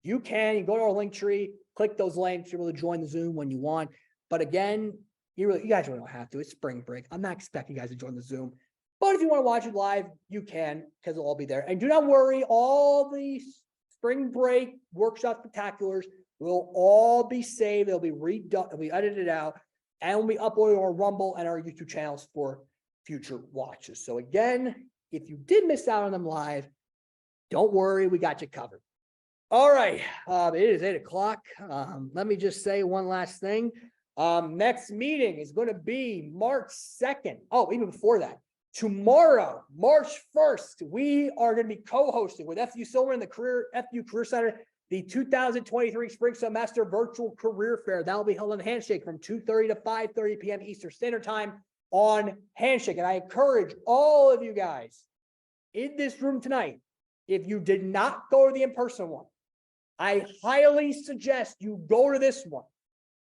you can. You go to our link tree, click those links, you're able to join the Zoom when you want. But again, you guys really don't have to. It's spring break. I'm not expecting you guys to join the Zoom. But if you want to watch it live, you can, because it'll all be there. And do not worry, all the spring break workshop spectaculars will all be saved. They'll be redone, they'll be edited out, and will be uploaded on our Rumble and our YouTube channels for future watches. So again, if you did miss out on them live, don't worry, we got you covered. All right, it is 8 o'clock. Let me just say one last thing. Next meeting is going to be March 2nd. Oh, even before that, tomorrow, March 1st, we are going to be co-hosting with FDU Silberman and the FDU Career Center, the 2023 Spring Semester Virtual Career Fair. That will be held on Handshake from 2:30 to 5:30 p.m. Eastern Standard Time on Handshake. And I encourage all of you guys in this room tonight, if you did not go to the in-person one, I highly suggest you go to this one,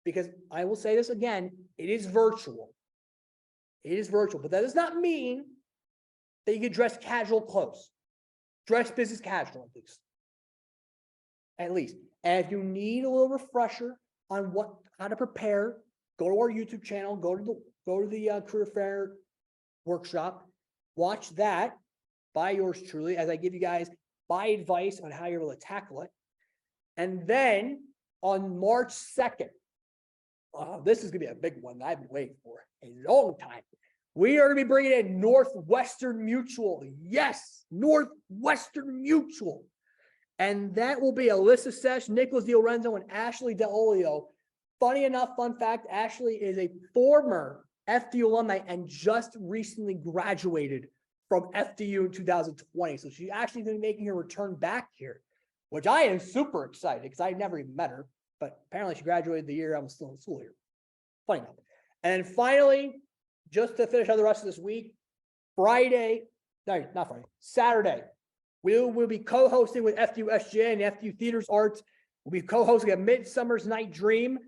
because I will say this again, it is virtual. It is virtual, but that does not mean that you can dress casual clothes. Dress business casual, at least. And if you need a little refresher on how to prepare, go to our YouTube channel, go to the career fair workshop, watch that by yours truly, as I give you guys my advice on how you're able to tackle it. And then on March 2nd, this is going to be a big one that I've been waiting for a long time. We are going to be bringing in Northwestern Mutual. Yes, Northwestern Mutual. And that will be Alyssa Sesh, Nicholas DiLorenzo, and Ashley DeOlio. Funny enough, fun fact, Ashley is a former FDU alumni and just recently graduated from FDU in 2020. So she's actually going to be making her return back here. which I am super excited because I never even met her, but apparently she graduated the year I was still in school here. Funny enough. And then finally, just to finish out the rest of this week, Saturday, we will be co-hosting with FDU SGA and FDU Theaters Arts. We'll be co-hosting a Midsummer's Night Dream.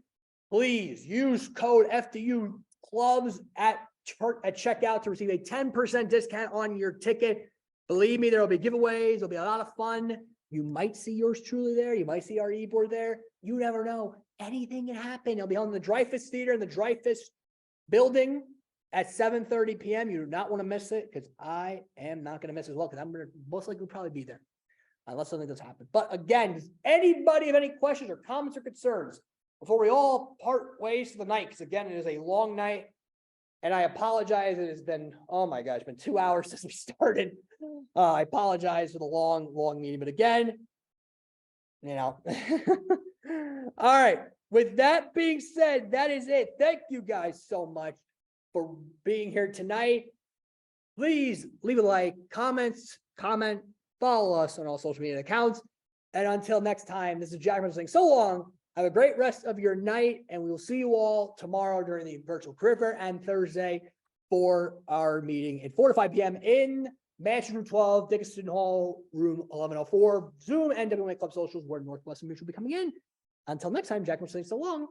Please use code FDU Clubs at checkout to receive a 10% discount on your ticket. Believe me, there will be giveaways. There'll be a lot of fun. You might see yours truly there. You might see our e-board there. You never know. Anything can happen. It'll be on the Dreyfus Theater in the Dreyfus building at 7:30 p.m. You do not want to miss it because I am not going to miss it as well because I'm going to most likely probably be there unless something does happen. But again, does anybody have any questions or comments or concerns before we all part ways for the night? Because again, it is a long night and I apologize. It has been, oh my gosh, it's been 2 hours since we started. I apologize for the long meeting, but again, all right. With that being said, that is it. Thank you guys so much for being here tonight. Please leave a like, comment, follow us on all social media accounts. And until next time, this is Jack saying so long. Have a great rest of your night, and we will see you all tomorrow during the virtual career fair and Thursday for our meeting at 4 to 5 p.m. in Mansion Room 12, Dickinson Hall, Room 1104, Zoom and WMA Club Socials, where Northwestern Mutual will be coming in. Until next time, Jack saying so long.